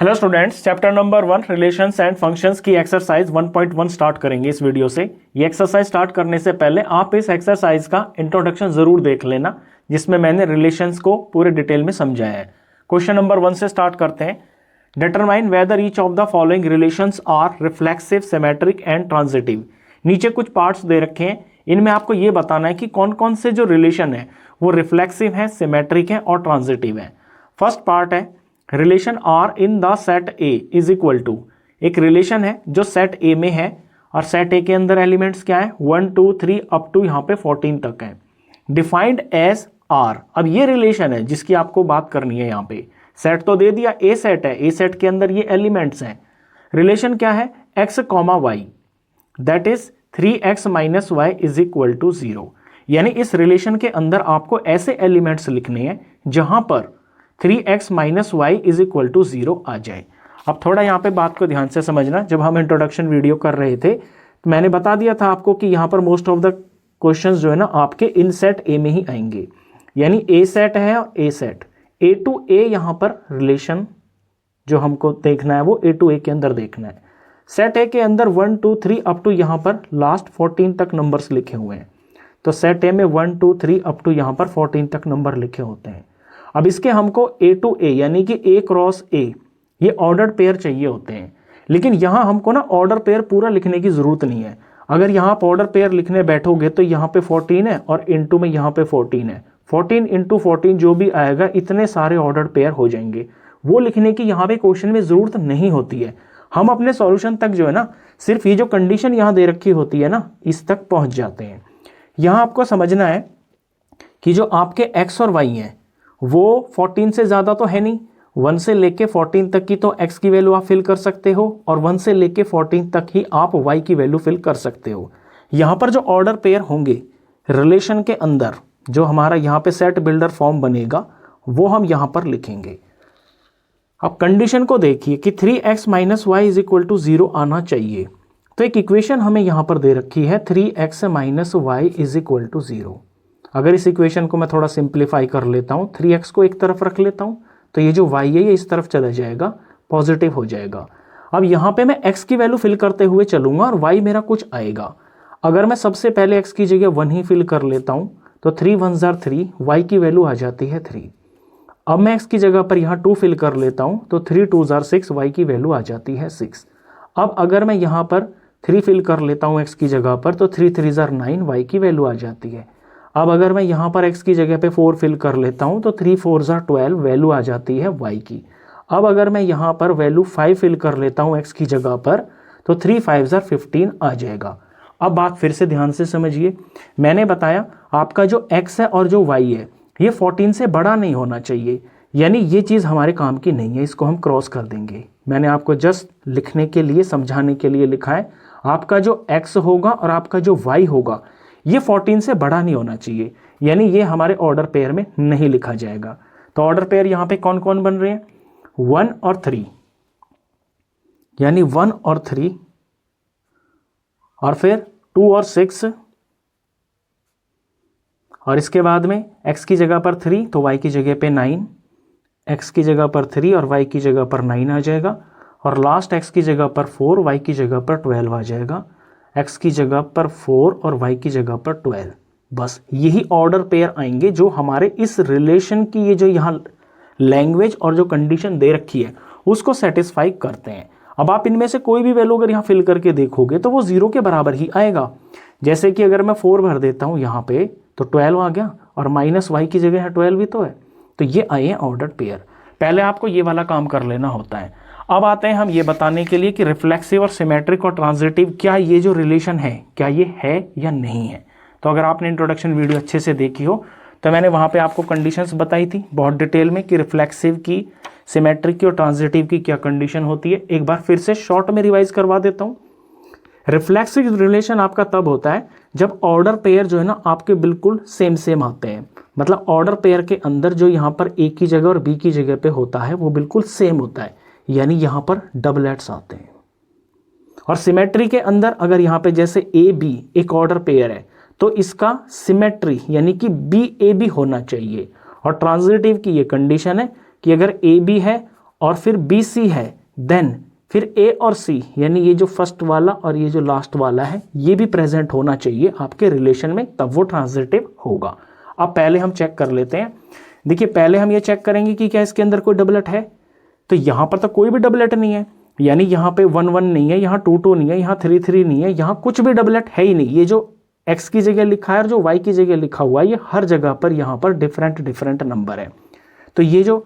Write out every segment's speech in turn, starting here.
Hello students, chapter number 1 relations and functions की exercise 1.1 start करेंगे इस वीडियो से। ये एक्सरसाइज स्टार्ट करने से पहले आप इस एक्सरसाइज का इंट्रोडक्शन जरूर देख लेना, जिसमें मैंने रिलेशंस को पूरे डिटेल में समझाया है। क्वेश्चन नंबर 1 से स्टार्ट करते हैं। Determine whether each of the following relations are reflexive, symmetric and transitive. नीचे कुछ पार्ट्स दे रखे हैं, इनमें आपको ये बताना है कि कौन कौन से जो रिलेशन है वो रिफ्लेक्सिव है, सिमेट्रिक है और ट्रांजिटिव है। फर्स्ट पार्ट है relation R in the set A is equal to. एक रिलेशन है जो सेट ए में है और सेट ए के अंदर एलिमेंट्स क्या है 1 2 3 अप टू यहाँ पे 14 तक है। Defined as R. अब ये रिलेशन है जिसकी आपको बात करनी है। यहाँ पे सेट तो दे दिया, ए सेट है, ए सेट के अंदर ये एलिमेंट्स हैं। रिलेशन क्या है x comma y, that is 3x minus y is equal to 0। यानी इस रिलेशन के अंदर आपको ऐसे एलिमेंट्स लिखने हैं जहां पर 3x minus y is equal to 0 आ जाए। अब थोड़ा यहाँ पे बात को ध्यान से समझना। जब हम इंट्रोडक्शन वीडियो कर रहे थे तो मैंने बता दिया था आपको कि यहाँ पर मोस्ट ऑफ द क्वेश्चंस जो है ना आपके इन सेट ए में ही आएंगे। यानी ए सेट है और ए सेट, ए टू ए यहाँ पर रिलेशन जो हमको देखना है वो ए टू ए के अंदर देखना है। सेट ए के अंदर 1 2 3 अप टू यहाँ पर लास्ट 14 तक नंबर्स लिखे हुए हैं। तो सेट ए में 1 2 3 अप टू यहाँ पर 14 तक नंबर लिखे होते हैं। अब इसके हमको ए टू ए यानी कि ए क्रॉस ए ये ऑर्डर्ड पेयर चाहिए होते हैं। लेकिन यहाँ हमको ना ऑर्डर पेयर पूरा लिखने की जरूरत नहीं है। अगर यहाँ आप ऑर्डर पेयर लिखने बैठोगे तो यहाँ पे 14 है और इनटू में यहाँ पे 14 है। 14 इंटू 14 जो भी आएगा इतने सारे ऑर्डर्ड पेयर हो जाएंगे। वो लिखने की यहाँ पे क्वेश्चन में जरूरत नहीं होती है। हम अपने सॉल्यूशन तक जो है ना सिर्फ ये जो कंडीशन यहाँ दे रखी होती है ना इस तक पहुँच जाते हैं। यहाँ आपको समझना है कि जो आपके एक्स और वाई हैं वो 14 से ज़्यादा तो है नहीं। 1 से लेके 14 तक की तो x की वैल्यू आप फिल कर सकते हो और 1 से लेके 14 तक ही आप y की वैल्यू फिल कर सकते हो। यहाँ पर जो ऑर्डर पेयर होंगे रिलेशन के अंदर, जो हमारा यहाँ पे सेट बिल्डर फॉर्म बनेगा वो हम यहाँ पर लिखेंगे। अब कंडीशन को देखिए कि 3x minus y is equal to 0 आना चाहिए। तो एक इक्वेशन हमें यहाँ पर दे रखी है 3x minus y is equal to 0। अगर इस इक्वेशन को मैं थोड़ा सिंप्लीफाई कर लेता हूँ, 3x को एक तरफ रख लेता हूँ तो ये जो y है ये इस तरफ चला जाएगा, पॉजिटिव हो जाएगा। अब यहाँ पे मैं x की वैल्यू फिल करते हुए चलूंगा और y मेरा कुछ आएगा। अगर मैं सबसे पहले x की जगह 1 ही फिल कर लेता हूँ तो 3 1 are 3, y की वैल्यू आ जाती है 3। अब मैं x की जगह पर यहाँ 2 फिल कर लेता हूँ तो 3 2 are 6, y की वैल्यू आ जाती है 6। अब अगर मैं यहाँ पर 3 फिल कर लेता हूँ x की जगह पर तो 3 3 are 9, y की वैल्यू आ जाती है। अब अगर मैं यहाँ पर x की जगह पे 4 फिल कर लेता हूँ तो 3 4 are 12, वैल्यू आ जाती है y की। अब अगर मैं यहाँ पर वैल्यू 5 फिल कर लेता हूँ x की जगह पर तो 3 5 are 15 आ जाएगा। अब बात फिर से ध्यान से समझिए। मैंने बताया आपका जो x है और जो y है ये 14 से बड़ा नहीं होना चाहिए। यानी ये चीज़ हमारे काम की नहीं है, इसको हम क्रॉस कर देंगे। मैंने आपको जस्ट लिखने के लिए, समझाने के लिए लिखा है। आपका जो x होगा और आपका जो y होगा ये 14 से बड़ा नहीं होना चाहिए। यानी ये हमारे ऑर्डर पेयर में नहीं लिखा जाएगा। तो ऑर्डर पेयर यहाँ पे कौन कौन बन रहे हैं 1 और 3, यानी 1 और 3, और फिर 2 और 6, और इसके बाद में x की जगह पर 3 तो y की जगह पे 9, x की जगह पर 3 और y की जगह पर 9 आ जाएगा, और लास्ट x की जगह पर 4, y की जगह पर 12 आ जाएगा। x की जगह पर 4 और y की जगह पर 12। बस यही ऑर्डर पेयर आएंगे जो हमारे इस रिलेशन की ये जो यहाँ लैंग्वेज और जो कंडीशन दे रखी है उसको सेटिस्फाई करते हैं। अब आप इनमें से कोई भी वैल्यू अगर यहाँ फिल करके देखोगे तो वो 0 के बराबर ही आएगा। जैसे कि अगर मैं 4 भर देता हूँ यहाँ पे तो 12 आ गया, और माइनस वाई की जगह है 12 भी तो है। तो ये आए हैं ऑर्डर पेयर। पहले आपको ये वाला काम कर लेना होता है। अब आते हैं हम ये बताने के लिए कि रिफ्लेक्सिव और सिमेट्रिक और ट्रांजिटिव क्या ये जो रिलेशन है क्या ये है या नहीं है। तो अगर आपने इंट्रोडक्शन वीडियो अच्छे से देखी हो तो मैंने वहाँ पे आपको कंडीशंस बताई थी बहुत डिटेल में कि रिफ्लेक्सिव की, सिमेट्रिक की और ट्रांजिटिव की क्या कंडीशन होती है। एक बार फिर से शॉर्ट में रिवाइज करवा देता हूँ। रिफ्लेक्सिव रिलेशन आपका तब होता है जब ऑर्डर पेयर जो है ना आपके बिल्कुल सेम सेम आते हैं। मतलब ऑर्डर पेयर के अंदर जो यहाँ पर ए की जगह और बी की जगह पे होता है वो बिल्कुल सेम होता है, यानी यहाँ पर डबलेट्स आते हैं। और सिमेट्री के अंदर अगर यहाँ पे जैसे ए बी एक ऑर्डर पेयर है तो इसका सिमेट्री यानी कि बी ए बी होना चाहिए। और ट्रांजिटिव की ये कंडीशन है कि अगर ए बी है और फिर बी सी है, देन फिर ए और सी, यानी ये जो फर्स्ट वाला और ये जो लास्ट वाला है ये भी प्रेजेंट होना चाहिए आपके रिलेशन में, तब वो ट्रांजिटिव होगा। अब पहले हम चेक कर लेते हैं। देखिए पहले हम ये चेक करेंगे कि क्या इसके अंदर कोई डबलेट है, तो यहाँ पर तो कोई भी डबलेट नहीं है, यानी यहाँ पे 1 1 नहीं है, यहाँ 2 2 नहीं है, यहाँ 3 3 नहीं है, यहाँ कुछ भी डबलेट है ही नहीं। ये जो x की जगह लिखा है और जो y की जगह लिखा हुआ है ये हर जगह पर यहाँ पर डिफरेंट नंबर है। तो ये जो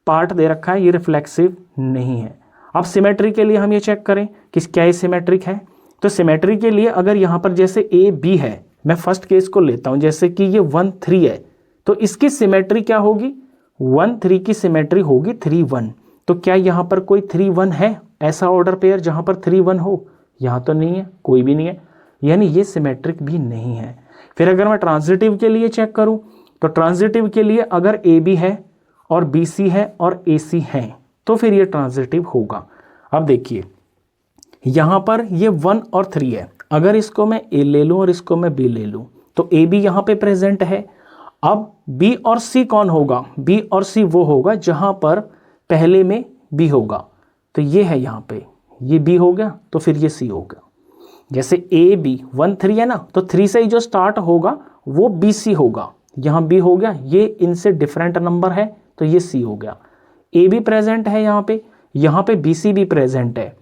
पार्ट दे रखा है ये रिफ्लेक्सिव नहीं है। अब सिमेट्री के लिए हम ये चेक करें कि क्या ये सिमेट्रिक है। तो सिमेट्री के लिए अगर यहाँ पर जैसे ए बी है, मैं फर्स्ट केस को लेता हूँ, जैसे कि ये 1 3 है, तो इसकी सिमेट्री क्या होगी, 1 3 की सिमेट्री होगी 3 1। तो क्या यहाँ पर कोई 3 1 है, ऐसा ऑर्डर पेयर जहाँ पर 3 1 हो? यहाँ तो नहीं है, कोई भी नहीं है, यानी ये सिमेट्रिक भी नहीं है। फिर अगर मैं ट्रांजिटिव के लिए चेक करूँ, तो ट्रांजिटिव के लिए अगर ए बी है और बी सी है और ए सी है तो फिर ये ट्रांजिटिव होगा। अब देखिए यहाँ पर ये 1 और 3 है, अगर इसको मैं ए ले लूँ और इसको मैं बी ले लूँ तो ए बी यहाँ पे प्रेजेंट है। अब बी और सी कौन होगा, बी और सी वो होगा जहाँ पर पहले में बी होगा, तो ये है यहाँ पे, ये बी हो गया तो फिर ये सी होगा। जैसे ए बी 1 3 है ना, तो 3 से ही जो स्टार्ट होगा वो बी सी होगा, यहाँ बी हो गया, ये इनसे डिफरेंट नंबर है तो ये सी हो गया। ए बी प्रेजेंट है यहाँ पे बी सी भी प्रेजेंट है।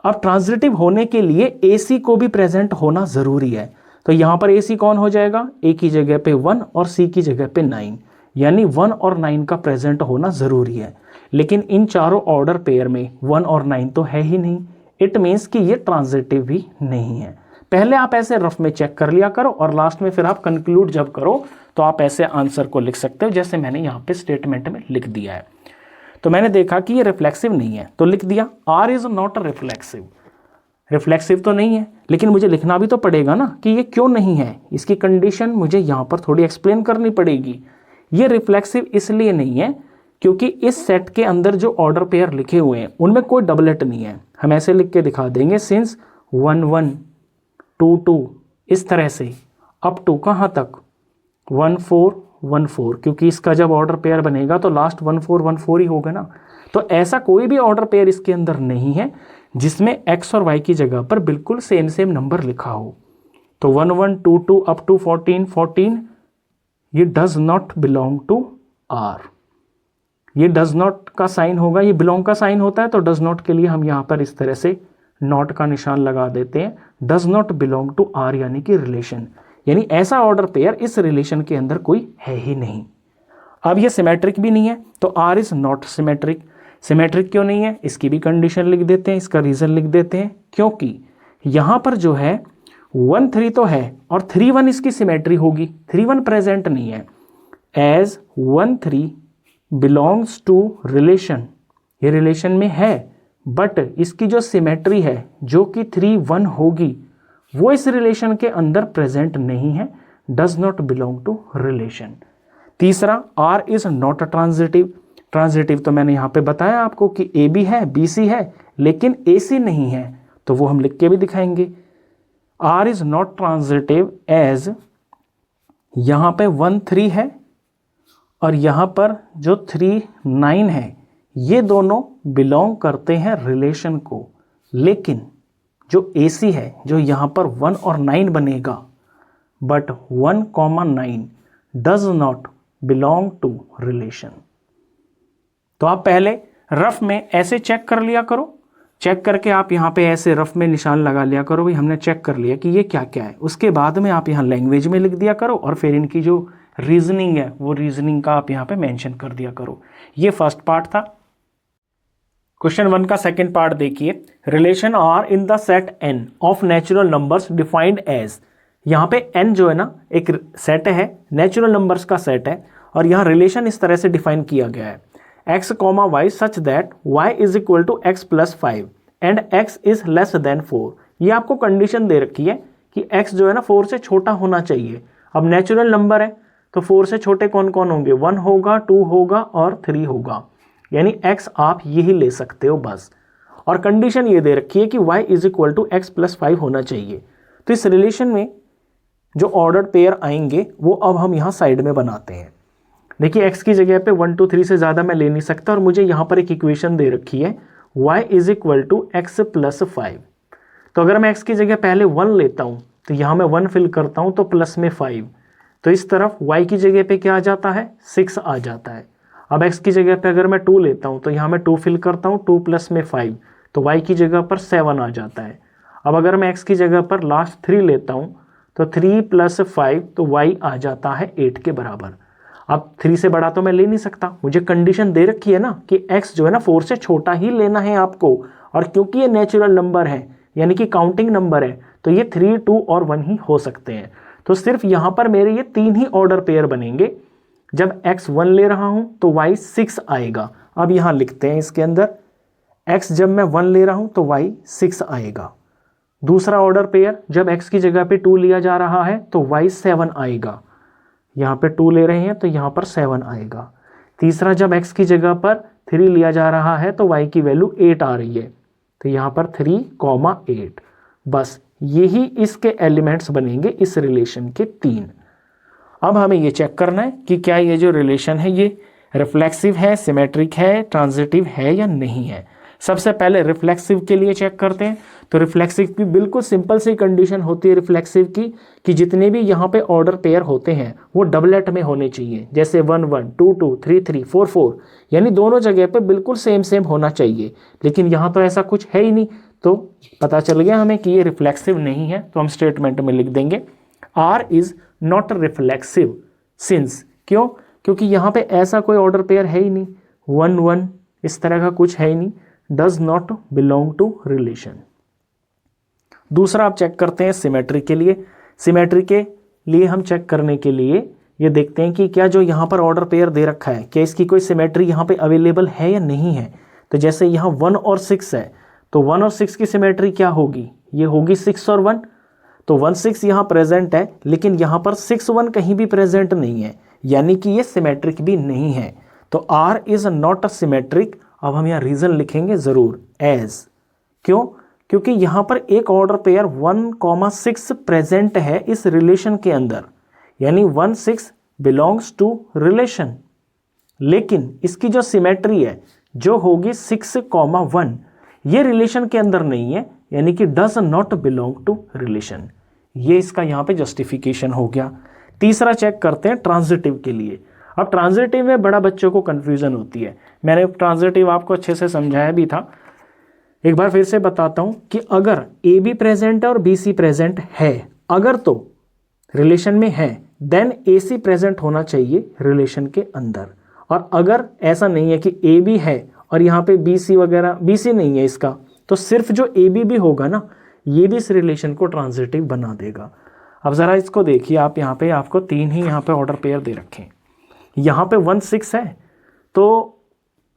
अब ट्रांजिटिव होने के लिए ए सी को भी प्रेजेंट होना ज़रूरी है, तो यहाँ पर ए सी कौन हो जाएगा, ए की जगह पे 1 और सी की जगह पे 9, यानी 1 और 9 का प्रेजेंट होना ज़रूरी है। लेकिन इन चारों ऑर्डर पेयर में 1 और 9 तो है ही नहीं, इट मीन्स कि ये ट्रांजिटिव भी नहीं है। पहले आप ऐसे रफ में चेक कर लिया करो और लास्ट में फिर आप कंक्लूड जब करो तो आप ऐसे आंसर को लिख सकते हो जैसे मैंने यहाँ पे स्टेटमेंट में लिख दिया है। तो मैंने देखा कि ये रिफ्लेक्सिव नहीं है तो लिख दिया R is not reflexive. Reflexive तो नहीं है, लेकिन मुझे लिखना भी तो पड़ेगा ना कि ये क्यों नहीं है, इसकी कंडीशन मुझे यहाँ पर थोड़ी एक्सप्लेन करनी पड़ेगी। ये रिफ्लेक्सिव इसलिए नहीं है क्योंकि इस सेट के अंदर जो ऑर्डर पेयर लिखे हुए हैं उनमें कोई डबलेट नहीं है। हम ऐसे लिख के दिखा देंगे, सिंस 1 1 2 2 इस तरह से अप टू कहाँ तक 1 4 1 4, क्योंकि इसका जब ऑर्डर पेयर बनेगा तो लास्ट 1 4 1 4 ही होगा ना। तो ऐसा कोई भी ऑर्डर पेयर इसके अंदर नहीं है जिसमें x और y की जगह पर बिल्कुल सेम नंबर लिखा हो। तो 1 1 2 2 अप टू 14 14 ये does not belong to R। ये डज नॉट का साइन होगा, ये बिलोंग का साइन होता है, तो डज नॉट के लिए हम यहाँ पर इस तरह से नॉट का निशान लगा देते हैं, does not belong to R यानी कि रिलेशन, यानी ऐसा ऑर्डर पेयर इस रिलेशन के अंदर कोई है ही नहीं। अब ये सिमेट्रिक भी नहीं है तो R is not symmetric. Symmetric क्यों नहीं है, इसकी भी कंडीशन लिख देते हैं, इसका रीजन लिख देते हैं। क्योंकि यहाँ पर जो है 1 3 तो है और 3 1 इसकी सिमेट्री होगी, 3 1 प्रेजेंट नहीं है। एज 1 3 बिलोंग्स टू रिलेशन, ये रिलेशन में है बट इसकी जो सिमेट्री है जो कि 3 1 होगी वो इस रिलेशन के अंदर प्रेजेंट नहीं है, does not belong to relation. तीसरा, R is not transitive. Transitive तो मैंने यहाँ पे बताया आपको कि ए बी है बी सी है लेकिन ए सी नहीं है, तो वो हम लिख के भी दिखाएंगे। R is not transitive as यहाँ पे 1 3 है और यहाँ पर जो 3 9 है, ये दोनों बिलोंग करते हैं रिलेशन को, लेकिन जो ए सी है जो यहाँ पर 1 और 9 बनेगा, but 1 9 does not belong to relation. तो आप पहले रफ में ऐसे चेक कर लिया करो, चेक करके आप यहाँ पे ऐसे रफ में निशान लगा लिया करो, भाई हमने चेक कर लिया कि ये क्या क्या है। उसके बाद में आप यहाँ लैंग्वेज में लिख दिया करो और फिर इनकी जो रीजनिंग है वो रीजनिंग का आप यहाँ पे मेंशन कर दिया करो। ये फर्स्ट पार्ट था। क्वेश्चन 1 का सेकंड पार्ट देखिए, relation R in the set n of natural numbers defined as. यहाँ पे n जो है ना एक सेट है, नेचुरल नंबर्स का सेट है और यहाँ रिलेशन इस तरह से डिफाइन किया गया है, x, y such that y is equal to x plus 5 and x is less than 4। ये आपको कंडीशन दे रखी है कि x जो है ना 4 से छोटा होना चाहिए। अब नेचुरल नंबर है तो 4 से छोटे कौन कौन होंगे, 1 होगा, 2 होगा और 3 होगा, यानी x आप यही ले सकते हो बस। और कंडीशन ये दे रखी है कि y is equal to x plus 5 होना चाहिए। तो इस रिलेशन में जो ऑर्डर्ड पेयर आएंगे वो अब हम यहाँ साइड में बनाते हैं। देखिए x की जगह पे 1 2 3 से ज़्यादा मैं ले नहीं सकता और मुझे यहाँ पर एक इक्वेशन दे रखी है y is equal to x plus 5। तो अगर मैं x की जगह पहले 1 लेता हूँ तो यहाँ मैं 1 फिल करता हूँ तो प्लस में 5, तो इस तरफ y की जगह पे क्या आ जाता है 6 आ जाता है। अब x की जगह पे अगर मैं 2 लेता हूँ तो यहाँ मैं 2 फिल करता हूँ 2 प्लस में 5, तो y की जगह पर 7 आ जाता है। अब अगर मैं x की जगह पर लास्ट 3 लेता हूँ तो 3 प्लस 5, तो y आ जाता है 8 के बराबर। अब 3 से बड़ा तो मैं ले नहीं सकता, मुझे कंडीशन दे रखी है ना कि x जो है ना 4 से छोटा ही लेना है आपको, और क्योंकि ये नेचुरल नंबर है यानी कि काउंटिंग नंबर है तो ये 3 2 और 1 ही हो सकते हैं। तो सिर्फ यहाँ पर मेरे ये 3 ही ऑर्डर पेयर बनेंगे। जब x 1 ले रहा हूँ तो y 6 आएगा। अब यहाँ लिखते हैं इसके अंदर x जब मैं 1 ले रहा हूँ तो y 6 आएगा। दूसरा ऑर्डर पेयर जब x की जगह पे 2 लिया जा रहा है तो y 7 आएगा। यहाँ पे 2 ले रहे हैं तो यहाँ पर 7 आएगा। तीसरा जब x की जगह पर 3 लिया जा रहा है तो y की वैल्यू 8 आ रही है, तो यहाँ पर 3,8। बस यही इसके एलिमेंट्स बनेंगे इस रिलेशन के 3। अब हमें ये चेक करना है कि क्या ये जो रिलेशन है ये रिफ्लेक्सिव है, सिमेट्रिक है, ट्रांजिटिव है या नहीं है। सबसे पहले रिफ्लेक्सिव के लिए चेक करते हैं। तो रिफ्लेक्सिव की बिल्कुल सिंपल सी कंडीशन होती है रिफ्लेक्सिव की कि जितने भी यहाँ पे ऑर्डर पेयर होते हैं वो डबलेट में होने चाहिए, जैसे 1 1 2 2 3 3 4 4, यानी दोनों जगह पे बिल्कुल सेम सेम होना चाहिए। लेकिन यहाँ तो ऐसा कुछ है ही नहीं, तो पता चल गया हमें कि ये रिफ्लेक्सिव नहीं है। तो हम स्टेटमेंट में लिख देंगे R is not reflexive since, क्यों? क्योंकि यहाँ पे ऐसा कोई ऑर्डर पेयर है ही नहीं, 1 1 इस तरह का कुछ है ही नहीं, does not belong to relation. दूसरा आप चेक करते हैं सिमेट्री के लिए। सिमेट्री के लिए हम चेक करने के लिए ये देखते हैं कि क्या जो यहाँ पर ऑर्डर पेयर दे रखा है क्या इसकी कोई सिमेट्री यहाँ पे अवेलेबल है या नहीं है। तो जैसे यहाँ 1 और 6 है तो 1 और 6 की सिमेट्री क्या होगी, ये होगी 6 और 1। तो 1 6 यहाँ प्रेजेंट है लेकिन यहाँ पर 6 1 कहीं भी प्रेजेंट नहीं है, यानी कि ये सिमेट्रिक भी नहीं है। तो R is not a symmetric. अब हम यहाँ रीजन लिखेंगे जरूर एज, क्यों? क्योंकि यहाँ पर एक ऑर्डर पेयर 1,6 प्रेजेंट है इस रिलेशन के अंदर, यानी 1 6 बिलोंग्स टू रिलेशन। लेकिन इसकी जो सिमेट्री है जो होगी 6,1 ये रिलेशन के अंदर नहीं है, यानी कि does not belong to relation. ये इसका यहाँ पे जस्टिफिकेशन हो गया। तीसरा चेक करते हैं ट्रांजिटिव के लिए। अब ट्रांजिटिव में बड़ा बच्चों को कंफ्यूजन होती है, मैंने ट्रांजिटिव आपको अच्छे से समझाया भी था, एक बार फिर से बताता हूं कि अगर ए बी प्रेजेंट है और बी सी प्रेजेंट है, अगर तो रिलेशन में है देन ए सी प्रेजेंट होना चाहिए रिलेशन के अंदर। और अगर ऐसा नहीं है कि ए बी है और यहाँ पे बी सी वगैरह, बी सी नहीं है इसका, तो सिर्फ जो ए बी भी होगा ना ये भी इस रिलेशन को ट्रांजिटिव बना देगा। अब ज़रा इसको देखिए आप, यहाँ पे आपको 3 ही यहाँ पे ऑर्डर पेयर दे रखे हैं। यहाँ पे 1 6 है, तो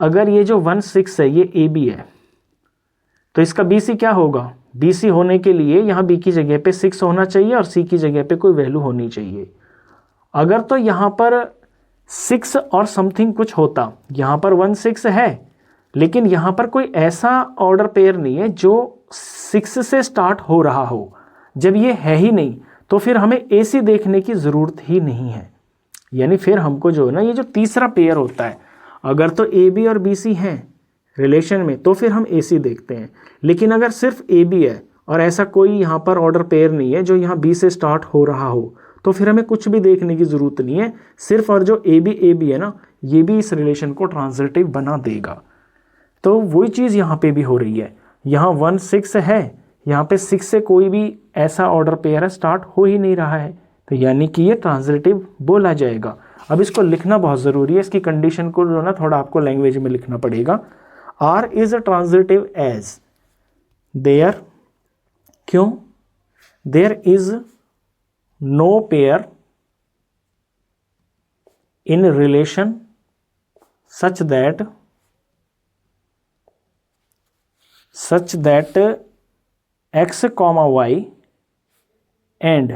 अगर ये जो 1 6 है ये ए बी है तो इसका बी सी क्या होगा, बी सी होने के लिए यहाँ बी की जगह पे 6 होना चाहिए और सी की जगह पे कोई वैल्यू होनी चाहिए। अगर तो यहाँ पर 6 और समथिंग कुछ होता, यहाँ पर 1 6 है लेकिन यहाँ पर कोई ऐसा ऑर्डर पेयर नहीं है जो 6 से स्टार्ट हो रहा हो। जब ये है ही नहीं तो फिर हमें ए सी देखने की ज़रूरत ही नहीं है, यानी फिर हमको जो है ना ये जो तीसरा पेयर होता है, अगर तो ए बी और बी सी हैं रिलेशन में तो फिर हम ए सी देखते हैं। लेकिन अगर सिर्फ ए बी है और ऐसा कोई यहाँ पर ऑर्डर पेयर नहीं है जो यहाँ बी से स्टार्ट हो रहा हो, तो फिर हमें कुछ भी देखने की ज़रूरत नहीं है सिर्फ, और जो ए बी है ना ये भी इस रिलेशन को ट्रांजिटिव बना देगा। तो वही चीज़ यहाँ पे भी हो रही है, यहाँ 1 6 है, यहाँ पे 6 से कोई भी ऐसा ऑर्डर पेयर स्टार्ट हो ही नहीं रहा है, तो यानी कि ये ट्रांजिटिव बोला जाएगा। अब इसको लिखना बहुत ज़रूरी है, इसकी कंडीशन को जो ना थोड़ा आपको लैंग्वेज में लिखना पड़ेगा। R is transitive as there, क्यों? There is no pair in relation such that x, y and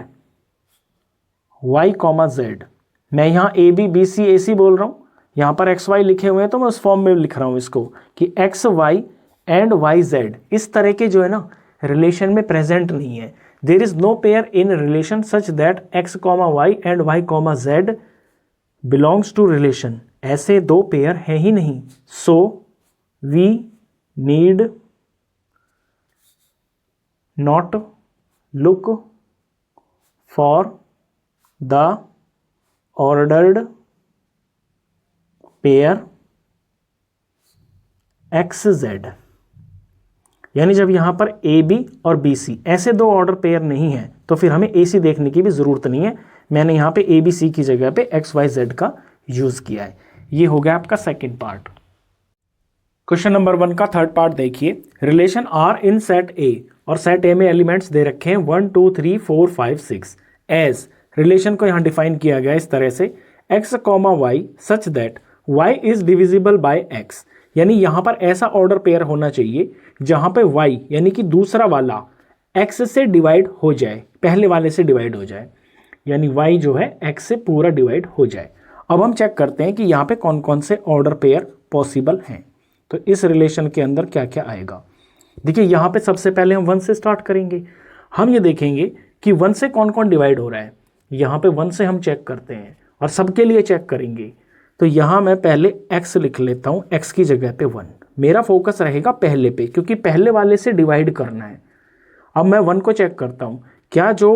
y, z। मैं यहाँ ए बी बी सी ए सी बोल रहा हूँ, यहाँ पर एक्स वाई लिखे हुए हैं तो मैं उस फॉर्म में लिख रहा हूँ इसको कि x y and y z इस तरह के जो है ना रिलेशन में प्रेजेंट नहीं है। There is no pair in relation such that x comma y and y comma z belongs to relation, ऐसे दो पेयर हैं ही नहीं, so we need not look for the ordered pair x z. यानी जब यहां पर ए बी और बी सी ऐसे दो ऑर्डर पेयर नहीं है तो फिर हमें ए सी देखने की भी जरूरत नहीं है। मैंने यहां पे ए बी सी की जगह पे एक्स वाई जेड का यूज किया है। ये हो गया आपका सेकंड पार्ट। क्वेश्चन नंबर 1 का थर्ड पार्ट देखिए। Relation R in set A, और सेट ए में एलिमेंट्स दे रखे हैं 1 2 3 4 5 6। एज रिलेशन को यहां डिफाइन किया गया इस तरह से, x, y such that y is divisible by x। यानी यहां पर ऐसा ऑर्डर पेयर होना चाहिए जहां पे y यानी कि दूसरा वाला x से डिवाइड हो जाए, पहले वाले से डिवाइड हो जाए, यानी y जो है x से पूरा डिवाइड हो जाए। अब हम चेक करते हैं कि यहाँ पे कौन कौन से ऑर्डर पेयर पॉसिबल हैं। तो इस रिलेशन के अंदर क्या क्या आएगा। देखिए यहाँ पे सबसे पहले हम 1 से स्टार्ट करेंगे। हम ये देखेंगे कि 1 से कौन कौन डिवाइड हो रहा है। यहाँ पे 1 से हम चेक करते हैं और सबके लिए चेक करेंगे। तो यहाँ मैं पहले x लिख लेता हूँ, x की जगह पे 1। मेरा फोकस रहेगा पहले पे, क्योंकि पहले वाले से डिवाइड करना है। अब मैं 1 को चेक करता हूँ, क्या जो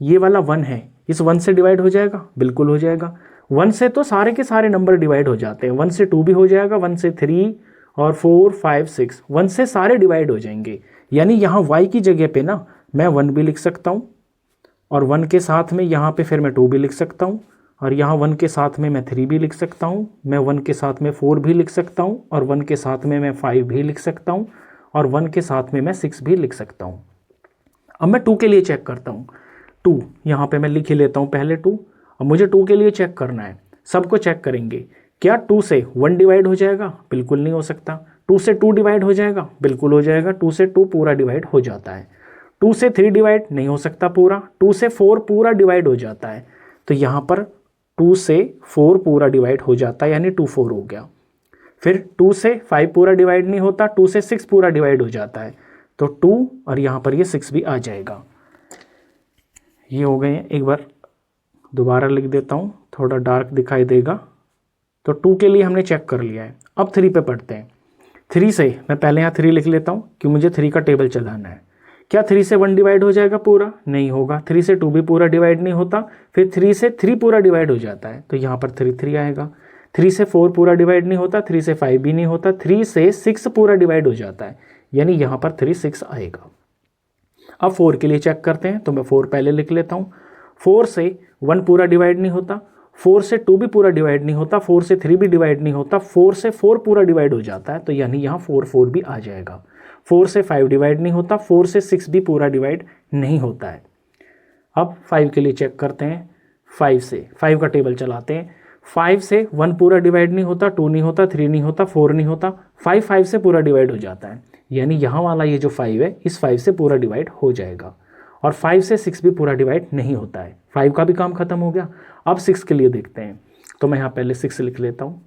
ये वाला 1 है इस 1 से डिवाइड हो जाएगा? बिल्कुल हो जाएगा। 1 से तो सारे के सारे नंबर डिवाइड हो जाते हैं। 1 से 2 भी हो जाएगा, 1 से 3 और 4 5 6, 1 से सारे डिवाइड हो जाएंगे। यानी यहाँ y की जगह पे ना मैं 1 भी लिख सकता हूँ, और 1 के साथ में यहाँ पे फिर मैं 2 भी लिख सकता हूँ, और यहाँ 1 के साथ में मैं 3 भी लिख सकता हूँ, मैं 1 के साथ में 4 भी लिख सकता हूँ, और 1 के साथ में मैं 5 भी लिख सकता हूँ, और 1 के साथ में मैं 6 भी लिख सकता हूँ। अब मैं 2 के लिए चेक करता हूँ। 2 यहाँ पे मैं लिख ही लेता हूँ पहले 2। अब मुझे 2 के लिए चेक करना है, सबको चेक करेंगे। क्या 2 से 1 डिवाइड हो जाएगा? बिल्कुल नहीं हो सकता। 2 से 2 डिवाइड हो जाएगा? बिल्कुल हो जाएगा। 2 से 2 पूरा डिवाइड हो जाता है। 2 से 3 डिवाइड नहीं हो सकता पूरा। 2 से 4 पूरा डिवाइड हो जाता है। तो यहाँ पर 2 से 4 पूरा डिवाइड हो जाता है, यानी 2 4 हो गया। फिर 2 से 5 पूरा डिवाइड नहीं होता, 2 से 6 पूरा डिवाइड हो जाता है। तो 2 और यहाँ पर ये 6 भी आ जाएगा। ये हो गए हैं। एक बार दोबारा लिख देता हूँ, थोड़ा डार्क दिखाई देगा। तो 2 के लिए हमने चेक कर लिया है। अब 3 पे पढ़ते हैं। 3 से मैं पहले यहाँ 3 लिख लेता हूँ कि मुझे 3 का टेबल चलाना है। क्या 3 से 1 डिवाइड हो जाएगा पूरा? नहीं होगा। 3 से 2 भी पूरा डिवाइड नहीं होता। फिर 3 से 3 पूरा डिवाइड हो जाता है, तो यहाँ पर 3 3 आएगा। 3 से 4 पूरा डिवाइड नहीं होता, 3 से 5 भी नहीं होता। 3 से 6 पूरा डिवाइड हो जाता है, यानी यहाँ पर 3 6 आएगा। अब 4 के लिए चेक करते हैं, तो मैं 4 पहले लिख लेता हूँ। 4 से 1 पूरा डिवाइड नहीं होता, 4 से 2 भी पूरा डिवाइड नहीं होता, 4 से 3 भी डिवाइड नहीं होता, 4 से 4 पूरा डिवाइड हो जाता है, तो यानी यहाँ 4 4 भी आ जाएगा। 4 से 5 डिवाइड नहीं होता, 4 से 6 भी पूरा डिवाइड नहीं होता है। अब 5 के लिए चेक करते हैं। 5 से 5 का टेबल चलाते हैं। 5 से 1 पूरा डिवाइड नहीं होता, 2 नहीं होता, 3 नहीं होता, 4 नहीं होता, 5 5 से पूरा डिवाइड हो जाता है, यानी यहाँ वाला ये जो 5 है इस 5 से पूरा डिवाइड हो जाएगा। और 5 से 6 भी पूरा डिवाइड नहीं होता है। 5 का भी काम खत्म हो गया। अब 6 के लिए देखते हैं, तो मैं यहाँ पहले 6 लिख लेता हूँ।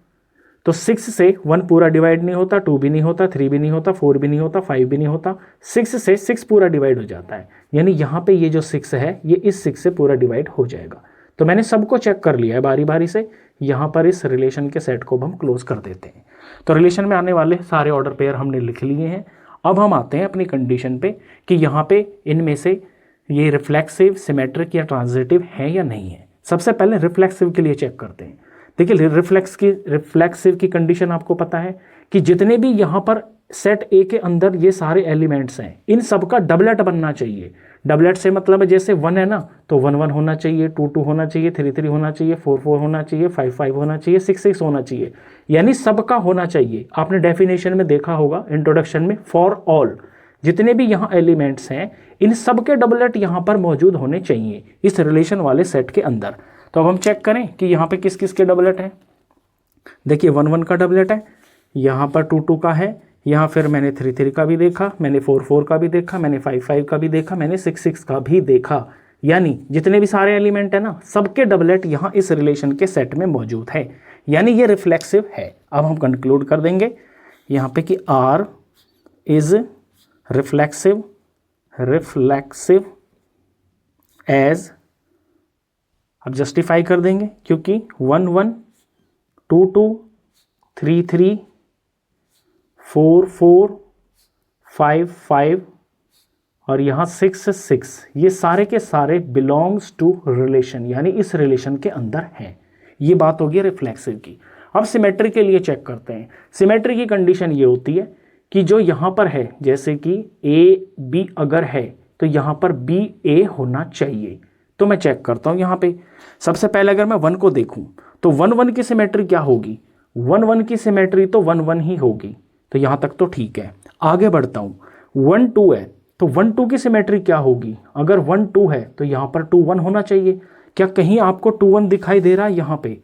तो 6 से 1 पूरा डिवाइड नहीं होता, 2 भी नहीं होता, 3 भी नहीं होता, 4 भी नहीं होता, 5 भी नहीं होता, 6 से 6 पूरा डिवाइड हो जाता है, यानी यहाँ पे ये जो 6 है ये इस 6 से पूरा डिवाइड हो जाएगा। तो मैंने सबको चेक कर लिया है बारी बारी से। यहाँ पर इस रिलेशन के सेट को हम क्लोज कर देते हैं। तो रिलेशन में आने वाले सारे ऑर्डर पेयर हमने लिख लिए हैं। अब हम आते हैं अपनी कंडीशन पे कि यहाँ पे इनमें से ये रिफ्लेक्सिव, सिमेट्रिक या ट्रांजिटिव है या नहीं है। सबसे पहले रिफ्लेक्सिव के लिए चेक करते हैं। देखिए रिफ्लेक्सिव की कंडीशन आपको पता है कि जितने भी यहाँ पर सेट ए के अंदर ये सारे एलिमेंट्स हैं, इन सबका डबलेट बनना चाहिए। डबलेट से मतलब है जैसे 1 है ना, तो 1 1 होना चाहिए, 2 2 होना चाहिए, 3 3 होना चाहिए, 4 4 होना चाहिए, 5 5 होना चाहिए, 6 6 होना चाहिए, यानी सबका होना चाहिए। आपने डेफिनेशन में देखा होगा इंट्रोडक्शन में, फॉर ऑल, जितने भी यहाँ एलिमेंट्स हैं इन सब के डबलेट यहाँ पर मौजूद होने चाहिए इस रिलेशन वाले सेट के अंदर। तो अब हम चेक करें कि यहाँ पे किस किस के डबलेट हैं। देखिए 1 1 का डबलेट है, यहाँ पर 2 2 का है, यहाँ फिर मैंने 3 3 का भी देखा, मैंने 4 4 का भी देखा, मैंने 5 5 का भी देखा, मैंने 6 6 का भी देखा, यानी जितने भी सारे एलिमेंट है ना सबके डबलेट यहाँ इस रिलेशन के सेट में मौजूद है, यानी ये रिफ्लेक्सिव है। अब हम कंक्लूड कर देंगे यहाँ पे कि R इज रिफ्लेक्सिव एज अब जस्टिफाई कर देंगे क्योंकि 1 1 2 2 3 3 4 4 5 5 और यहाँ 6 6, ये सारे के सारे बिलोंग्स टू रिलेशन, यानी इस रिलेशन के अंदर हैं। ये बात होगी रिफ्लेक्सिव की। अब सिमेट्री के लिए चेक करते हैं। सिमेट्री की कंडीशन ये होती है कि जो यहाँ पर है, जैसे कि ए बी अगर है तो यहाँ पर बी ए होना चाहिए। तो मैं चेक करता हूँ यहाँ पे। सबसे पहले अगर मैं 1 को देखूँ तो 1 1 की सिमेट्री क्या होगी, 1 1 की सिमेट्री तो 1 1 ही होगी। तो यहाँ तक तो ठीक है। आगे बढ़ता हूँ, 1 2 है तो 1 2 की सिमेट्री क्या होगी, अगर 1 2 है तो यहाँ पर 2 1 होना चाहिए। क्या कहीं आपको 2 1 दिखाई दे रहा है यहाँ पे?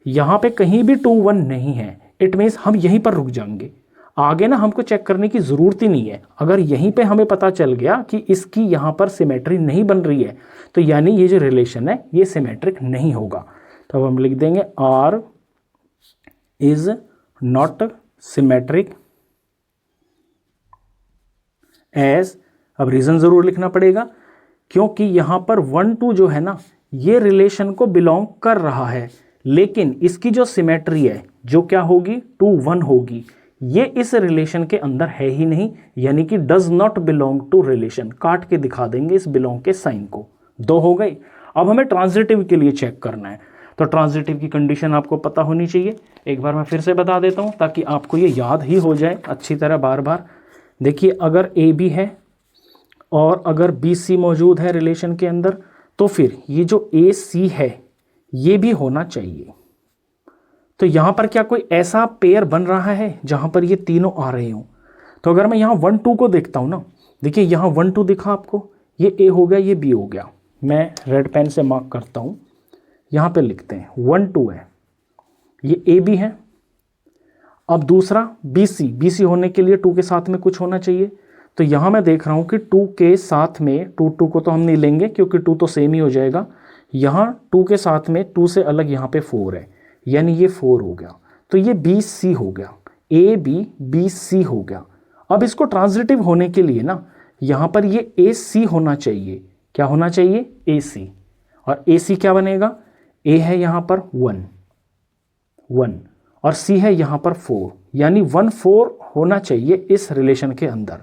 यहाँ पे कहीं भी 2 1 नहीं है। इट मीन्स हम यहीं पर रुक जाएंगे, आगे ना हमको चेक करने की ज़रूरत ही नहीं है। अगर यहीं पे हमें पता चल गया कि इसकी यहाँ पर सिमेट्री नहीं बन रही है तो यानी ये जो रिलेशन है ये सिमेट्रिक नहीं होगा। तो अब हम लिख देंगे R is not symmetric as. अब रीज़न ज़रूर लिखना पड़ेगा क्योंकि यहाँ पर 1 2 जो है ना ये रिलेशन को बिलोंग कर रहा है, लेकिन इसकी जो सिमेट्री है जो क्या होगी 2 1 होगी, ये इस रिलेशन के अंदर है ही नहीं, यानी कि does not belong to relation. काट के दिखा देंगे इस बिलोंग के साइन को। 2 हो गई। अब हमें ट्रांजिटिव के लिए चेक करना है। तो ट्रांजिटिव की कंडीशन आपको पता होनी चाहिए। एक बार मैं फिर से बता देता हूँ ताकि आपको ये याद ही हो जाए अच्छी तरह बार बार। देखिए, अगर ए बी है और अगर बी सी मौजूद है रिलेशन के अंदर तो फिर ये जो ए सी है ये भी होना चाहिए। तो यहाँ पर क्या कोई ऐसा पेयर बन रहा है जहाँ पर ये तीनों आ रहे हों? तो अगर मैं यहाँ 1 2 को देखता हूँ ना, देखिए यहाँ 1 2 दिखा आपको, ये ए हो गया ये बी हो गया। मैं रेड पेन से मार्क करता हूँ, यहाँ पे लिखते हैं 1 2 है, ये ए बी है। अब दूसरा बी सी होने के लिए 2 के साथ में कुछ होना चाहिए। तो यहाँ मैं देख रहा हूँ कि 2 के साथ में 2 2 को तो हम नहीं लेंगे क्योंकि 2 तो सेम ही हो जाएगा। यहाँ 2 के साथ में 2 से अलग यहाँ पे 4 है, यानी ये 4 हो गया। तो ये बी सी हो गया, ए बी बी सी हो गया। अब इसको ट्रांजिटिव होने के लिए ना यहाँ पर ये ए सी होना चाहिए। क्या होना चाहिए? ए सी। और ए सी क्या बनेगा? ए है यहाँ पर 1 1 और सी है यहाँ पर 4, यानी 1 4 होना चाहिए इस रिलेशन के अंदर।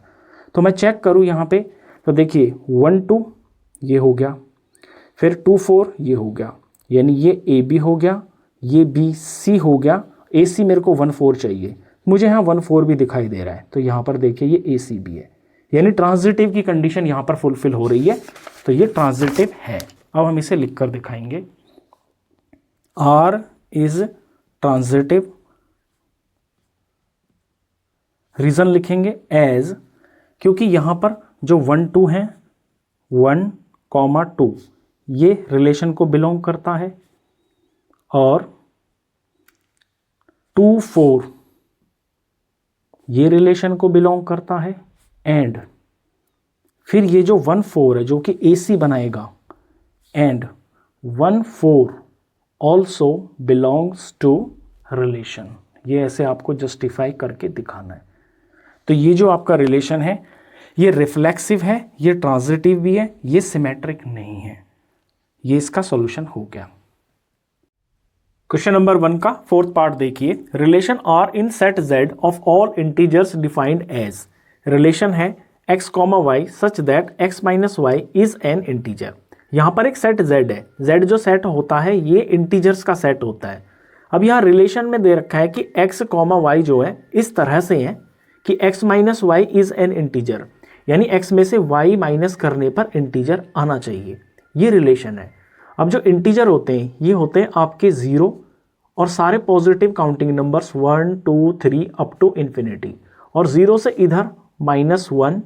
तो मैं चेक करूँ यहाँ पे तो देखिए 1 2 ये हो गया, फिर 2 4 ये हो गया, यानी ये ए बी हो गया, ये बी सी हो गया। ए सी मेरे को 1 4 चाहिए, मुझे यहाँ 1 4 भी दिखाई दे रहा है। तो यहाँ पर देखिए ये ए सी बी है, यानी ट्रांजिटिव की कंडीशन यहाँ पर फुलफिल हो रही है। तो ये ट्रांजिटिव है। अब हम इसे लिख कर दिखाएंगे। R इज ट्रांजिटिव, रीजन लिखेंगे एज, क्योंकि यहाँ पर जो 1 2 है 1 2 ये रिलेशन को बिलोंग करता है और 2 4 ये रिलेशन को बिलोंग करता है एंड फिर ये जो 1 4 है जो कि AC बनाएगा and 1 4 also belongs to relation. ये ऐसे आपको जस्टिफाई करके दिखाना है। तो ये जो आपका रिलेशन है ये रिफ्लेक्सिव है, ये ट्रांजिटिव भी है, ये सिमेट्रिक नहीं है। ये इसका सॉल्यूशन हो गया। क्वेश्चन नंबर 1 का 4th पार्ट देखिए। Relation R in set Z of all integers defined as. Relation है x, y such that x minus y is an integer. यहाँ पर एक सेट Z है। Z जो सेट होता है ये इंटीजर्स का सेट होता है। अब यहाँ रिलेशन में दे रखा है कि x, y जो है इस तरह से है कि x minus y is an integer, यानी x में से y माइनस करने पर इंटीजर आना चाहिए। ये रिलेशन है। अब जो इंटीजर होते हैं ये होते हैं आपके 0 और सारे positive counting numbers 1 2 3 up to infinity, और 0 से इधर -1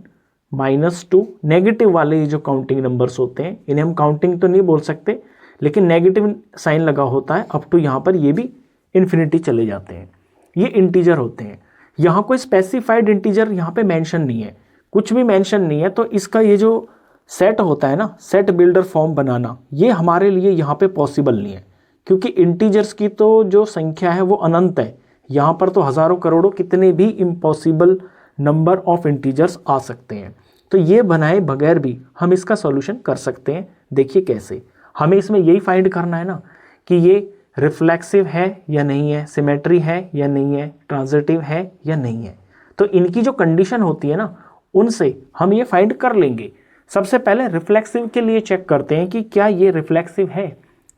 -2 नेगेटिव वाले ये जो काउंटिंग नंबर्स होते हैं इन्हें हम काउंटिंग तो नहीं बोल सकते, लेकिन नेगेटिव साइन लगा होता है अप टू यहाँ पर, ये भी इन्फिनिटी चले जाते हैं। ये इंटीजर होते हैं। यहाँ कोई स्पेसिफाइड इंटीजर यहाँ पे मेंशन नहीं है, कुछ भी मेंशन नहीं है। तो इसका ये जो सेट होता है ना, सेट बिल्डर फॉर्म बनाना, ये हमारे लिए यहाँ पे पॉसिबल नहीं है, क्योंकि इंटीजर्स की तो जो संख्या है वो अनंत है। यहाँ पर तो हज़ारों करोड़ों कितने भी इम्पॉसिबल नंबर ऑफ इंटीजर्स आ सकते हैं। तो ये बनाए बगैर भी हम इसका सॉल्यूशन कर सकते हैं। देखिए कैसे। हमें इसमें यही फाइंड करना है ना कि ये रिफ्लेक्सिव है या नहीं है, सिमेट्री है या नहीं है, ट्रांजिटिव है या नहीं है। तो इनकी जो कंडीशन होती है ना, उनसे हम ये फाइंड कर लेंगे। सबसे पहले रिफ्लेक्सिव के लिए चेक करते हैं कि क्या ये रिफ्लेक्सिव है।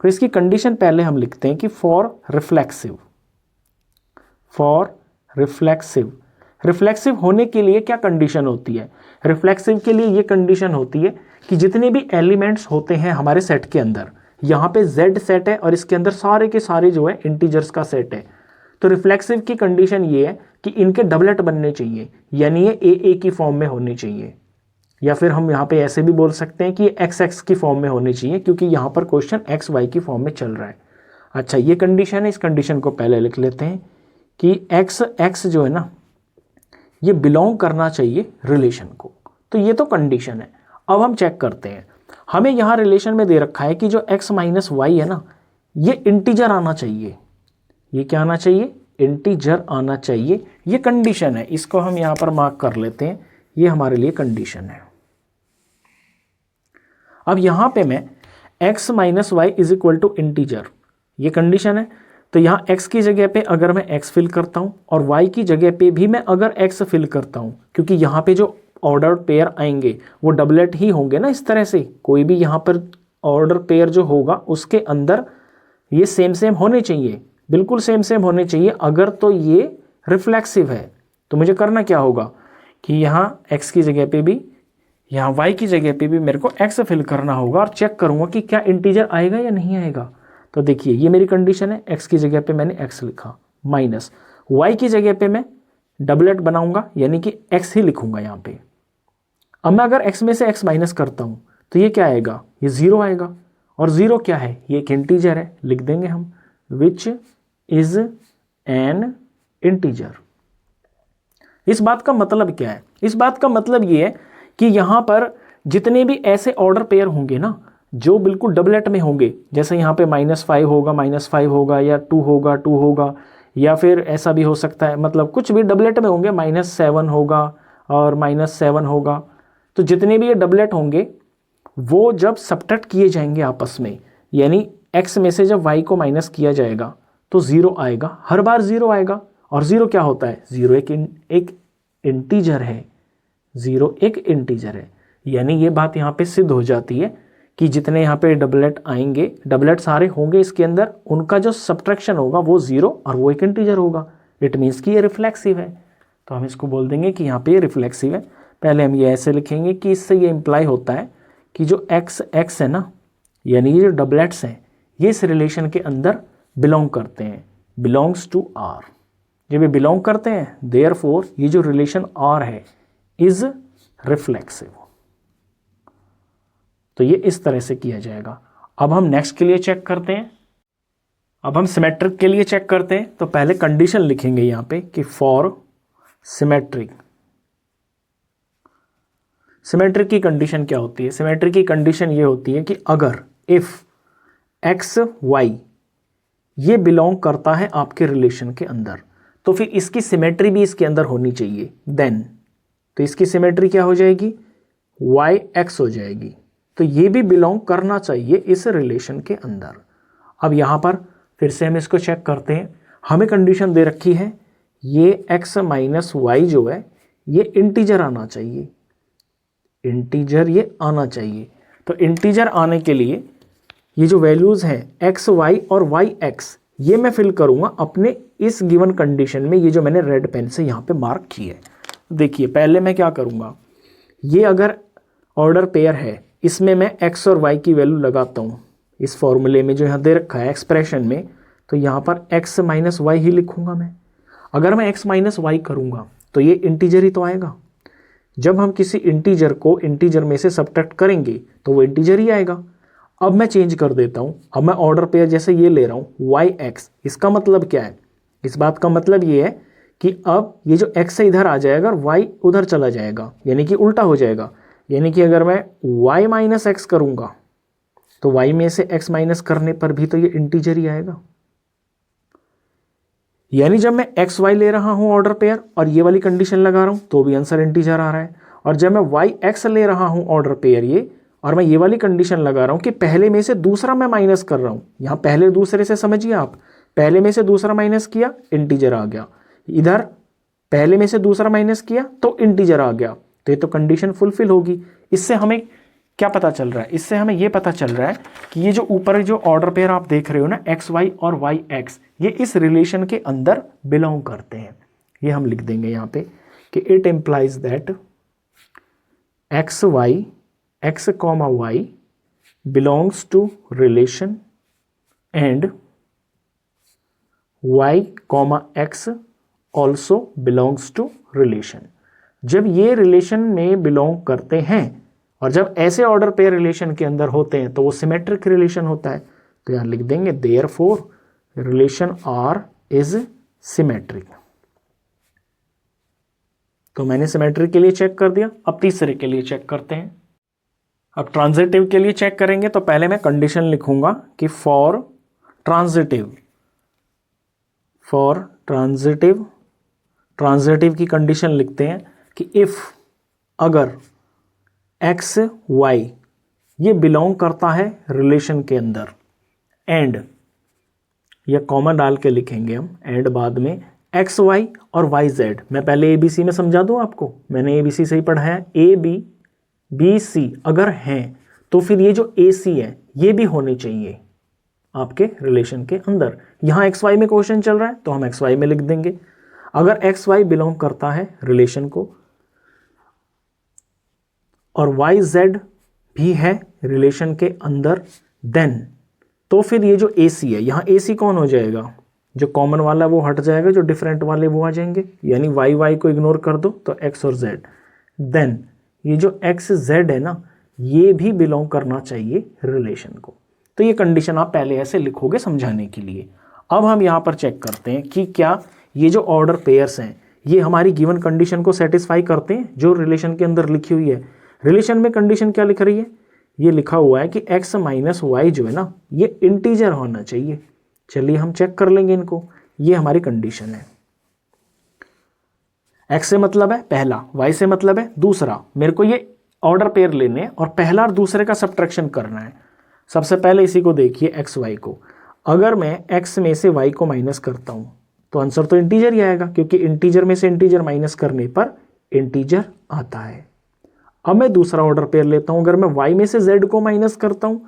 तो इसकी कंडीशन पहले हम लिखते हैं कि फॉर रिफ्लेक्सिव रिफ्लेक्सिव होने के लिए क्या कंडीशन होती है। रिफ्लेक्सिव के लिए ये कंडीशन होती है कि जितने भी एलिमेंट्स होते हैं हमारे सेट के अंदर, यहाँ पे Z सेट है और इसके अंदर सारे के सारे जो है इंटीजर्स का सेट है। तो रिफ्लेक्सिव की कंडीशन ये है कि इनके डबलेट बनने चाहिए, यानी ये ए की फॉर्म में होने चाहिए, या फिर हम यहाँ पे ऐसे भी बोल सकते हैं कि ये XX की फॉर्म में होने चाहिए, क्योंकि यहाँ पर क्वेश्चन XY की फॉर्म में चल रहा है। अच्छा, ये कंडीशन है, इस कंडीशन को पहले लिख लेते हैं कि X जो है ना, ये बिलोंग करना चाहिए रिलेशन को। तो ये तो कंडीशन है। अब हम चेक करते हैं, हमें यहाँ रिलेशन में दे रखा है कि जो x माइनस वाई है ना, ये इंटीजर आना चाहिए। ये क्या आना चाहिए? इंटीजर आना चाहिए। ये कंडीशन है, इसको हम यहाँ पर मार्क कर लेते हैं, ये हमारे लिए कंडीशन है। अब यहाँ पे मैं x minus y is equal to integer, ये कंडीशन है। तो यहाँ x की जगह पे अगर मैं x फिल करता हूँ और y की जगह पे भी मैं अगर x फिल करता हूँ, क्योंकि यहाँ पे जो ऑर्डर पेयर आएंगे वो डबलेट ही होंगे ना। इस तरह से कोई भी यहाँ पर ऑर्डर पेयर जो होगा उसके अंदर ये सेम होने चाहिए, बिल्कुल सेम होने चाहिए। अगर तो ये रिफ्लेक्सिव है तो मुझे करना क्या होगा कि यहाँ x की जगह पे भी, यहाँ y की जगह पे भी मेरे को x फिल करना होगा और चेक करूँगा कि क्या इंटीजर आएगा या नहीं आएगा। तो देखिए ये मेरी कंडीशन है, x की जगह पे मैंने x लिखा, माइनस y की जगह पे मैं डबलेट बनाऊंगा, यानी कि x ही लिखूंगा यहाँ पे। अब मैं अगर x में से x माइनस करता हूँ तो ये क्या आएगा? ये 0 आएगा। और 0 क्या है? ये एक इंटीजर है, लिख देंगे हम विच इज एन इंटीजर। इस बात का मतलब क्या है? इस बात का मतलब ये है कि यहाँ पर जितने भी ऐसे ऑर्डर पेयर होंगे ना जो बिल्कुल डबलेट में होंगे, जैसे यहाँ पे -5 होगा, -5 होगा, या 2 होगा, 2 होगा, या फिर ऐसा भी हो सकता है, मतलब कुछ भी डबलेट में होंगे, -7 होगा और -7 होगा। तो जितने भी ये डबलेट होंगे वो जब सब्ट्रैक्ट किए जाएंगे आपस में, यानी x में से जब y को माइनस किया जाएगा तो 0 आएगा, हर बार 0 आएगा। और 0 क्या होता है? 0 एक इंटीजर है, 0 एक इंटीजर है। यानी ये बात यहाँ पे सिद्ध हो जाती है कि जितने यहाँ पे डबलेट आएंगे, डबलेट सारे होंगे इसके अंदर, उनका जो सब्ट्रैक्शन होगा वो 0 और वो एक इंटीजर होगा। इट मीन्स कि ये रिफ्लेक्सिव है। तो हम इसको बोल देंगे कि यहाँ पे ये रिफ्लेक्सिव है। पहले हम ये ऐसे लिखेंगे कि इससे ये इम्प्लाई होता है कि जो x है ना, यानी ये जो डबलेट्स हैं ये इस रिलेशन के अंदर बिलोंग करते हैं, बिलोंग्स टू R। जब ये बिलोंग करते हैं, देयरफॉर ये जो रिलेशन R है इज रिफ्लेक्सिव। तो ये इस तरह से किया जाएगा। अब हम नेक्स्ट के लिए चेक करते हैं। अब हम सिमेट्रिक के लिए चेक करते हैं। तो पहले कंडीशन लिखेंगे यहाँ पे कि फॉर सिमेट्रिक। सिमेट्रिक की कंडीशन क्या होती है? सिमेट्रिक की कंडीशन ये होती है कि अगर इफ x y ये बिलोंग करता है आपके रिलेशन के अंदर, तो फिर इसकी सिमेट्री भी इसके अंदर होनी चाहिए। देन तो इसकी सिमेट्री क्या हो जाएगी? y x हो जाएगी। तो ये भी बिलोंग करना चाहिए इस रिलेशन के अंदर। अब यहाँ पर फिर से हम इसको चेक करते हैं। हमें कंडीशन दे रखी है ये x माइनस वाई जो है ये इंटीजर आना चाहिए, इंटीजर ये आना चाहिए। तो इंटीजर आने के लिए ये जो वैल्यूज़ हैं x y और y x ये मैं फिल करूँगा अपने इस गिवन कंडीशन में, ये जो मैंने रेड पेन से यहाँ पे मार्क की है। देखिए पहले मैं क्या करूँगा, ये अगर ऑर्डर पेयर है इसमें मैं x और y की वैल्यू लगाता हूँ इस फॉर्मूले में जो यहाँ दे रखा है एक्सप्रेशन में। तो यहाँ पर x माइनस वाई ही लिखूँगा मैं। अगर मैं x माइनस वाई करूँगा तो ये इंटीजर ही तो आएगा। जब हम किसी इंटीजर को इंटीजर में से सब्ट्रैक्ट करेंगे तो वो इंटीजर ही आएगा। अब मैं चेंज कर देता हूँ, अब मैं ऑर्डर पेयर जैसे ये ले रहा हूँ yx। इसका मतलब क्या है? इस बात का मतलब ये है कि अब ये जो x है इधर आ जाएगा और y उधर चला जाएगा, यानी कि उल्टा हो जाएगा। यानी कि अगर मैं y माइनस एक्स करूँगा तो y में से x माइनस करने पर भी तो ये इंटीजर ही आएगा। यानी जब मैं एक्स वाई ले रहा हूँ ऑर्डर पेयर और ये वाली कंडीशन लगा रहा हूँ तो भी आंसर इंटीजर आ रहा है। और जब मैं वाई एक्स ले रहा हूँ ऑर्डर पेयर ये, और मैं ये वाली कंडीशन लगा रहा हूँ कि पहले में से दूसरा मैं माइनस कर रहा हूँ। यहाँ पहले दूसरे से समझिए आप, पहले में से दूसरा माइनस किया इंटीजर आ गया, इधर पहले में से दूसरा माइनस किया तो इंटीजर आ गया, तो ये तो कंडीशन फुलफिल होगी। इससे हमें क्या पता चल रहा है, इससे हमें ये पता चल रहा है कि ये जो ऊपर जो ऑर्डर पेयर आप देख रहे हो ना एक्स वाई और वाई एक्स, ये इस रिलेशन के अंदर बिलोंग करते हैं। ये हम लिख देंगे यहाँ पे कि it implies that x y x comma y belongs to relation and y comma x also belongs to relation. जब ये रिलेशन में बिलोंग करते हैं और जब ऐसे ऑर्डर पेयर रिलेशन के अंदर होते हैं तो वो सिमेट्रिक रिलेशन होता है। तो यहां लिख देंगे therefore relation R is symmetric. तो मैंने सिमेट्रिक के लिए चेक कर दिया, अब तीसरे के लिए चेक करते हैं। अब ट्रांजिटिव के लिए चेक करेंगे तो पहले मैं कंडीशन लिखूंगा कि फॉर ट्रांजिटिव की कंडीशन लिखते हैं कि इफ अगर एक्स वाई ये बिलोंग करता है रिलेशन के अंदर एंड, या कॉमा डाल के लिखेंगे हम एंड बाद में एक्स वाई और वाई जेड। मैं पहले ए बी सी में समझा दूं आपको, मैंने ए बी सी से ही पढ़ा है। ए बी सी अगर हैं तो फिर ये जो ए सी है ये भी होने चाहिए आपके रिलेशन के अंदर। यहाँ एक्स वाई में क्वेश्चन चल रहा है तो हम एक्स वाई में लिख देंगे। अगर एक्स वाई बिलोंग करता है रिलेशन को और वाई जेड भी है रिलेशन के अंदर, देन तो फिर ये जो ए सी है, यहाँ ए सी कौन हो जाएगा, जो कॉमन वाला वो हट जाएगा, जो डिफरेंट वाले वो आ जाएंगे, यानी वाई वाई को इग्नोर कर दो तो एक्स और जेड। देन ये जो एक्स जेड है ना ये भी बिलोंग करना चाहिए रिलेशन को। तो ये कंडीशन आप पहले ऐसे लिखोगे समझाने के लिए। अब हम यहाँ पर चेक करते हैं कि क्या ये जो ऑर्डर पेयर्स हैं ये हमारी गिवन कंडीशन को सेटिस्फाई करते हैं जो रिलेशन के अंदर लिखी हुई है। रिलेशन में कंडीशन क्या लिख रही है, ये लिखा हुआ है कि x माइनस वाई जो है ना ये इंटीजर होना चाहिए। चलिए हम चेक कर लेंगे इनको। ये हमारी कंडीशन है। x से मतलब है पहला, y से मतलब है दूसरा। मेरे को ये ऑर्डर पेयर लेने और पहला और दूसरे का सब्ट्रैक्शन करना है। सबसे पहले इसी को देखिए एक्स वाई को। अगर मैं x में से y को माइनस करता हूं तो आंसर तो इंटीजर ही आएगा, क्योंकि इंटीजर में से इंटीजर माइनस करने पर इंटीजर आता है। अब मैं दूसरा ऑर्डर पेयर लेता हूं। अगर मैं y में से z को माइनस करता हूं,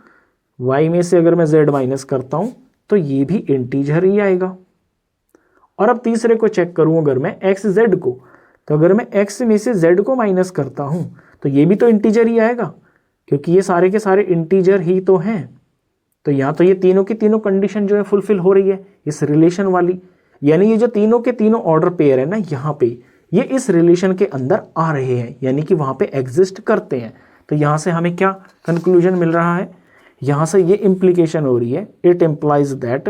y में से अगर मैं z माइनस करता हूं तो ये भी इंटीजर ही आएगा। और अब तीसरे को चेक करूं, अगर मैं x z को, तो अगर मैं x में से z को माइनस करता हूं तो ये भी तो इंटीजर ही आएगा, क्योंकि ये सारे के सारे इंटीजर ही तो हैं। तो यहाँ तो ये तीनों की तीनों कंडीशन जो है फुलफिल हो रही है इस रिलेशन वाली, यानी ये जो तीनों के तीनों ऑर्डर पेयर है ना यहाँ पे ये इस रिलेशन के अंदर आ रहे हैं, यानी कि वहाँ पे एग्जिस्ट करते हैं। तो यहाँ से हमें क्या कंक्लूजन मिल रहा है, यहाँ से ये इम्प्लीकेशन हो रही है, इट इम्प्लाइज दैट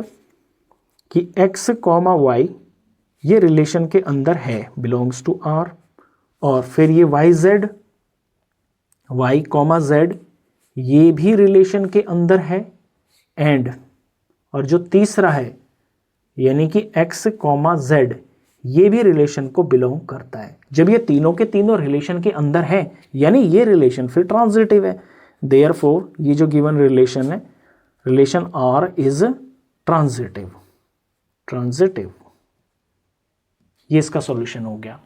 कि x कॉमा वाई ये रिलेशन के अंदर है, बिलोंग्स टू R, और फिर ये y कॉमा z ये भी रिलेशन के अंदर है एंड, और जो तीसरा है यानी कि x कॉमा z ये भी रिलेशन को बिलोंग करता है। जब ये तीनों के तीनों रिलेशन के अंदर है यानी ये रिलेशन फिर ट्रांजिटिव है। देयरफॉर ये जो गिवन रिलेशन है, रिलेशन R इज ट्रांजिटिव। ये इसका सॉल्यूशन हो गया।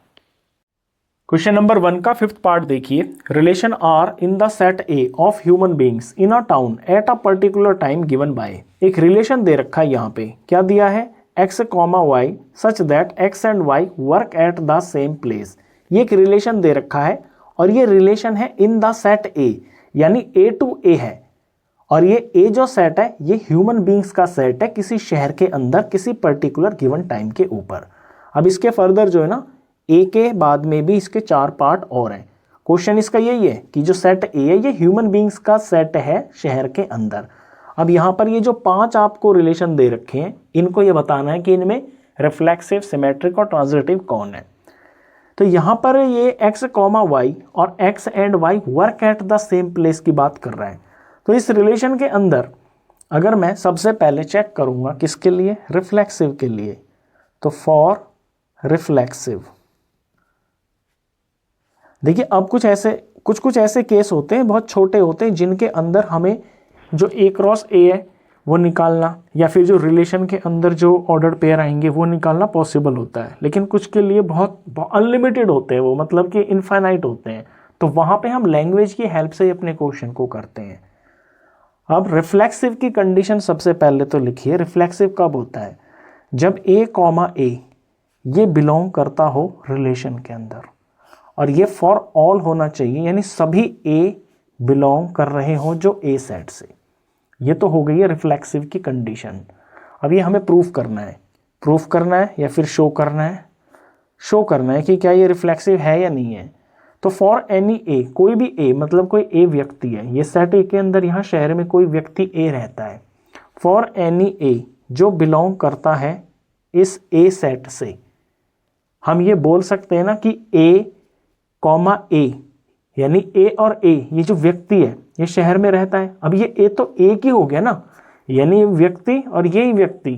क्वेश्चन नंबर 1 का 5th पार्ट देखिए। Relation R in the set A of human beings in a town at a particular time given by. एक रिलेशन दे रखा है, यहाँ पे क्या दिया है, x comma y such that x and y work at the same place. ये एक रिलेशन दे रखा है और ये रिलेशन है इन द सेट A, यानी A टू A है, और ये A जो सेट है ये ह्यूमन बींग्स का सेट है किसी शहर के अंदर किसी पर्टिकुलर गिवन टाइम के ऊपर। अब इसके फर्दर जो है ना A के बाद में भी इसके 4 पार्ट और हैं। क्वेश्चन इसका यही है कि जो सेट A है ये ह्यूमन बींग्स का सेट है शहर के अंदर। अब यहाँ पर ये जो 5 आपको रिलेशन दे रखे हैं इनको ये बताना है कि इनमें रिफ्लेक्सिव, सिमेट्रिक और ट्रांजिटिव कौन है। तो यहाँ पर ये x कॉमा वाई और x and y work at the same place की बात कर रहा है। तो इस रिलेशन के अंदर अगर मैं सबसे पहले चेक करूँगा किसके लिए, रिफ्लेक्सिव के लिए, तो फॉर रिफ्लेक्सिव। देखिए अब कुछ ऐसे कुछ कुछ ऐसे केस होते हैं, बहुत छोटे होते हैं, जिनके अंदर हमें जो A क्रॉस A है वो निकालना, या फिर जो रिलेशन के अंदर जो ऑर्डर्ड पेयर आएंगे वो निकालना पॉसिबल होता है। लेकिन कुछ के लिए बहुत अनलिमिटेड होते हैं वो, मतलब कि इनफाइनाइट होते हैं, तो वहाँ पे हम लैंग्वेज की हेल्प से ही अपने क्वेश्चन को करते हैं। अब रिफ्लेक्सिव की कंडीशन सबसे पहले तो लिखिए। रिफ्लेक्सिव कब होता है? जब A कॉमा A ये बिलोंग करता हो रिलेशन के अंदर, और ये फॉर ऑल होना चाहिए, यानी सभी A बिलोंग कर रहे हो जो A सेट से। ये तो हो गई है रिफ्लेक्सिव की कंडीशन। अब ये हमें प्रूफ करना है। प्रूफ करना है या फिर शो करना है? शो करना है कि क्या ये रिफ्लेक्सिव है या नहीं है। तो फॉर एनी ए, कोई भी ए, मतलब कोई ए व्यक्ति है, ये सेट ए के अंदर यहाँ शहर में कोई व्यक्ति ए रहता है। फॉर एनी ए जो बिलोंग करता है इस ए सेट से, हम ये बोल सकते हैं ना कि ए कॉमा ए, यानी ए और ए, ये जो व्यक्ति है ये शहर में रहता है। अब ये ए तो एक ही हो गया ना, यानी व्यक्ति और यही व्यक्ति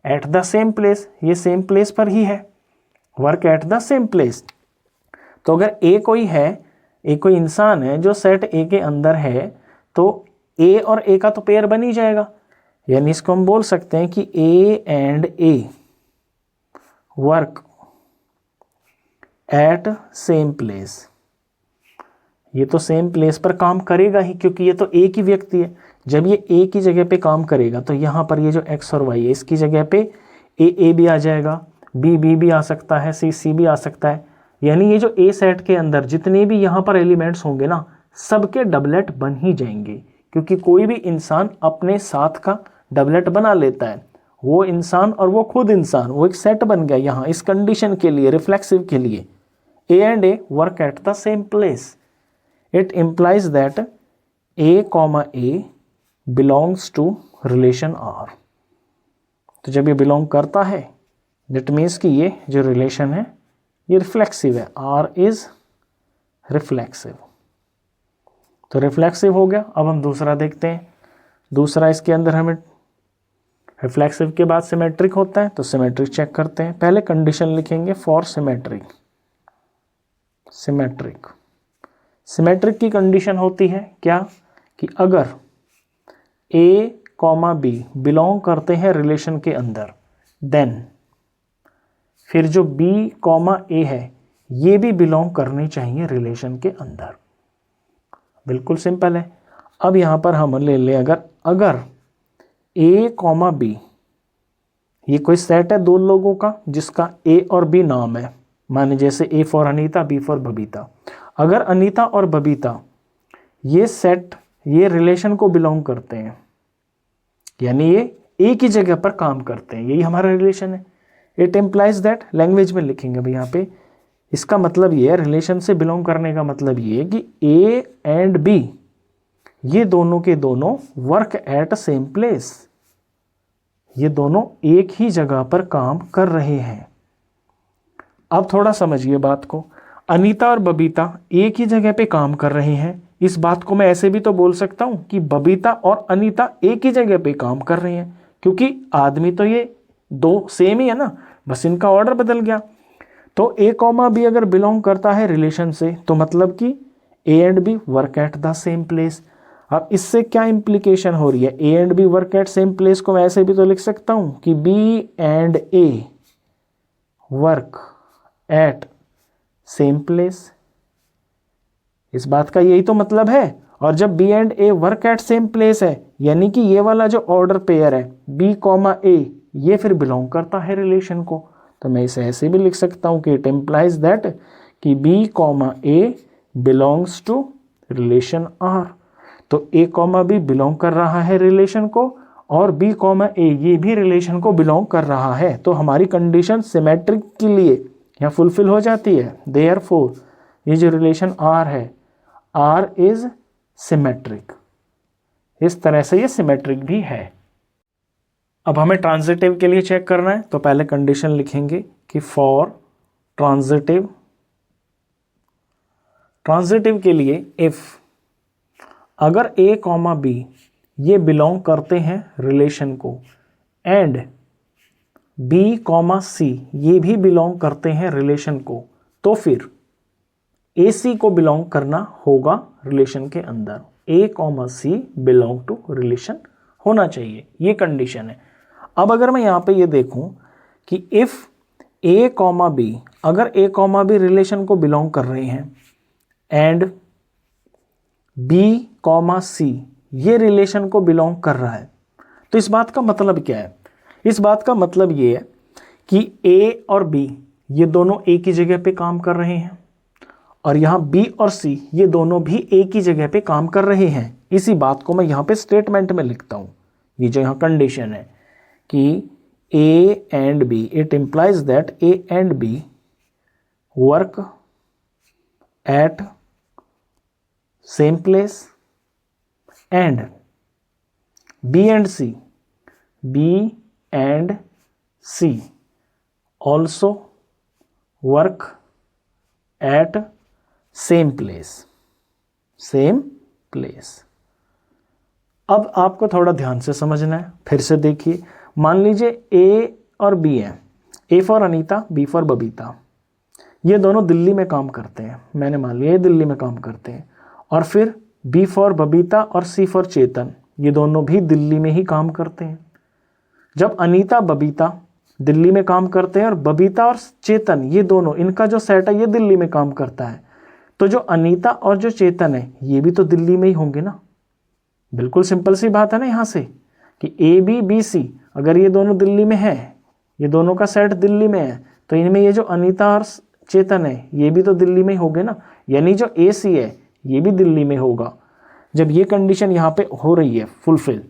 एट द सेम प्लेस, ये सेम प्लेस पर ही है, work at the same place. तो अगर ए कोई है, ए कोई इंसान है जो सेट ए के अंदर है, तो ए और ए का तो पेयर बन ही जाएगा। यानी इसको हम बोल सकते हैं कि A and A work at same place. ये तो सेम प्लेस पर काम करेगा ही, क्योंकि ये तो एक ही व्यक्ति है। जब ये ए की जगह पे काम करेगा तो यहाँ पर ये जो एक्स और वाई है इसकी जगह पे ए भी आ जाएगा, बी भी आ सकता है, सी भी आ सकता है। यानी ये जो ए सेट के अंदर जितने भी यहाँ पर एलिमेंट्स होंगे ना, सबके डबलेट बन ही जाएंगे, क्योंकि कोई भी इंसान अपने साथ का डबलेट बना लेता है। वो इंसान और वो खुद इंसान, वो एक सेट बन गया यहाँ इस कंडीशन के लिए, रिफ्लेक्सिव के लिए। A and A work at the same place. It implies that A comma A belongs to relation R। तो जब ये बिलोंग करता है that means कि ये जो रिलेशन है ये रिफ्लेक्सिव है। R is reflexive. तो रिफ्लेक्सिव हो गया। अब हम दूसरा देखते हैं। दूसरा इसके अंदर हमें रिफ्लेक्सिव के बाद सिमेट्रिक होता है, तो सिमेट्रिक चेक करते हैं। पहले कंडीशन लिखेंगे फॉर सिमेट्रिक। सिमेट्रिक सिमेट्रिक की कंडीशन होती है क्या, कि अगर A कॉमा B बिलोंग करते हैं रिलेशन के अंदर, देन फिर जो B कॉमा A है ये भी बिलोंग करनी चाहिए रिलेशन के अंदर। बिल्कुल सिंपल है। अब यहाँ पर हम ले लें अगर A कॉमा B ये कोई सेट है दो लोगों का जिसका A और B नाम है, माने जैसे A for Anita, B for Babita. अगर अनीता और बबीता ये सेट ये रिलेशन को बिलोंग करते हैं, यानी ये एक ही जगह पर काम करते हैं, यही हमारा रिलेशन है। इट एम्प्लाइज दैट, लैंग्वेज में लिखेंगे अभी यहाँ पे, इसका मतलब ये है, रिलेशन से बिलोंग करने का मतलब ये है कि ए एंड बी ये दोनों के दोनों वर्क एट सेम प्लेस, ये दोनों एक ही जगह पर काम कर रहे हैं। अब थोड़ा समझिए बात को। अनीता और बबीता एक ही जगह पे काम कर रहे हैं। इस बात को मैं ऐसे भी तो बोल सकता हूं कि बबीता और अनीता एक ही जगह पे काम कर रहे हैं, क्योंकि आदमी तो ये दो सेम ही है ना, बस इनका ऑर्डर बदल गया। तो ए कॉमा बी अगर बिलोंग करता है रिलेशन से, तो मतलब कि A and B work at the same place. अब इससे क्या इंप्लीकेशन हो रही है, A and B work at same place को मैं ऐसे भी तो लिख सकता हूं कि B and A work at same place. इस बात का यही तो मतलब है। और जब B and A work at same place है, यानी कि ये वाला जो ऑर्डर पेयर है बी कॉमा ए ये फिर बिलोंग करता है रिलेशन को। तो मैं इसे ऐसे भी लिख सकता हूं कि इट एम्प्लाइज दैट कि B comma A belongs to relation R. तो ए कॉमा बी बिलोंग कर रहा है रिलेशन को, और बी कॉमा ए ये भी रिलेशन को बिलोंग कर रहा है। तो हमारी कंडीशन सिमेट्रिक के लिए यहाँ फुलफिल हो जाती है। देयरफॉर ये जो रिलेशन आर है, आर इज सिमेट्रिक। इस तरह से ये सिमेट्रिक भी है। अब हमें ट्रांजिटिव के लिए चेक करना है, तो पहले कंडीशन लिखेंगे कि फॉर ट्रांजिटिव के लिए इफ अगर ए कॉमा बी ये बिलोंग करते हैं रिलेशन को, एंड बी कॉमा सी ये भी बिलोंग करते हैं रिलेशन को, तो फिर ए सी को बिलोंग करना होगा रिलेशन के अंदर, A comma C belong to relation होना चाहिए, ये कंडीशन है। अब अगर मैं यहाँ पे ये देखूं कि इफ़ ए कॉमा बी, अगर ए कॉमा बी रिलेशन को बिलोंग कर रहे हैं एंड बी कॉमा सी ये रिलेशन को बिलोंग कर रहा है, तो इस बात का मतलब क्या है? इस बात का मतलब ये है कि ए और बी ये दोनों एक ही जगह पे काम कर रहे हैं और यहाँ बी और सी ये दोनों भी एक ही जगह पे काम कर रहे हैं। इसी बात को मैं यहाँ पे स्टेटमेंट में लिखता हूँ। ये जो यहाँ कंडीशन है कि A and B, it implies that A and B work at same place and B and C also work at same place। अब आपको थोड़ा ध्यान से समझना है, फिर से देखिए। मान लीजिए ए और बी है, A for Anita, B for Babita, ये दोनों दिल्ली में काम करते हैं। मैंने मान लिया ये दिल्ली में काम करते हैं। और फिर बी फॉर बबीता और सी फॉर चेतन, ये दोनों भी दिल्ली में ही काम करते हैं। जब अनीता बबीता दिल्ली में काम करते हैं और बबीता और चेतन ये दोनों, इनका जो सेट है ये दिल्ली में काम करता है, तो जो अनीता और जो चेतन है ये भी तो दिल्ली में ही होंगे ना। बिल्कुल सिंपल सी बात है ना यहाँ से कि ए बी बी सी अगर ये दोनों दिल्ली में है, ये दोनों का सेट दिल्ली में है, तो इनमें ये जो अनीता और चेतन है ये भी तो दिल्ली में ही होंगे ना। यानी जो ए सी है ये भी दिल्ली में होगा। जब ये कंडीशन यहाँ पे हो रही है फुलफिल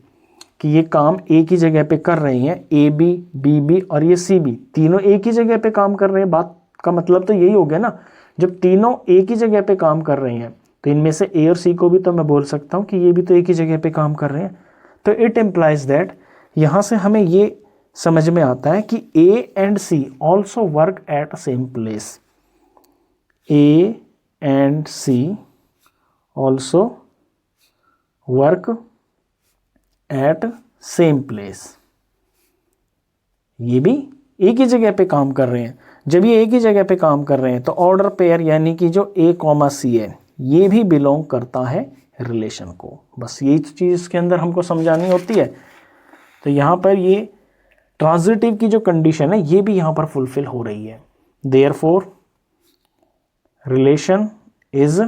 कि ये काम एक ही जगह पे कर रहे हैं, ए बी, बी बी और ये सी बी तीनों एक ही जगह पे काम कर रहे हैं, बात का मतलब तो यही हो गया ना। जब तीनों एक ही जगह पे काम कर रहे हैं तो इनमें से ए और सी को भी तो मैं बोल सकता हूँ कि ये भी तो एक ही जगह पे काम कर रहे हैं। तो इट इम्प्लाइज दैट, यहाँ से हमें ये समझ में आता है कि A and C also work at same place. A and C also work at same place, ये भी एक ही जगह पे काम कर रहे हैं। जब ये एक ही जगह पे काम कर रहे हैं तो ऑर्डर पेयर यानी कि जो ए कॉमा सी है ये भी बिलोंग करता है रिलेशन को। बस यही चीज़ इसके अंदर हमको समझानी होती है। तो यहाँ पर ये ट्रांजिटिव की जो कंडीशन है ये भी यहाँ पर फुलफिल हो रही है। Therefore relation is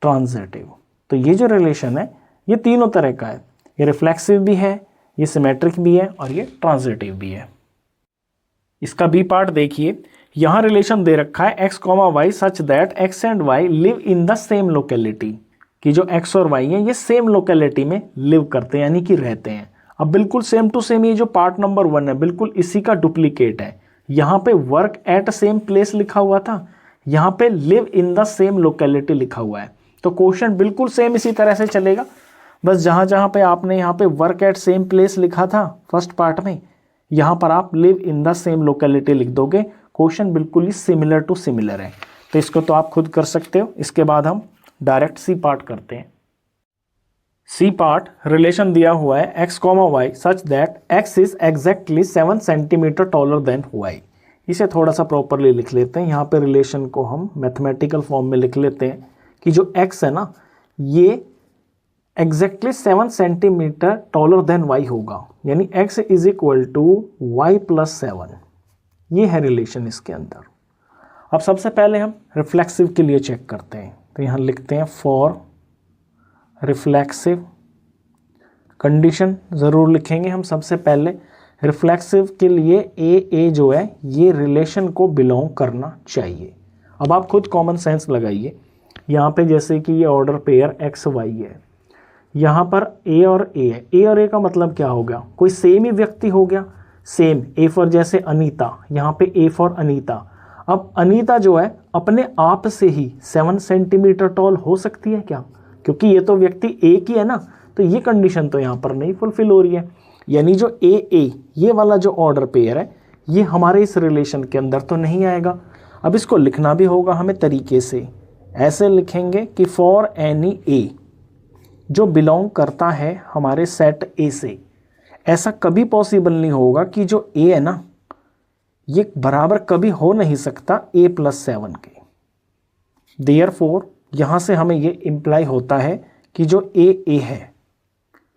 transitive. तो ये जो रिलेशन है ये तीनों तरह का है, ये रिफ्लेक्सिव भी है, ये सिमेट्रिक भी है और ये ट्रांजिटिव भी है। इसका बी पार्ट देखिए, यहाँ रिलेशन दे रखा है x, y such that x and y live in the same locality, कि जो x और y हैं ये सेम लोकेलिटी में लिव करते हैं यानी कि रहते हैं। अब बिल्कुल सेम टू सेम ये जो पार्ट नंबर 1 है बिल्कुल इसी का डुप्लीकेट है। यहाँ पे वर्क एट सेम प्लेस लिखा हुआ था, यहाँ पे live in the same locality लिखा हुआ है। तो क्वेश्चन बिल्कुल सेम इसी तरह से चलेगा, बस जहाँ जहाँ पे आपने यहाँ पे वर्क एट सेम प्लेस लिखा था फर्स्ट पार्ट में, यहाँ पर आप live in the same locality लिख दोगे। क्वेश्चन बिल्कुल ही सिमिलर टू सिमिलर है, तो इसको तो आप खुद कर सकते हो। इसके बाद हम डायरेक्ट सी पार्ट करते हैं। सी पार्ट रिलेशन दिया हुआ है x, y such that x is exactly 7 centimetre taller than y। इसे थोड़ा सा प्रॉपरली लिख लेते हैं। यहाँ पे रिलेशन को हम मैथमेटिकल फॉर्म में लिख लेते हैं कि जो x है ना ये exactly 7 centimetre taller than y होगा, यानी x is equal to y plus 7। ये है रिलेशन इसके अंदर। अब सबसे पहले हम रिफ्लेक्सिव के लिए चेक करते हैं, तो यहाँ लिखते हैं फॉर रिफ्लेक्सिव कंडीशन ज़रूर लिखेंगे हम सबसे पहले। रिफ्लेक्सिव के लिए ए जो है ये रिलेशन को बिलोंग करना चाहिए। अब आप खुद कॉमन सेंस लगाइए, यहाँ पे जैसे कि ये ऑर्डर पेयर एक्स वाई है, यहाँ पर ए और ए है। ए और ए का मतलब क्या हो गया, कोई सेम ही व्यक्ति हो गया। सेम ए फॉर जैसे अनीता, यहाँ पे ए फॉर अनीता। अब अनीता जो है अपने आप से ही 7 सेंटीमीटर टॉल हो सकती है क्या, क्योंकि ये तो व्यक्ति एक ही है ना, तो ये कंडीशन तो यहाँ पर नहीं फुलफिल हो रही है। यानी जो ए ये वाला जो ऑर्डर पेयर है ये हमारे इस रिलेशन के अंदर तो नहीं आएगा। अब इसको लिखना भी होगा हमें तरीके से, ऐसे लिखेंगे कि फॉर एनी ए जो बिलोंग करता है हमारे सेट ए से, ऐसा कभी पॉसिबल नहीं होगा कि जो ए है ना ये बराबर कभी हो नहीं सकता a प्लस 7 के। देयरफॉर यहाँ से हमें ये इम्प्लाई होता है कि जो ए है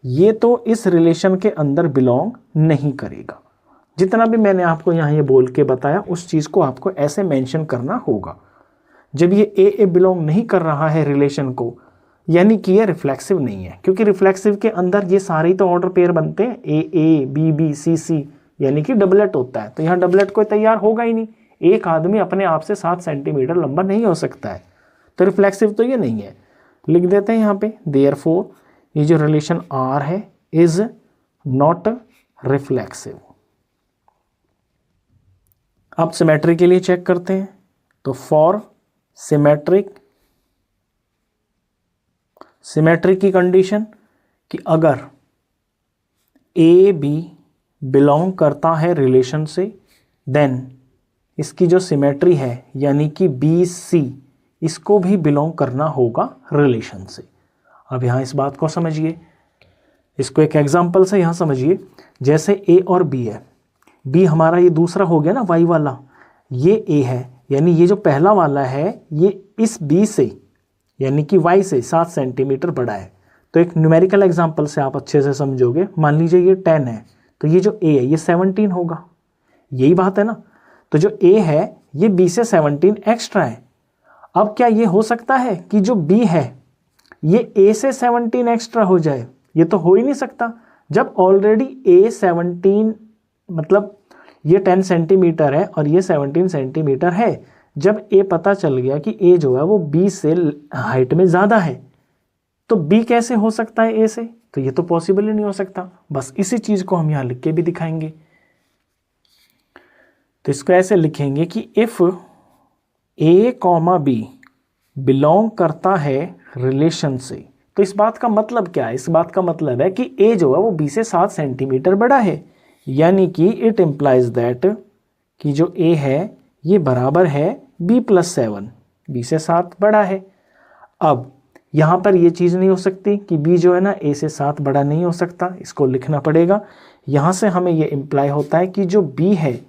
ये तो इस रिलेशन के अंदर बिलोंग नहीं करेगा। जितना भी मैंने आपको यहाँ ये बोल के बताया उस चीज़ को आपको ऐसे मेंशन करना होगा। जब ये ए बिलोंग नहीं कर रहा है रिलेशन को, यानी कि ये रिफ्लेक्सिव नहीं है, क्योंकि रिफ्लेक्सिव के अंदर ये सारे तो ऑर्डर पेयर बनते हैं, ए बी सी सी, यानी कि डबलेट होता है। तो यहाँ डबलेट कोई तैयार होगा ही नहीं। एक आदमी अपने आप से 7 सेंटीमीटर लंबा नहीं हो सकता है, तो रिफ्लेक्सिव तो ये नहीं है। लिख देते हैं यहाँ पे देयरफॉर ये जो रिलेशन आर है इज नॉट रिफ्लेक्सिव। अब सिमेट्री के लिए चेक करते हैं। तो फॉर सिमेट्री की कंडीशन कि अगर ए बी बिलोंग करता है रिलेशन से, देन इसकी जो सिमेट्री है यानी कि बी सी इसको भी बिलोंग करना होगा रिलेशन से। अब यहाँ इस बात को समझिए, इसको एक एग्जांपल से यहाँ समझिए। जैसे ए और बी है, बी हमारा ये दूसरा हो गया ना वाई वाला, ये ए है, यानी ये जो पहला वाला है ये इस बी से यानी कि वाई से 7 सेंटीमीटर बड़ा है। तो एक न्यूमेरिकल एग्जांपल से आप अच्छे से समझोगे। मान लीजिए ये 10 है, तो ये जो ए है ये 17 होगा, यही बात है ना। तो जो ए है ये बी से 17 एक्स्ट्रा है। अब क्या ये हो सकता है कि जो बी है ये ए से 17 एक्स्ट्रा हो जाए? ये तो हो ही नहीं सकता। जब ऑलरेडी ए 17 मतलब ये 10 सेंटीमीटर है और ये 17 सेंटीमीटर है, जब ए पता चल गया कि ए जो है वो बी से हाइट में ज़्यादा है, तो बी कैसे हो सकता है ए से? तो ये तो पॉसिबल ही नहीं हो सकता। बस इसी चीज़ को हम यहाँ लिख के भी दिखाएंगे। तो इसको ऐसे लिखेंगे कि if A comma B belong करता है रिलेशन से, तो इस बात का मतलब क्या है? इस बात का मतलब है कि ए जो है वो बी से 7 सेंटीमीटर बड़ा है, यानी कि इट इम्प्लाइज दैट कि जो ए है ये बराबर है बी प्लस 7, बी से 7 बड़ा है। अब यहाँ पर ये चीज़ नहीं हो सकती कि बी जो है ना ए से 7 बड़ा नहीं हो सकता, इसको लिखना पड़ेगा। यहाँ से हमें ये इम्प्लाई होता है कि जो बी है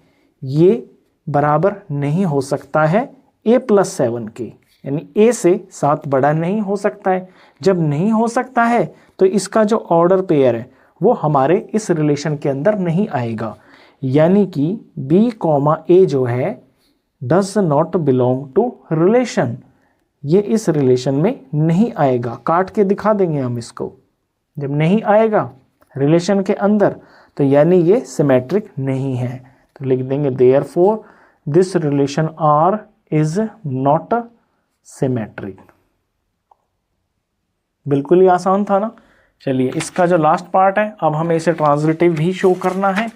ये बराबर नहीं हो सकता है ए प्लस 7 के, यानी ए से 7 बड़ा नहीं हो सकता है। जब नहीं हो सकता है तो इसका जो ऑर्डर पेयर है वो हमारे इस रिलेशन के अंदर नहीं आएगा, यानी कि बी कॉमा ए जो है does not belong to relation, ये इस रिलेशन में नहीं आएगा। काट के दिखा देंगे हम इसको। जब नहीं आएगा रिलेशन के अंदर तो यानी ये सिमेट्रिक नहीं है। तो लिख देंगे therefore this relation R is not symmetric. बिल्कुल ही आसान था ना। चलिए इसका जो लास्ट पार्ट है, अब हमें इसे ट्रांजिटिव भी शो करना है।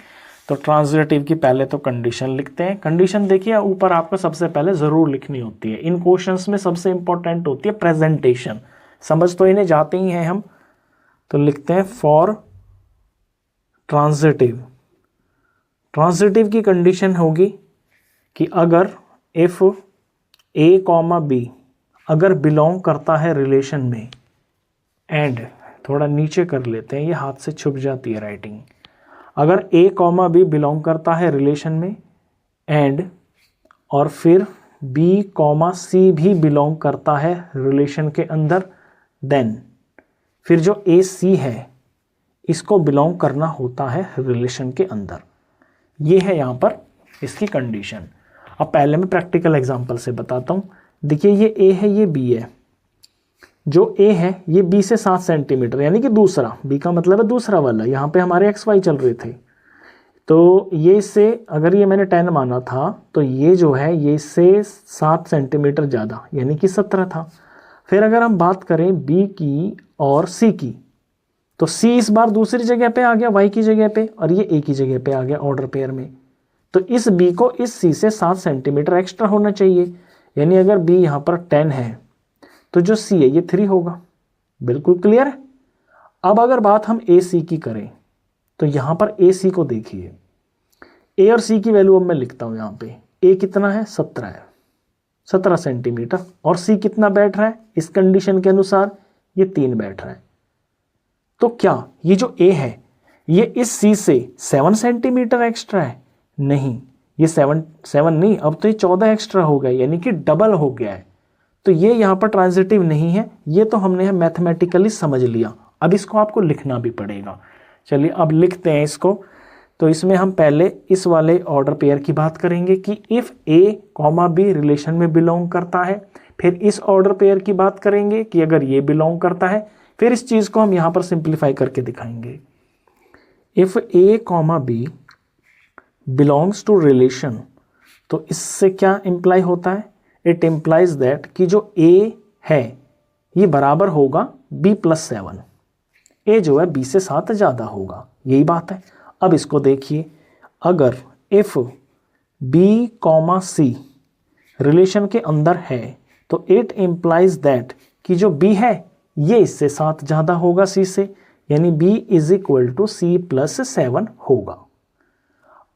तो ट्रांजिटिव की पहले तो कंडीशन लिखते हैं। कंडीशन देखिए ऊपर आपको सबसे पहले ज़रूर लिखनी होती है। इन क्वेश्चंस में सबसे इंपॉर्टेंट होती है प्रेजेंटेशन। समझ तो इन्हें जाते ही हैं हम। तो लिखते हैं फॉर ट्रांजिटिव। ट्रांजिटिव की कंडीशन होगी कि अगर इफ़ ए कॉमा बी अगर बिलोंग करता है रिलेशन में, एंड थोड़ा नीचे कर लेते हैं, ये हाथ से छुप जाती है राइटिंग। अगर ए कॉमा बी बिलोंग करता है रिलेशन में एंड और फिर बी कॉमा सी भी बिलोंग करता है रिलेशन के अंदर, देन फिर जो ए सी है इसको बिलोंग करना होता है रिलेशन के अंदर। ये है यहाँ पर इसकी कंडीशन। अब पहले मैं प्रैक्टिकल एग्जांपल से बताता हूँ। देखिए ये ए है, ये बी है। जो ए है ये बी से 7 सेंटीमीटर, यानी कि दूसरा, बी का मतलब है दूसरा वाला। यहाँ पे हमारे एक्स वाई चल रहे थे, तो ये इससे अगर ये मैंने 10 माना था तो ये जो है ये इससे 7 सेंटीमीटर ज़्यादा, यानी कि 17 था। फिर अगर हम बात करें बी की और सी की, तो सी इस बार दूसरी जगह पे आ गया वाई की जगह पे, और ये ए की जगह पे आ गया ऑर्डर पेयर में। तो इस बी को इस सी से 7 सेंटीमीटर एक्स्ट्रा होना चाहिए, यानी अगर बी यहाँ पर 10 है तो जो सी है ये 3 होगा। बिल्कुल क्लियर है। अब अगर बात हम ए सी की करें तो यहाँ पर ए सी को देखिए, ए और सी की वैल्यू अब मैं लिखता हूँ यहाँ पे। ए कितना है? 17 है, 17 सेंटीमीटर। और सी कितना बैठ रहा है इस कंडीशन के अनुसार? ये 3 बैठ रहा है। तो क्या ये जो ए है ये इस सी से 7 सेंटीमीटर एक्स्ट्रा है? नहीं, ये 7 नहीं, अब तो ये 14 एक्स्ट्रा हो गया, यानी कि डबल हो गया है। तो ये यहाँ पर ट्रांजिटिव नहीं है, ये तो हमने मैथमेटिकली समझ लिया। अब इसको आपको लिखना भी पड़ेगा। चलिए अब लिखते हैं इसको। तो इसमें हम पहले इस वाले ऑर्डर पेयर की बात करेंगे कि if A comma B relation में बिलोंग करता है। फिर इस ऑर्डर पेयर की बात करेंगे कि अगर ये बिलोंग करता है। फिर इस चीज़ को हम यहाँ पर सिंप्लीफाई करके दिखाएंगे। If A comma B belongs to relation, तो इससे क्या इम्प्लाई होता है? इट इम्प्लाइज दैट कि जो ए है ये बराबर होगा b+7। ए जो है b से 7 ज़्यादा होगा, यही बात है। अब इसको देखिए, अगर इफ b, c रिलेशन के अंदर है तो इट इम्प्लाइज दैट कि जो b है ये इससे 7 ज़्यादा होगा c से, यानी b = c+7 होगा।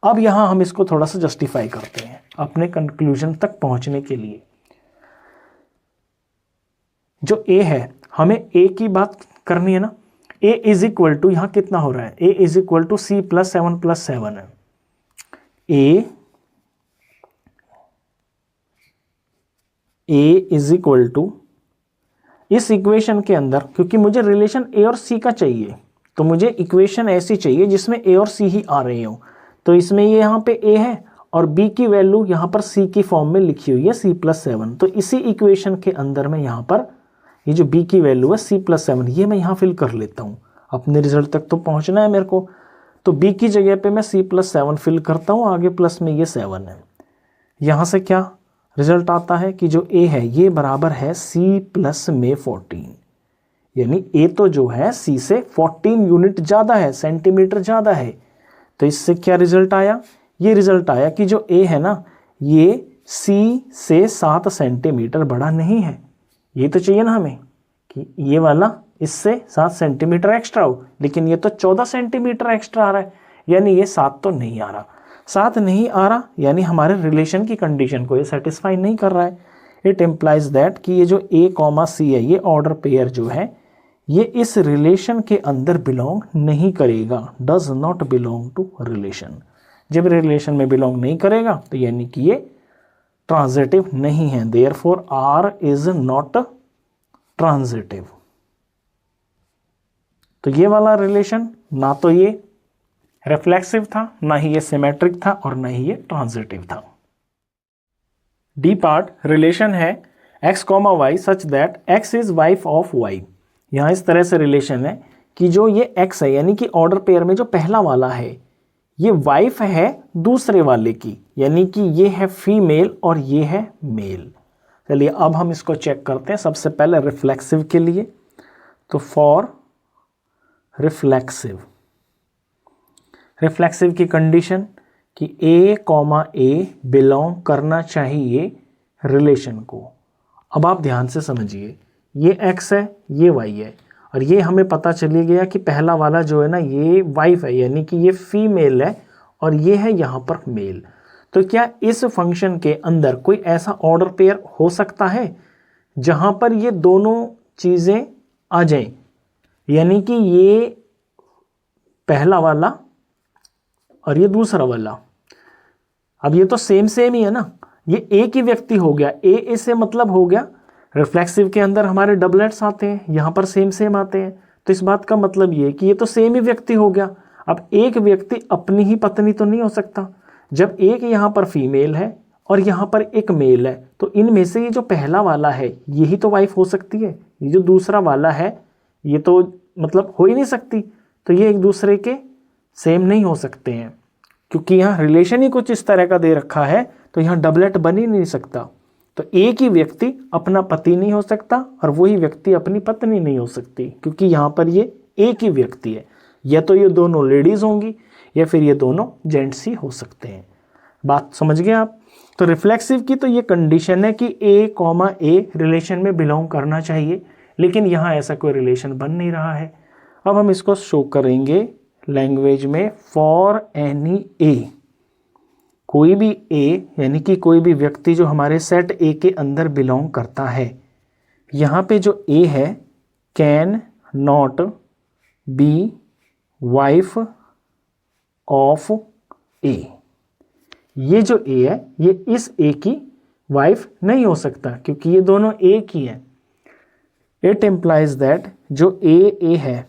अब यहाँ हम इसको थोड़ा सा जस्टिफाई करते हैं अपने कंक्लूजन तक पहुँचने के लिए। जो a है, हमें a की बात करनी है ना। a = यहाँ कितना हो रहा है? a = c+7+7 है। a = इस इक्वेशन के अंदर, क्योंकि मुझे रिलेशन a और c का चाहिए, तो मुझे इक्वेशन ऐसी चाहिए जिसमें a और c ही आ रहे हो। तो इसमें ये यहाँ पे a है और b की वैल्यू यहाँ पर c की फॉर्म में लिखी हुई है c+7। तो इसी इक्वेशन के अंदर में यहाँ पर ये जो b की वैल्यू है c+7, ये मैं यहाँ फिल कर लेता हूँ। अपने रिजल्ट तक तो पहुँचना है मेरे को। तो b की जगह पे मैं c+7 फिल करता हूँ, आगे प्लस में ये 7 है। यहाँ से क्या रिजल्ट आता है कि जो a है ये बराबर है c+14, यानी a तो जो है c से 14 यूनिट ज़्यादा है, सेंटीमीटर ज़्यादा है। तो इससे क्या रिजल्ट आया? ये रिजल्ट आया कि जो a है ना ये c से 7 सेंटीमीटर बड़ा नहीं है। ये तो चाहिए ना हमें कि ये वाला इससे 7 सेंटीमीटर एक्स्ट्रा हो, लेकिन ये तो 14 सेंटीमीटर एक्स्ट्रा आ रहा है, यानी ये 7 तो नहीं आ रहा। 7 नहीं आ रहा यानी हमारे रिलेशन की कंडीशन को ये सेटिस्फाई नहीं कर रहा है। इट इम्प्लाइज दैट कि ये जो a, c है, ये ऑर्डर पेयर जो है ये इस रिलेशन के अंदर बिलोंग नहीं करेगा, does not belong to relation. जब रिलेशन में बिलोंग नहीं करेगा तो यानी कि ये ट्रांजिटिव नहीं है, therefore R is not transitive. तो ये वाला रिलेशन ना तो ये रिफ्लेक्सिव था, ना ही ये सिमेट्रिक था, और ना ही ये ट्रांजिटिव था। डी पार्ट रिलेशन है x, y such that x is wife of y। यहाँ इस तरह से रिलेशन है कि जो ये x है, यानी कि ऑर्डर पेयर में जो पहला वाला है ये वाइफ है दूसरे वाले की, यानी कि ये है फीमेल और ये है मेल। चलिए अब हम इसको चेक करते हैं। सबसे पहले रिफ्लेक्सिव के लिए, तो फॉर रिफ्लेक्सिव की कंडीशन कि a, बिलोंग करना चाहिए रिलेशन को। अब आप ध्यान से समझिए, ये x है, ये y है, और ये हमें पता चली गया कि पहला वाला जो है ना ये वाइफ है, यानी कि ये फीमेल है और ये है यहाँ पर मेल। तो क्या इस फंक्शन के अंदर कोई ऐसा ऑर्डर पेयर हो सकता है जहाँ पर ये दोनों चीज़ें आ जाएं, यानी कि ये पहला वाला और ये दूसरा वाला? अब ये तो सेम ही है ना, ये एक ही व्यक्ति हो गया। ए इससे मतलब हो गया रिफ्लेक्सिव के अंदर हमारे डबलेट्स आते हैं, यहाँ पर सेम आते हैं, तो इस बात का मतलब ये कि ये तो सेम ही व्यक्ति हो गया। अब एक व्यक्ति अपनी ही पत्नी तो नहीं हो सकता। जब एक यहाँ पर फीमेल है और यहाँ पर एक मेल है, तो इनमें से ये जो पहला वाला है यही तो वाइफ हो सकती है, ये जो दूसरा वाला है ये तो मतलब हो ही नहीं सकती। तो ये एक दूसरे के सेम नहीं हो सकते हैं, क्योंकि यहाँ रिलेशन ही कुछ इस तरह का दे रखा है, तो यहाँ डबलेट बन ही नहीं सकता। तो एक ही व्यक्ति अपना पति नहीं हो सकता और वही व्यक्ति अपनी पत्नी नहीं हो सकती, क्योंकि यहाँ पर ये एक ही व्यक्ति है। या तो ये दोनों लेडीज होंगी या फिर ये दोनों जेंट्स ही हो सकते हैं। बात समझ गए आप? तो रिफ्लेक्सिव की तो ये कंडीशन है कि a, रिलेशन में बिलोंग करना चाहिए, लेकिन यहाँ ऐसा कोई रिलेशन बन नहीं रहा है। अब हम इसको शो करेंगे लैंग्वेज में। फॉर एनी a, कोई भी a यानी कि कोई भी व्यक्ति जो हमारे सेट a के अंदर बिलोंग करता है, यहाँ पे जो a है can not be wife of a। ये जो a है ये इस a की वाइफ नहीं हो सकता क्योंकि ये दोनों एक ही है। इट इम्प्लाइज दैट जो ए है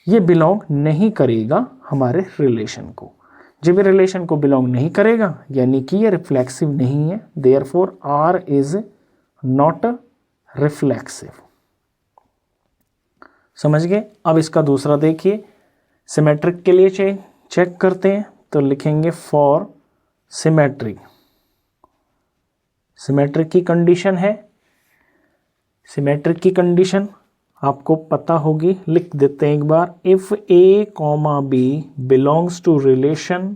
ये बिलोंग नहीं करेगा हमारे रिलेशन को। जब ये रिलेशन को बिलोंग नहीं करेगा यानी कि ये रिफ्लेक्सिव नहीं है, therefore R is not reflexive. समझ गए। अब इसका दूसरा देखिए, सिमेट्रिक के लिए चेक करते हैं तो लिखेंगे फॉर सिमेट्रिक। सिमेट्रिक की कंडीशन है, सिमेट्रिक की कंडीशन आपको पता होगी, लिख देते हैं एक बार। If A comma B belongs to relation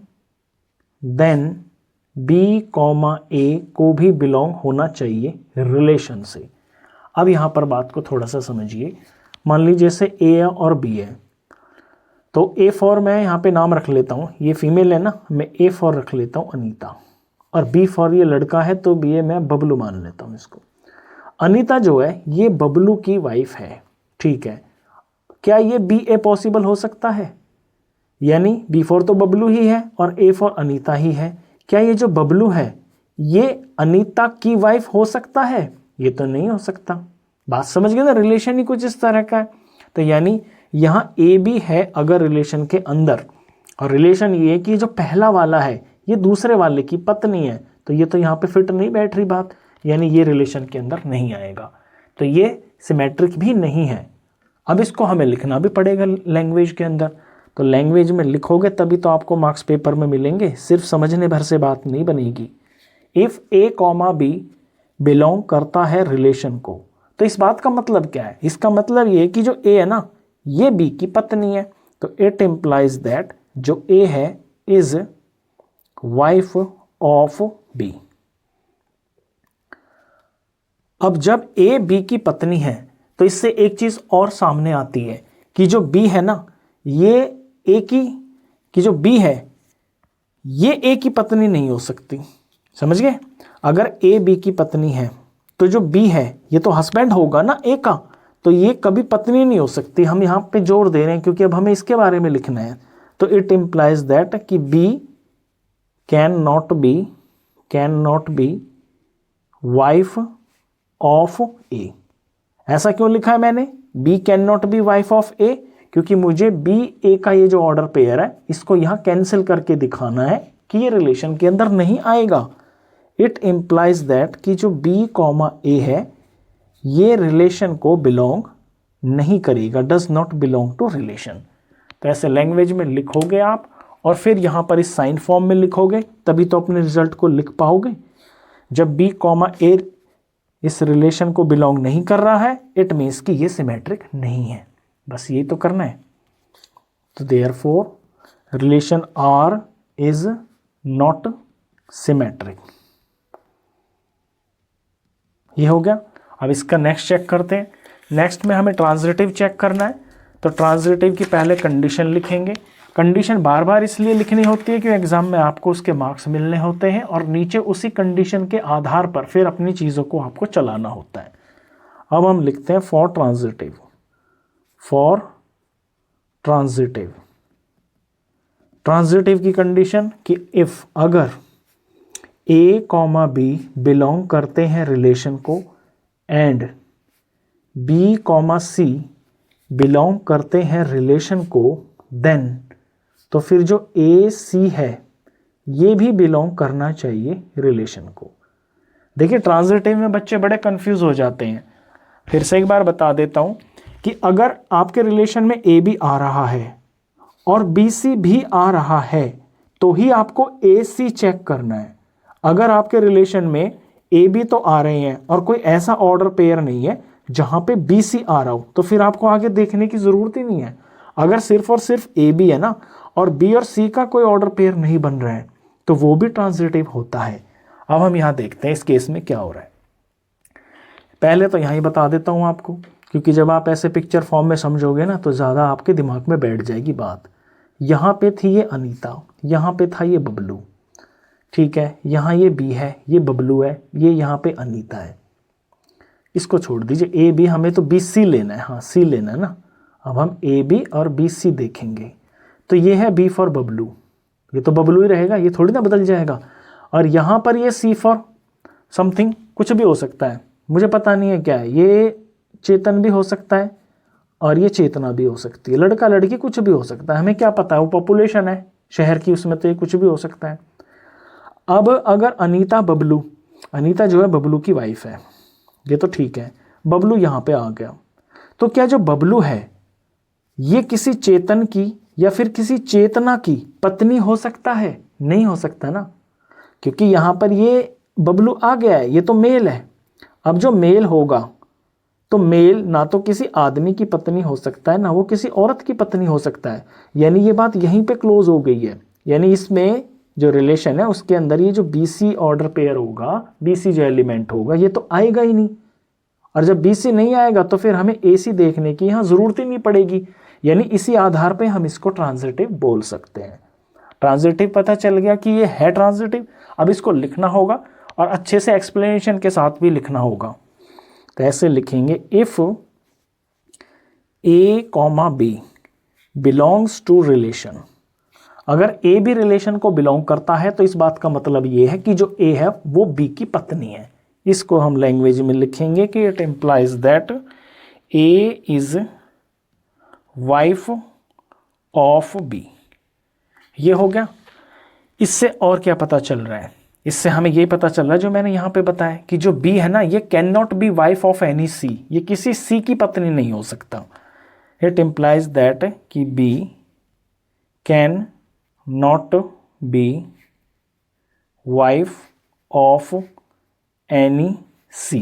then B comma A को भी बिलोंग होना चाहिए रिलेशन से। अब यहाँ पर बात को थोड़ा सा समझिए। मान लीजिए जैसे ए और बी है, तो ए फॉर मैं यहाँ पे नाम रख लेता हूँ, ये फीमेल है ना, मैं ए फॉर रख लेता हूँ अनीता, और बी फॉर ये लड़का है तो बी ए मैं बबलू मान लेता हूँ इसको। अनीता जो है ये बबलू की वाइफ है, ठीक है। क्या ये बी ए पॉसिबल हो सकता है? यानी बी फॉर तो बबलू ही है और ए फॉर अनीता ही है। क्या ये जो बबलू है ये अनीता की वाइफ हो सकता है? ये तो नहीं हो सकता। बात समझ गए ना, रिलेशन ही कुछ इस तरह का है। तो यानी यहाँ ए बी है अगर रिलेशन के अंदर, और रिलेशन ये है कि जो पहला वाला है ये दूसरे वाले की पत्नी है, तो ये तो यहाँ पे फिट नहीं बैठ रही बात, यानी ये रिलेशन के अंदर नहीं आएगा, तो ये सिमेट्रिक भी नहीं है। अब इसको हमें लिखना भी पड़ेगा लैंग्वेज के अंदर, तो लैंग्वेज में लिखोगे तभी तो आपको मार्क्स पेपर में मिलेंगे, सिर्फ समझने भर से बात नहीं बनेगी। If A comma B belong करता है रिलेशन को, तो इस बात का मतलब क्या है? इसका मतलब ये है कि जो ए है ना ये बी की पत्नी है, तो इट इम्प्लाइज दैट जो ए है इज वाइफ ऑफ बी। अब जब ए बी की पत्नी है तो इससे एक चीज और सामने आती है कि जो बी है ना ये ए की जो बी है ये ए की पत्नी नहीं हो सकती। समझ गए? अगर ए बी की पत्नी है तो जो बी है ये तो हस्बैंड होगा ना ए का, तो ये कभी पत्नी नहीं हो सकती। हम यहाँ पे जोर दे रहे हैं क्योंकि अब हमें इसके बारे में लिखना है। तो इट इम्प्लाइज दैट कि B can not be wife of A. ऐसा क्यों लिखा है मैंने? B can not be wife of A, क्योंकि मुझे बी ए का ये जो ऑर्डर पेयर है इसको यहाँ कैंसिल करके दिखाना है कि ये रिलेशन के अंदर नहीं आएगा। इट इम्प्लाइज दैट कि जो बी कॉमा ए है ये रिलेशन को बिलोंग नहीं करेगा, does not belong to relation. तो ऐसे लैंग्वेज में लिखोगे आप और फिर यहाँ पर इस साइन फॉर्म में लिखोगे, तभी तो अपने रिजल्ट को लिख पाओगे। जब बी कॉमा ए इस रिलेशन को बिलोंग नहीं कर रहा है इट मीन्स कि ये सिमेट्रिक नहीं है, बस यही तो करना है। तो therefore relation R is not symmetric. ये हो गया। अब इसका नेक्स्ट चेक करते हैं। नेक्स्ट में हमें ट्रांजिटिव चेक करना है, तो ट्रांजिटिव की पहले कंडीशन लिखेंगे। कंडीशन बार बार इसलिए लिखनी होती है कि एग्जाम में आपको उसके मार्क्स मिलने होते हैं और नीचे उसी कंडीशन के आधार पर फिर अपनी चीज़ों को आपको चलाना होता है। अब हम लिखते हैं फॉर ट्रांजिटिव की कंडीशन कि इफ अगर ए कॉमा बी बिलोंग करते हैं रिलेशन को and B comma C belong करते हैं रिलेशन को, देन तो फिर जो ए सी है ये भी बिलोंग करना चाहिए रिलेशन को। देखिए ट्रांजिटिव में बच्चे बड़े कंफ्यूज हो जाते हैं। फिर से एक बार बता देता हूं कि अगर आपके रिलेशन में ए बी आ रहा है और बी सी भी आ रहा है तो ही आपको ए सी चेक करना है। अगर आपके रिलेशन में ए बी तो आ रहे हैं और कोई ऐसा ऑर्डर पेयर नहीं है जहां पे बी सी आ रहा हो तो फिर आपको आगे देखने की जरूरत ही नहीं है। अगर सिर्फ और सिर्फ ए बी है ना और बी और सी का कोई ऑर्डर पेयर नहीं बन रहा है तो वो भी ट्रांजिटिव होता है। अब हम यहां देखते हैं इस केस में क्या हो रहा है। पहले तो यहां ही बता देता हूं आपको, क्योंकि जब आप ऐसे पिक्चर फॉर्म में समझोगे ना तो ज़्यादा आपके दिमाग में बैठ जाएगी बात। यहाँ पे थी ये अनीता, यहाँ पे था ये बबलू, ठीक है, यहाँ ये बी है, ये बबलू है, ये यहाँ पे अनीता है। इसको छोड़ दीजिए, ए बी हमें तो बी सी लेना है, हाँ सी लेना है ना। अब हम ए बी और बी सी देखेंगे तो ये है बी फॉर बबलू, ये तो बबलू ही रहेगा, ये थोड़ी ना बदल जाएगा। और यहाँ पर ये सी फॉर समथिंग, कुछ भी हो सकता है, मुझे पता नहीं है क्या है, ये चेतन भी हो सकता है और ये चेतना भी हो सकती है, लड़का लड़की कुछ भी हो सकता है, हमें क्या पता है, वो पॉपुलेशन है शहर की, उसमें तो ये कुछ भी हो सकता है। अब अगर अनीता बबलू, अनीता जो है बबलू की वाइफ है, ये तो ठीक है, बबलू यहाँ पे आ गया, तो क्या जो बबलू है ये किसी चेतन की या फिर किसी चेतना की पत्नी हो सकता है? नहीं हो सकता ना, क्योंकि यहाँ पर ये बबलू आ गया है, ये तो मेल है। अब जो मेल होगा तो मेल ना तो किसी आदमी की पत्नी हो सकता है, ना वो किसी औरत की पत्नी हो सकता है, यानी ये बात यहीं पे क्लोज हो गई है। यानी इसमें जो रिलेशन है उसके अंदर ये जो बीसी ऑर्डर पेयर होगा, बीसी जो एलिमेंट होगा, ये तो आएगा ही नहीं। और जब बीसी नहीं आएगा तो फिर हमें एसी देखने की यहाँ जरूरत ही नहीं पड़ेगी, यानी इसी आधार पे हम इसको ट्रांजिटिव बोल सकते हैं। ट्रांजिटिव पता चल गया कि ये है ट्रांजिटिव। अब इसको लिखना होगा और अच्छे से एक्सप्लेनेशन के साथ भी लिखना होगा। तो ऐसे लिखेंगे, if A comma B belongs to relation, अगर ए भी रिलेशन को बिलोंग करता है तो इस बात का मतलब ये है कि जो ए है वो बी की पत्नी है। इसको हम लैंग्वेज में लिखेंगे कि it implies that A is wife of B. ये हो गया। इससे और क्या पता चल रहा है? इससे हमें ये पता चल रहा है जो मैंने यहाँ पे बताया कि जो बी है ना, ये can not be wife of any C, ये किसी सी की पत्नी नहीं हो सकता। इट इंप्लाइज दैट कि B can not be wife of any C.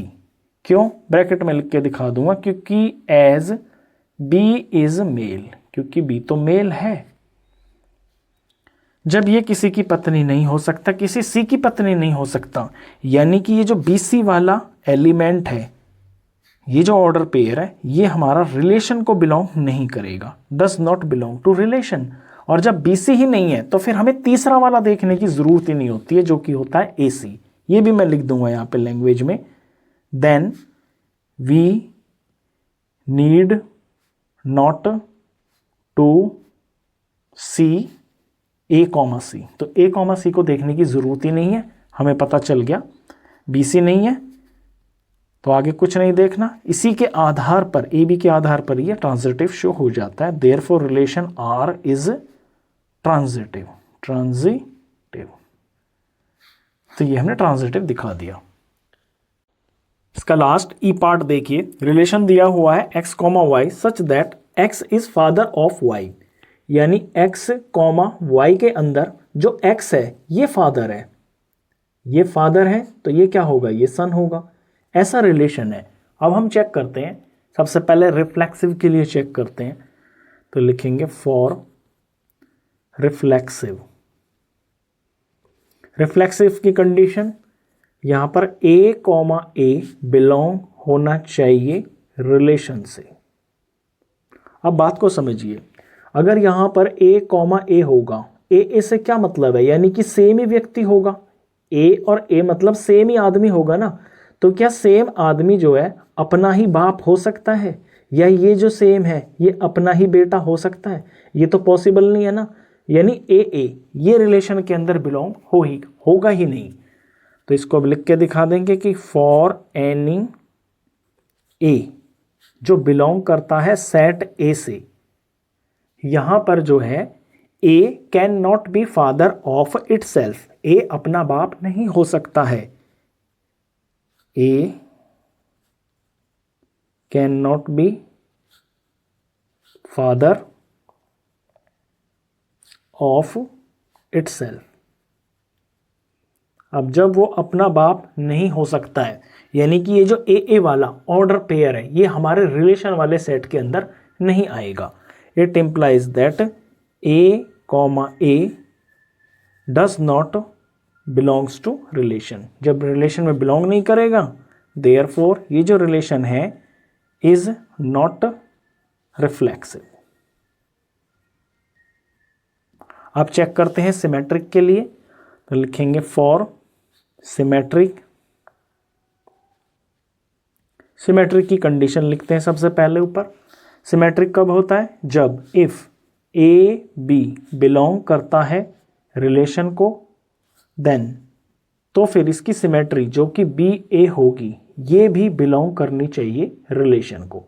क्यों? ब्रैकेट में लिख के दिखा दूंगा, क्योंकि एज बी इज मेल, क्योंकि बी तो मेल है। जब ये किसी की पत्नी नहीं हो सकता, किसी सी की पत्नी नहीं हो सकता, यानी कि ये जो बीसी वाला एलिमेंट है, ये जो ऑर्डर पेयर है, ये हमारा रिलेशन को बिलोंग नहीं करेगा, does not belong to relation. और जब बीसी ही नहीं है तो फिर हमें तीसरा वाला देखने की जरूरत ही नहीं होती है, जो कि होता है एसी। ये भी मैं लिख दूंगा यहाँ पे लैंग्वेज में, then we need not to see A comma C. तो ए कॉमा सी को देखने की जरूरत ही नहीं है, हमें पता चल गया बीसी नहीं है तो आगे कुछ नहीं देखना। इसी के आधार पर, ए बी के आधार पर ये ट्रांजिटिव शो हो जाता है। Therefore relation R is transitive. Transitive, तो ये हमने ट्रांजिटिव दिखा दिया। इसका लास्ट ई पार्ट देखिए। रिलेशन दिया हुआ है x comma y such that x is father of y, यानी x कॉमा वाई के अंदर जो x है ये फादर है, ये फादर है तो ये क्या होगा, ये सन होगा। ऐसा रिलेशन है। अब हम चेक करते हैं, सबसे पहले रिफ्लेक्सिव के लिए चेक करते हैं, तो लिखेंगे फॉर रिफ्लेक्सिव। रिफ्लेक्सिव की कंडीशन यहां पर a कॉमा ए बिलोंग होना चाहिए रिलेशन से। अब बात को समझिए, अगर यहां पर a कॉमा ए होगा, ए से क्या मतलब है, यानी कि सेम ही व्यक्ति होगा। a और a मतलब सेम ही आदमी होगा ना, तो क्या सेम आदमी जो है अपना ही बाप हो सकता है, या ये जो सेम है ये अपना ही बेटा हो सकता है? ये तो पॉसिबल नहीं है ना, यानी ए ये रिलेशन के अंदर बिलोंग होगा ही नहीं। तो इसको अब लिख के दिखा देंगे कि फॉर एनी ए जो बिलोंग करता है सेट ए से, यहां पर जो है A can not be father of itself, A अपना बाप नहीं हो सकता है। A can not be father of itself. अब जब वो अपना बाप नहीं हो सकता है, यानी कि ये जो ए वाला ऑर्डर पेयर है ये हमारे रिलेशन वाले सेट के अंदर नहीं आएगा। It implies that A comma A does not belongs to relation. जब रिलेशन में बिलोंग नहीं करेगा, देयरफॉर ये जो रिलेशन है इज नॉट रिफ्लेक्सिव। अब चेक करते हैं सिमेट्रिक के लिए, तो लिखेंगे फॉर सिमेट्रिक। सिमेट्रिक की कंडीशन लिखते हैं सबसे पहले ऊपर। सिमेट्रिक कब होता है? जब इफ ए बी बिलोंग करता है रिलेशन को, देन तो फिर इसकी सिमेट्री जो कि बी ए होगी ये भी बिलोंग करनी चाहिए रिलेशन को।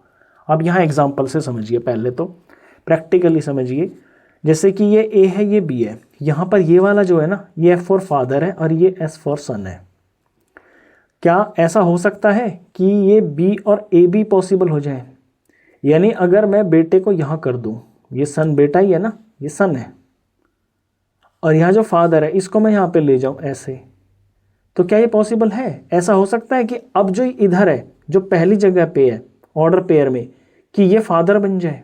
अब यहाँ एग्जाम्पल से समझिए, पहले तो प्रैक्टिकली समझिए। जैसे कि ये ए है, ये बी है, यहाँ पर ये वाला जो है ना, ये एफ फॉर फादर है और ये एस फॉर सन है। क्या ऐसा हो सकता है कि ये बी और ए भी पॉसिबल हो जाए? यानी अगर मैं बेटे को यहाँ कर दूँ, ये सन बेटा ही है ना, ये सन है, और यहाँ जो फादर है इसको मैं यहाँ पे ले जाऊँ ऐसे, तो क्या ये पॉसिबल है? ऐसा हो सकता है कि अब जो इधर है, जो पहली जगह पे है ऑर्डर पेयर में, कि ये फादर बन जाए।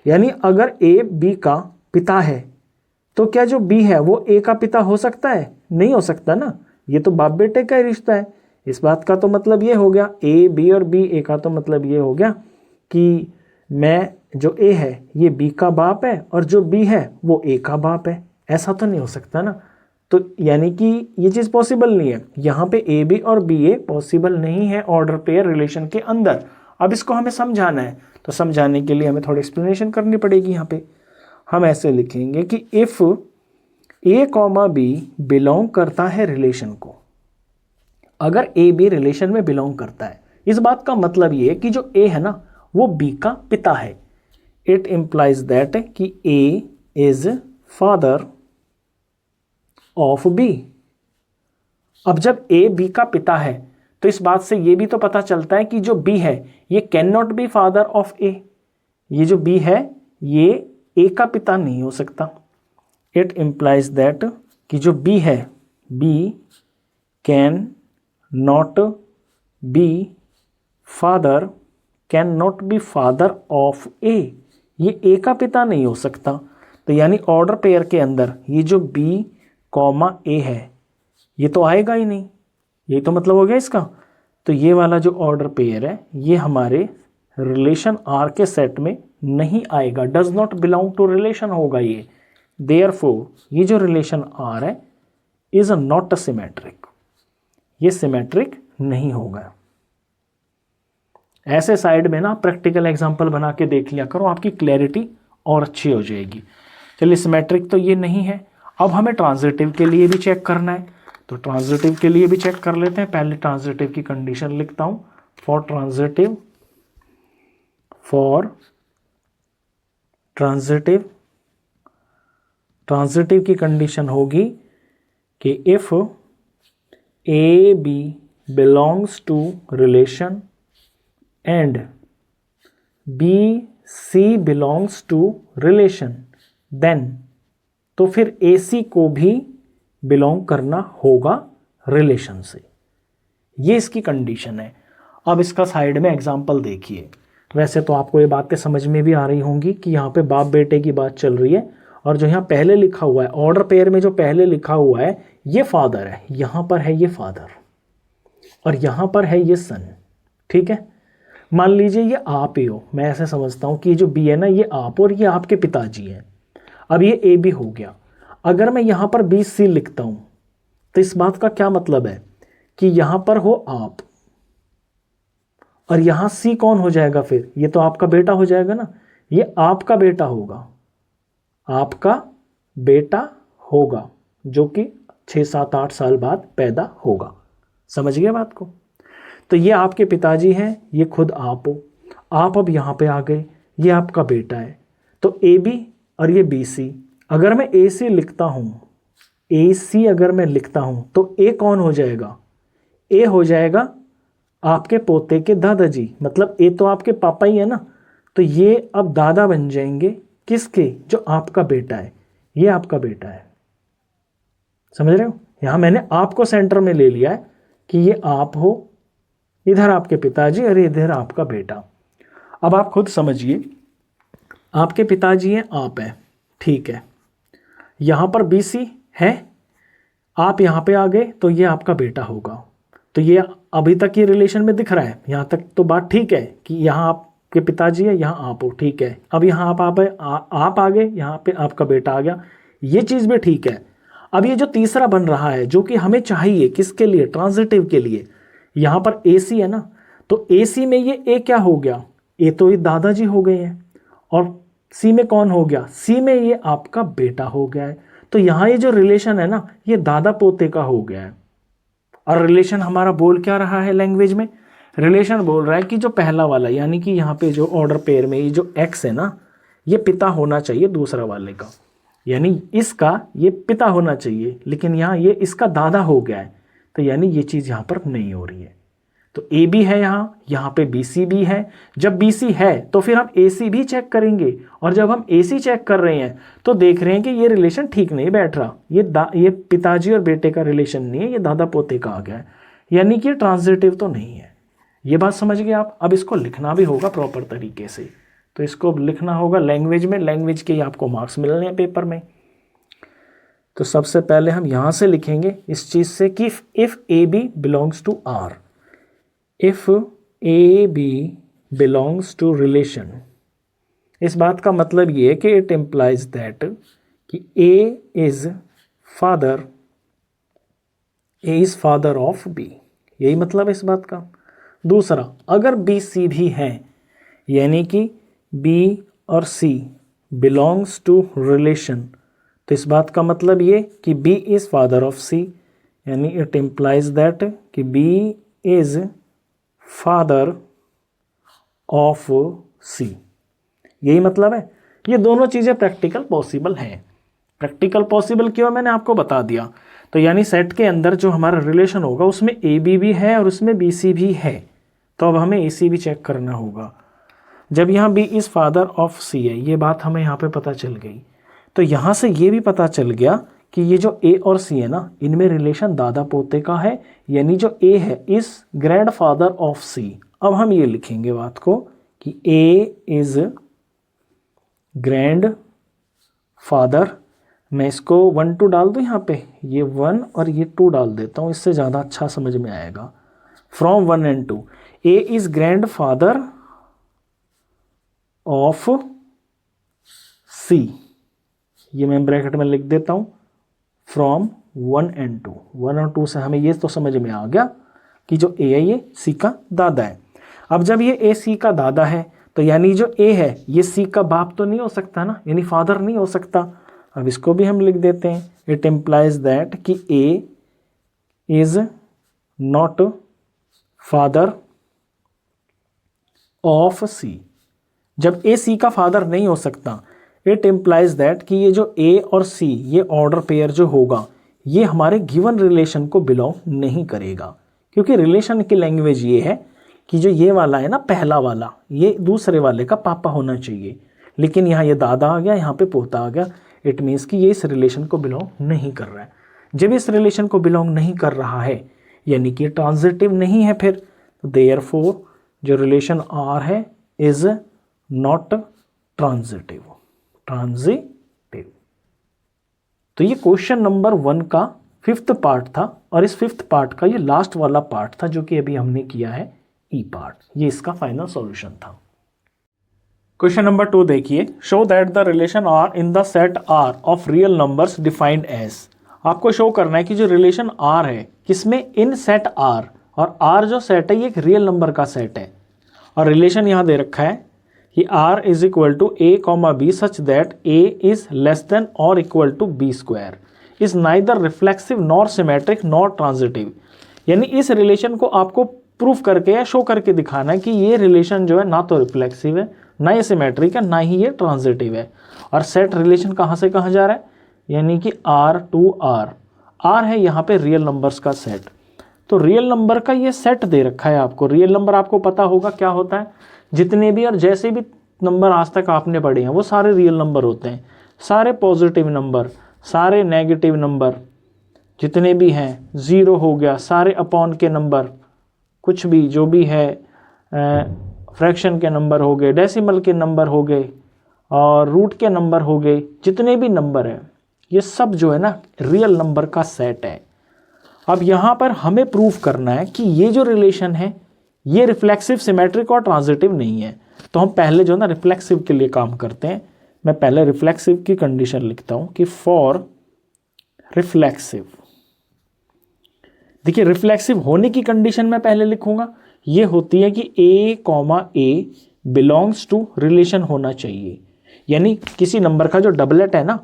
यानी अगर ए बी का पिता है तो क्या जो बी है वो ए का पिता हो सकता है? नहीं हो सकता ना, ये तो बाप बेटे का ही रिश्ता है। इस बात का तो मतलब ये हो गया, ए बी और बी ए का तो मतलब ये हो गया कि मैं जो ए है ये बी का बाप है और जो बी है वो ए का बाप है। ऐसा तो नहीं हो सकता ना। तो यानी कि ये चीज़ पॉसिबल नहीं है। यहाँ पे ए बी और बी ए पॉसिबल नहीं है ऑर्डर पेयर रिलेशन के अंदर। अब इसको हमें समझाना है, तो समझाने के लिए हमें थोड़ी एक्सप्लेनेशन करनी पड़ेगी। यहाँ पे हम ऐसे लिखेंगे कि if A comma B belong करता है रिलेशन को, अगर ए बी रिलेशन में बिलोंग करता है, इस बात का मतलब ये है कि जो ए है ना वो बी का पिता है। इट इम्प्लाइज दैट कि ए इज फादर ऑफ बी। अब जब ए बी का पिता है तो इस बात से ये भी तो पता चलता है कि जो बी है ये can not be father of A. ये जो बी है ये ए का पिता नहीं हो सकता। इट इम्प्लाइज दैट कि जो बी है, B can not be father, can not be father of A. ये ए का पिता नहीं हो सकता। तो यानी ऑर्डर पेयर के अंदर ये जो बी कॉमा ए है ये तो आएगा ही नहीं। यही तो मतलब हो गया इसका। तो ये वाला जो ऑर्डर पेयर है ये हमारे रिलेशन आर के सेट में नहीं आएगा, does not belong to relation होगा ये। देयरफॉर ये जो रिलेशन आर है इज नॉट सिमेट्रिक, ये सिमेट्रिक नहीं होगा। ऐसे साइड में ना प्रैक्टिकल एग्जांपल बना के देख लिया करो, आपकी क्लैरिटी और अच्छी हो जाएगी। चलिए सिमेट्रिक तो ये नहीं है। अब हमें ट्रांजिटिव के लिए भी चेक करना है, तो ट्रांजिटिव के लिए भी चेक कर लेते हैं। पहले ट्रांजिटिव की कंडीशन लिखता हूं। फॉर ट्रांजिटिव की कंडीशन होगी कि if A B belongs to relation and B C belongs to relation, then तो फिर ए सी को भी बिलोंग करना होगा रिलेशन से। ये इसकी कंडीशन है। अब इसका साइड में एग्जांपल देखिए। वैसे तो आपको ये बातें समझ में भी आ रही होंगी कि यहाँ पे बाप बेटे की बात चल रही है, और जो यहाँ पहले लिखा हुआ है ऑर्डर पेयर में जो पहले लिखा हुआ है ये फादर है, यहाँ पर है ये फादर और यहाँ पर है ये सन। ठीक है, मान लीजिए ये आप ही हो। मैं ऐसे समझता हूँ कि जो बी है ना ये आप और ये आपके पिताजी हैं। अब ये ए बी हो गया। अगर मैं यहाँ पर बी सी लिखता हूँ तो इस बात का क्या मतलब है कि यहाँ पर हो आप और यहाँ सी कौन हो जाएगा? फिर ये तो आपका बेटा हो जाएगा ना, ये आपका बेटा होगा, आपका बेटा होगा जो कि 6, 7, 8 साल बाद पैदा होगा। समझ गए बात को? तो ये आपके पिताजी हैं, ये खुद आप हो। आप अब यहाँ पे आ गए, ये आपका बेटा है। तो ए बी और ये बी सी। अगर मैं ए सी लिखता हूँ, ए सी अगर मैं लिखता हूँ तो ए कौन हो जाएगा? ए हो जाएगा आपके पोते के दादाजी, मतलब ए तो आपके पापा ही है ना, तो ये अब दादा बन जाएंगे किसके? जो आपका बेटा है, ये आपका बेटा है। समझ रहे हो? यहाँ मैंने आपको सेंटर में ले लिया है कि ये आप हो, इधर आपके पिताजी और इधर आपका बेटा। अब आप खुद समझिए, आपके पिताजी हैं, आप हैं, ठीक है। यहाँ पर बी सी है, आप यहाँ पे आ गए तो ये आपका बेटा होगा। तो ये अभी तक ये रिलेशन में दिख रहा है, यहाँ तक तो बात ठीक है कि यहाँ आपके पिताजी है, यहाँ आप हो, ठीक है। अब यहाँ आप आ गए, यहाँ पे आपका बेटा आ गया, ये चीज़ भी ठीक है। अब ये जो तीसरा बन रहा है जो कि हमें चाहिए किसके लिए? ट्रांजिटिव के लिए। यहाँ पर ए सी है ना, तो ए सी में ये ए क्या हो गया? ए तो ये दादाजी हो गए हैं, और सी में कौन हो गया? सी में ये आपका बेटा हो गया है। तो यहाँ ये जो रिलेशन है ना, ये दादा पोते का हो गया है। और रिलेशन हमारा बोल क्या रहा है लैंग्वेज में? रिलेशन बोल रहा है कि जो पहला वाला, यानी कि यहाँ पे जो ऑर्डर पेयर में ये जो एक्स है ना, ये पिता होना चाहिए दूसरा वाले का, यानी इसका ये पिता होना चाहिए, लेकिन यहाँ ये इसका दादा हो गया है, तो यानी ये चीज़ यहाँ पर नहीं हो रही है। तो ए बी है यहाँ पे बी सी भी है। जब बी सी है तो फिर हम ए सी भी चेक करेंगे, और जब हम ए सी चेक कर रहे हैं तो देख रहे हैं कि ये रिलेशन ठीक नहीं बैठ रहा, ये पिताजी और बेटे का रिलेशन नहीं है, ये दादा पोते का आ गया है, यानी कि ट्रांजिटिव तो नहीं है। ये बात समझ गए आप? अब इसको लिखना भी होगा प्रॉपर तरीके से, तो इसको लिखना होगा लैंग्वेज में, लैंग्वेज के ही आपको मार्क्स मिलने हैं पेपर में। तो सबसे पहले हम यहाँ से लिखेंगे इस चीज़ से कि if A B belongs to R, if A B belongs to relation, इस बात का मतलब ये है कि इट इम्प्लाइज दैट कि A is father of B, यही मतलब है इस बात का। दूसरा, अगर बी सी भी हैं, यानी कि बी और सी बिलोंग्स टू रिलेशन, तो इस बात का मतलब ये कि बी इज़ फादर ऑफ सी, यानी इट इम्प्लाइज दैट कि बी इज़ फादर ऑफ सी, यही मतलब है। ये दोनों चीज़ें प्रैक्टिकल पॉसिबल हैं। प्रैक्टिकल पॉसिबल क्यों, मैंने आपको बता दिया। तो यानी सेट के अंदर जो हमारा रिलेशन होगा उसमें ए बी भी है और उसमें बी सी भी है, तो अब हमें ए सी भी चेक करना होगा। जब यहाँ बी इज़ फादर ऑफ सी है, ये बात हमें यहाँ पे पता चल गई, तो यहाँ से ये भी पता चल गया कि ये जो ए और सी है ना, इनमें रिलेशन दादा पोते का है, यानी जो ए है इज़ ग्रैंड फादर ऑफ सी। अब हम ये लिखेंगे बात को कि ए इज़ ग्रैंड फादर, मैं इसको 1 2 डाल दूँ यहाँ पे, ये 1 और ये 2 डाल देता हूँ, इससे ज़्यादा अच्छा समझ में आएगा। From 1 and 2, A is grand father of C, ये मैं ब्रैकेट में लिख देता हूँ, फ्रॉम 1 and 2। 1 और 2 से हमें ये तो समझ में आ गया कि जो ए है ये सी का दादा है। अब जब ये ए सी का दादा है तो यानी जो ए है ये सी का बाप तो नहीं हो सकता ना, यानी फादर नहीं हो सकता। अब इसको भी हम लिख देते हैं, इट इम्प्लाइज दैट कि A is not father of C. जब ए सी का फादर नहीं हो सकता, इट इम्प्लाइज दैट कि ये जो ए और सी ये ऑर्डर पेयर जो होगा ये हमारे गिवन रिलेशन को बिलोंग नहीं करेगा, क्योंकि रिलेशन की लैंग्वेज ये है कि जो ये वाला है ना, पहला वाला, ये दूसरे वाले का पापा होना चाहिए, लेकिन यहाँ ये दादा आ गया, यहाँ पे पोता आ गया, इट मीन्स कि ये इस रिलेशन को बिलोंग नहीं कर रहा है। जब इस रिलेशन को बिलोंग नहीं कर रहा है यानी कि ट्रांजिटिव नहीं है, फिर देयरफॉर जो रिलेशन आर है इज नॉट ट्रांजिटिव। तो ये क्वेश्चन नंबर 1 का 5th पार्ट था, और इस 5th पार्ट का ये लास्ट वाला पार्ट था जो कि अभी हमने किया है ई पार्ट, ये इसका फाइनल सॉल्यूशन था। क्वेश्चन नंबर 2 देखिए, show that the relation R in the set R of real numbers defined as. आपको शो करना है कि जो रिलेशन आर है किसमें, इन सेट आर, और आर जो सेट है ये एक रियल नंबर का सेट है, और रिलेशन यहाँ दे रखा है कि R is equal to A comma B such that A is less than और equal to B square is neither reflexive nor symmetric nor transitive. यानी इस रिलेशन को आपको प्रूफ करके या शो करके दिखाना है कि ये रिलेशन जो है ना तो रिफ्लेक्सिव है, ना ये सिमेट्रिक है, ना ही ये ट्रांजिटिव है। और सेट रिलेशन कहाँ से कहाँ जा रहा है, यानी कि आर टू आर। आर है यहाँ पे रियल नंबर्स का सेट, तो रियल नंबर का ये सेट दे रखा है आपको। रियल नंबर आपको पता होगा क्या होता है, जितने भी और जैसे भी नंबर आज तक आपने पढ़े हैं वो सारे रियल नंबर होते हैं, सारे पॉजिटिव नंबर, सारे नेगेटिव नंबर जितने भी हैं, ज़ीरो हो गया, सारे अपॉन के नंबर, कुछ भी जो भी है, फ्रैक्शन के नंबर हो गए, डेसिमल के नंबर हो गए, और रूट के नंबर हो गए, जितने भी नंबर हैं ये सब जो है ना रियल नंबर का सेट है। अब यहाँ पर हमें प्रूफ करना है कि ये जो रिलेशन है ये रिफ्लेक्सिव, सिमेट्रिक और ट्रांजिटिव नहीं है। तो हम पहले जो है ना रिफ्लेक्सिव के लिए काम करते हैं। मैं पहले रिफ्लेक्सिव की कंडीशन लिखता हूँ कि फॉर रिफ्लेक्सिव, देखिए रिफ्लेक्सिव होने की कंडीशन मैं पहले लिखूंगा, ये होती है कि A comma A belongs to relation होना चाहिए। यानी किसी नंबर का जो डबलेट है ना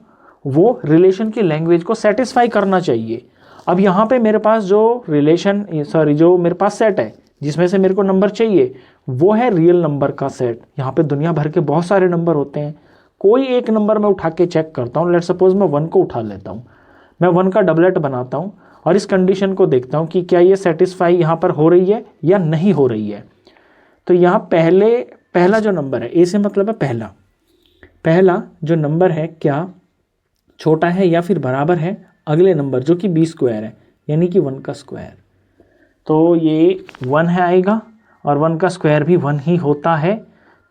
वो रिलेशन की लैंग्वेज को सेटिस्फाई करना चाहिए। अब यहाँ पे मेरे पास जो जो मेरे पास सेट है जिसमें से मेरे को नंबर चाहिए वो है रियल नंबर का सेट। यहाँ पे दुनिया भर के बहुत सारे नंबर होते हैं, कोई एक नंबर मैं उठा के चेक करता हूँ। लेट सपोज मैं 1 को उठा लेता हूँ, मैं 1 का डबलेट बनाता हूँ और इस कंडीशन को देखता हूँ कि क्या ये सेटिस्फाई यहाँ पर हो रही है या नहीं हो रही है। तो यहाँ पहला जो नंबर है, ए से मतलब है पहला जो नंबर है क्या छोटा है या फिर बराबर है अगले नंबर जो कि b स्क्वायर है, यानी कि 1 का स्क्वायर। तो ये 1 है आएगा और 1 का स्क्वायर भी 1 ही होता है।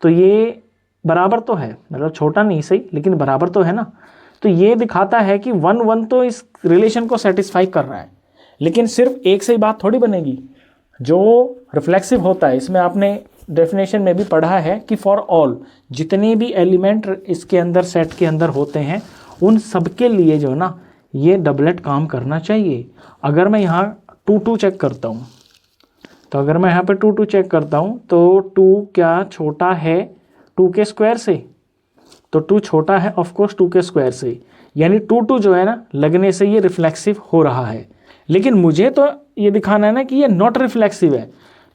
तो ये बराबर तो है, मतलब छोटा नहीं सही लेकिन बराबर तो है ना। तो ये दिखाता है कि 1 1 तो इस रिलेशन को सेटिस्फाई कर रहा है। लेकिन सिर्फ एक से ही बात थोड़ी बनेगी। जो रिफ्लेक्सिव होता है, इसमें आपने डेफिनेशन में भी पढ़ा है कि फॉर ऑल, जितने भी एलिमेंट इसके अंदर सेट के अंदर होते हैं उन सबके लिए जो है ना ये डबलेट काम करना चाहिए। अगर मैं यहाँ 2 2 चेक करता हूँ, तो अगर मैं यहाँ पे 2 2 चेक करता हूँ तो 2 क्या छोटा है 2 के स्क्वायर से? तो 2 छोटा है ऑफकोर्स 2 के स्क्वायर से, यानी 2 2 जो है ना लगने से ये रिफ्लेक्सिव हो रहा है। लेकिन मुझे तो ये दिखाना है ना कि ये नॉट रिफ्लेक्सिव है।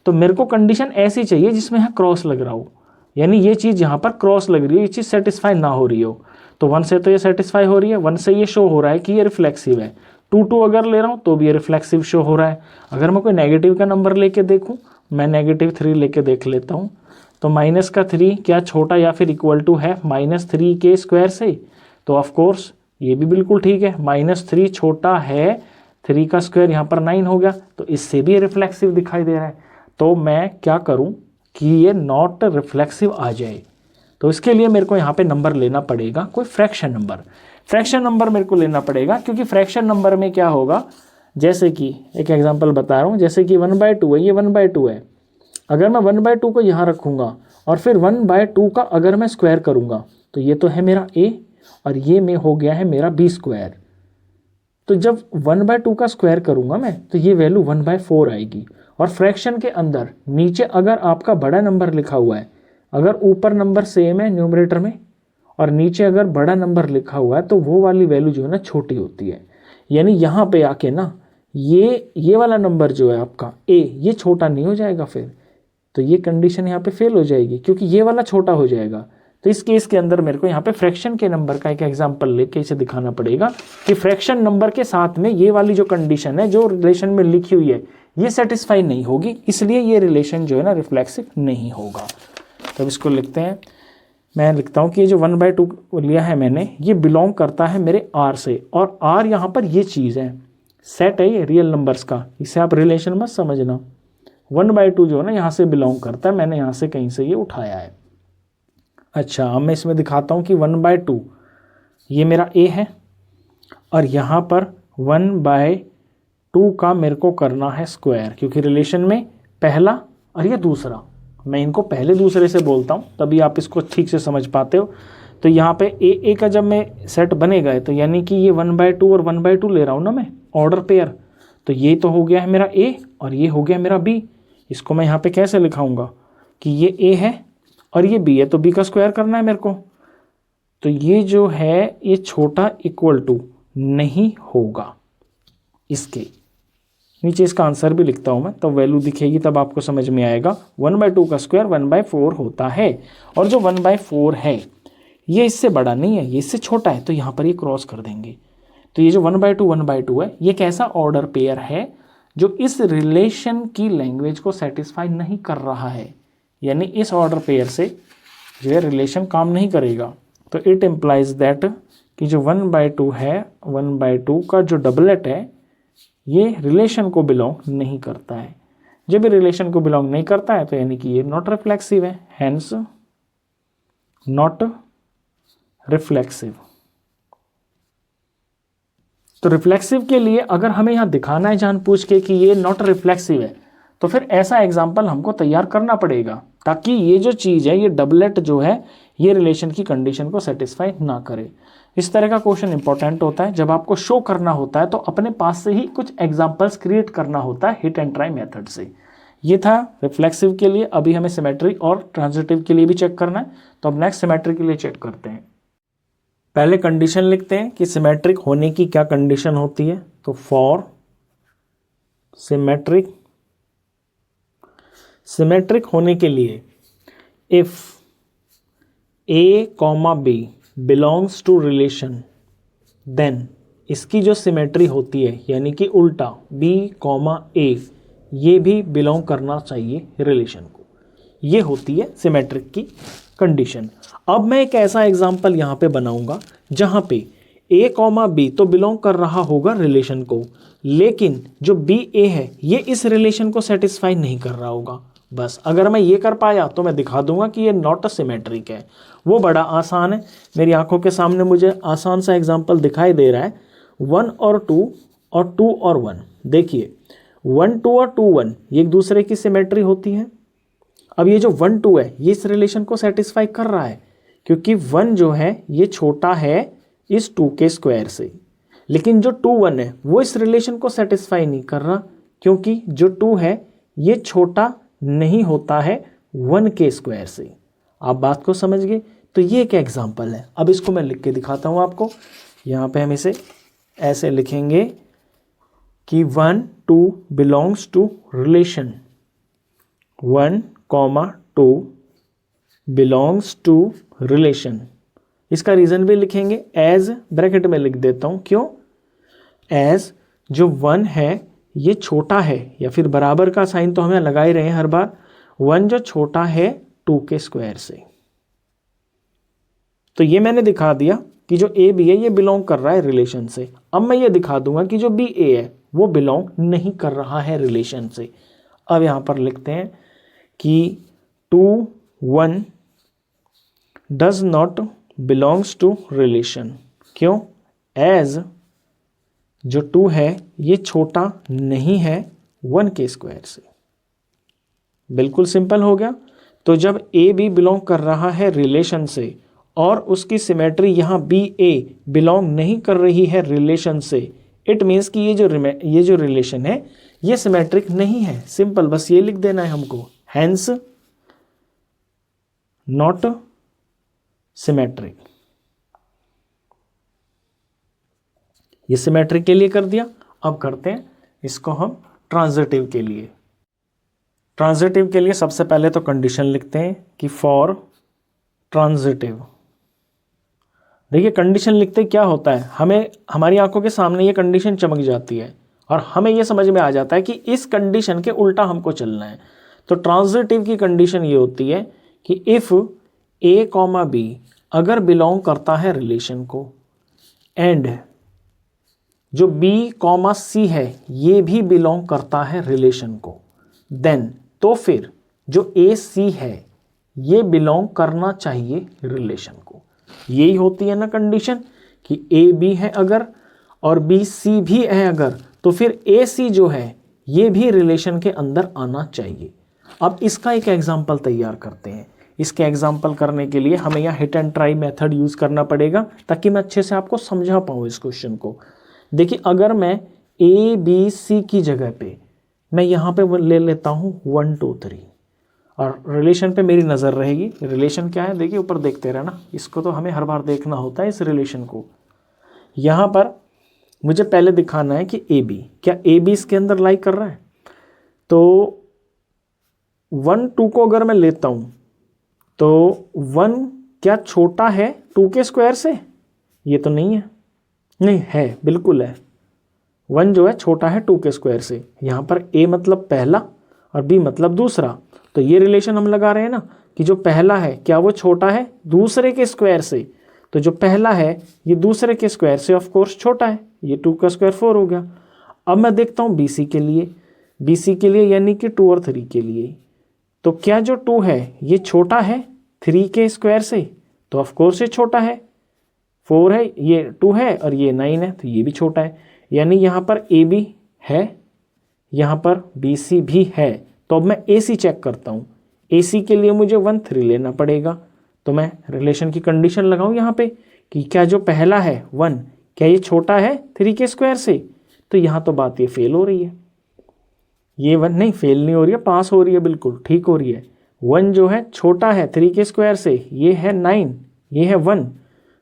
तो मेरे को कंडीशन ऐसी चाहिए जिसमें यहाँ क्रॉस लग रहा हो, यानी ये चीज़ यहाँ पर क्रॉस लग रही है, ये चीज़ सेटिस्फाई ना हो रही हो। तो 1 से तो ये सेटिस्फाई हो रही है, 1 से ये शो हो रहा है कि ये रिफ्लेक्सिव है। 2 2 अगर ले रहा हूँ तो भी ये रिफ्लेक्सिव शो हो रहा है। अगर मैं कोई नेगेटिव का नंबर लेके देखूँ, मैं -3 लेके देख लेता हूँ, तो -3 क्या छोटा या फिर इक्वल टू है -3 के स्क्वायर से? तो ऑफकोर्स ये भी बिल्कुल ठीक है, -3 छोटा है 3 का स्क्वायर, यहाँ पर 9 हो गया, तो इससे भी रिफ्लेक्सिव दिखाई दे रहा है। तो मैं क्या करूँ कि ये नॉट रिफ्लेक्सिव आ जाए? तो इसके लिए मेरे को यहाँ पे नंबर लेना पड़ेगा, कोई फ्रैक्शन नंबर मेरे को लेना पड़ेगा। क्योंकि फ्रैक्शन नंबर में क्या होगा, जैसे कि एक एग्जांपल बता रहा हूँ, जैसे कि 1/2 है, ये 1/2 है। अगर मैं 1/2 को यहाँ रखूँगा और फिर 1/2 का अगर मैं स्क्वायर करूँगा तो ये तो है मेरा a और ये में हो गया है मेरा b स्क्वायर। तो जब 1/2 का स्क्वायर करूँगा मैं तो ये वैल्यू 1/4 आएगी। और फ्रैक्शन के अंदर नीचे अगर आपका बड़ा नंबर लिखा हुआ है, अगर ऊपर नंबर सेम है न्यूमरेटर में और नीचे अगर बड़ा नंबर लिखा हुआ है तो वो वाली वैल्यू जो है ना छोटी होती है। यानी यहाँ पे आके ना ये वाला नंबर जो है आपका a, ये छोटा नहीं हो जाएगा फिर, तो ये कंडीशन यहाँ पे फेल हो जाएगी क्योंकि ये वाला छोटा हो जाएगा। तो इस केस के अंदर मेरे को यहाँ पे फ्रैक्शन के नंबर का एक एग्जांपल लेके इसे दिखाना पड़ेगा कि फ्रैक्शन नंबर के साथ में ये वाली जो कंडीशन है जो रिलेशन में लिखी हुई है ये सेटिस्फाई नहीं होगी, इसलिए ये रिलेशन जो है ना रिफ्लेक्सिव नहीं होगा। तब इसको लिखते हैं, मैं लिखता हूँ कि ये जो 1/2 लिया है मैंने, ये बिलोंग करता है मेरे R से, और R यहाँ पर ये चीज़ है, सेट है ये रियल नंबर्स का, इसे आप रिलेशन मत समझना। 1/2 जो है ना यहाँ से बिलोंग करता है, मैंने यहाँ से कहीं से ये उठाया है। अच्छा, अब मैं इसमें दिखाता हूँ कि 1/2 ये मेरा a है और यहाँ पर 1/2 का मेरे को करना है स्क्वायर, क्योंकि रिलेशन में पहला और ये दूसरा, मैं इनको पहले दूसरे से बोलता हूँ तभी आप इसको ठीक से समझ पाते हो। तो यहाँ पे a का जब मैं सेट बनेगा तो यानी कि ये 1/2 और 1/2 ले रहा हूँ ना मैं ऑर्डर पेयर, तो ये तो हो गया है मेरा a और ये हो गया मेरा b। इसको मैं यहाँ पे कैसे लिखाऊंगा कि ये a है और ये b है, तो b का स्क्वायर करना है मेरे को। तो ये जो है ये छोटा इक्वल टू नहीं होगा, इसके नीचे इसका आंसर भी लिखता हूँ मैं, तब वैल्यू दिखेगी तब आपको समझ में आएगा। 1/2 का स्क्वायर 1/4 होता है और जो 1/4 है ये इससे बड़ा नहीं है, ये इससे छोटा है, तो यहाँ पर ये क्रॉस कर देंगे। तो ये जो 1/2 है ये कैसा ऑर्डर पेयर है जो इस रिलेशन की लैंग्वेज को सेटिस्फाई नहीं कर रहा है, यानी इस ऑर्डर पेयर से जो है रिलेशन काम नहीं करेगा। तो इट इम्प्लाइज दैट कि जो 1/2 है, 1/2 का जो डबलेट है ये रिलेशन को बिलोंग नहीं करता है। जब ये रिलेशन को बिलोंग नहीं करता है तो यानी कि ये नॉट रिफ्लेक्सिव है, हैंस नॉट रिफ्लेक्सिव। तो रिफ्लेक्सिव के लिए अगर हमें यहाँ दिखाना है जानबूझ के कि ये नॉट रिफ्लेक्सिव है, तो फिर ऐसा एग्जाम्पल हमको तैयार करना पड़ेगा ताकि ये जो चीज़ है, ये डबलेट जो है, ये रिलेशन की कंडीशन को सेटिस्फाई ना करे। इस तरह का क्वेश्चन इंपॉर्टेंट होता है जब आपको शो करना होता है, तो अपने पास से ही कुछ एग्जाम्पल्स क्रिएट करना होता है हिट एंड ट्राई मेथड से। ये था रिफ्लेक्सिव के लिए। अभी हमें सिमेट्री और ट्रांजिटिव के लिए भी चेक करना है, तो अब नेक्स्ट सिमेट्री के लिए चेक करते हैं। पहले कंडीशन लिखते हैं कि सिमेट्रिक होने की क्या कंडीशन होती है। तो फॉर सिमेट्रिक होने के लिए if A comma B belongs to relation then इसकी जो सिमेट्री होती है यानी कि उल्टा बी कॉमा ए ये भी बिलोंग करना चाहिए रिलेशन को, ये होती है सिमेट्रिक की कंडीशन। अब मैं एक ऐसा एग्जांपल यहाँ पे बनाऊंगा जहाँ पे ए कॉमा बी तो बिलोंग कर रहा होगा रिलेशन को, लेकिन जो बी ए है ये इस रिलेशन को सेटिस्फाई नहीं कर रहा होगा। बस अगर मैं ये कर पाया तो मैं दिखा दूंगा कि ये नॉट सिमेट्रिक है। वो बड़ा आसान है, मेरी आंखों के सामने मुझे आसान सा एग्जाम्पल दिखाई दे रहा है, 1 और 2 और 2 और 1। देखिए 1 2 और 2 1 ये एक दूसरे की सिमेट्री होती है। अब ये जो 1 2 है ये इस रिलेशन को सेटिस्फाई कर रहा है क्योंकि 1 जो है ये छोटा है इस 2 के स्क्वायर से, लेकिन जो 2 1 है वो इस रिलेशन को सेटिस्फाई नहीं कर रहा क्योंकि जो 2 है ये छोटा नहीं होता है 1 के स्क्वायर से। आप बात को समझ गए? तो ये एक एग्जांपल है। अब इसको मैं लिख के दिखाता हूँ आपको। यहाँ पे हम इसे ऐसे लिखेंगे कि 1 2 belongs to relation, 1 2 belongs to relation. इसका रीज़न भी लिखेंगे, एज ब्रैकेट में लिख देता हूँ। क्यों? एज जो 1 है ये छोटा है, या फिर बराबर का साइन तो हमें लगा ही रहे हैं हर बार, 1 जो छोटा है 2 के स्क्वायर से। तो ये मैंने दिखा दिया कि जो ए बी है ये बिलोंग कर रहा है रिलेशन से। अब मैं ये दिखा दूंगा कि जो बी ए है वो बिलोंग नहीं कर रहा है रिलेशन से। अब यहाँ पर लिखते हैं कि 2 1 does not belongs to relation. क्यों? एज जो 2 है ये छोटा नहीं है 1 के स्क्वायर से। बिल्कुल सिंपल हो गया। तो जब ए बी बिलोंग कर रहा है रिलेशन से और उसकी सिमेट्री यहाँ बी ए बिलोंग नहीं कर रही है रिलेशन से, इट मीन्स कि ये जो रिलेशन है ये सिमेट्रिक नहीं है। सिंपल, बस ये लिख देना है हमको, हैंस नॉट सिमेट्रिक। ये सिमेट्रिक के लिए कर दिया। अब करते हैं इसको हम ट्रांजिटिव के लिए। ट्रांजिटिव के लिए सबसे पहले तो कंडीशन लिखते हैं कि फॉर ट्रांजिटिव। देखिए कंडीशन लिखते क्या होता है, हमें हमारी आंखों के सामने ये कंडीशन चमक जाती है और हमें ये समझ में आ जाता है कि इस कंडीशन के उल्टा हमको चलना है। तो ट्रांजिटिव की कंडीशन ये होती है कि इफ़ ए कॉमा बी अगर बिलोंग करता है रिलेशन को एंड जो बी कॉमा सी है ये भी बिलोंग करता है रिलेशन को, देन तो फिर जो ए सी है ये बिलोंग करना चाहिए रिलेशन को। यही होती है ना कंडीशन कि ए बी है अगर और बी सी भी है अगर, तो फिर ए सी जो है ये भी रिलेशन के अंदर आना चाहिए। अब इसका एक एग्जाम्पल तैयार करते हैं। इसके एग्जाम्पल करने के लिए हमें यहाँ hit and try method use करना पड़ेगा ताकि मैं अच्छे से आपको समझा पाऊँ इस क्वेश्चन को। देखिए अगर मैं ए बी सी की जगह पे मैं यहाँ पे ले लेता हूँ 1 2 3 और रिलेशन पे मेरी नज़र रहेगी। रिलेशन क्या है देखिए, ऊपर देखते रहना, इसको तो हमें हर बार देखना होता है इस रिलेशन को। यहाँ पर मुझे पहले दिखाना है कि ए बी, क्या ए बी इसके अंदर लाई कर रहा है? तो 1 2 को अगर मैं लेता हूँ तो 1 क्या छोटा है 2 के स्क्वायर से? ये तो नहीं है, नहीं है, बिल्कुल है। 1 जो है छोटा है 2 के स्क्वायर से। यहाँ पर a मतलब पहला और b मतलब दूसरा, तो ये रिलेशन हम लगा रहे हैं ना कि जो पहला है क्या वो छोटा है दूसरे के स्क्वायर से, तो जो पहला है ये दूसरे के स्क्वायर से ऑफ कोर्स छोटा है, ये 2 का स्क्वायर 4 हो गया। अब मैं देखता हूँ BC के लिए यानी कि 2 और 3 के लिए, तो क्या जो 2 है ये छोटा है 3 के स्क्वायर से? तो ऑफ कोर्स ये छोटा है, 4 है, ये 2 है और ये 9 है, तो ये भी छोटा है। यानी यहाँ पर AB है, यहाँ पर BC भी है। तो अब मैं AC चेक करता हूँ। AC के लिए मुझे 1 3 लेना पड़ेगा, तो मैं रिलेशन की कंडीशन लगाऊँ यहाँ पे कि क्या जो पहला है 1 क्या ये छोटा है 3 के स्क्वायर से? तो यहाँ तो बात ये फेल हो रही है, ये 1 नहीं फेल नहीं हो रही है, पास हो रही है, बिल्कुल ठीक हो रही है। 1 जो है छोटा है 3 के स्क्वायर से, ये है 9, ये है 1,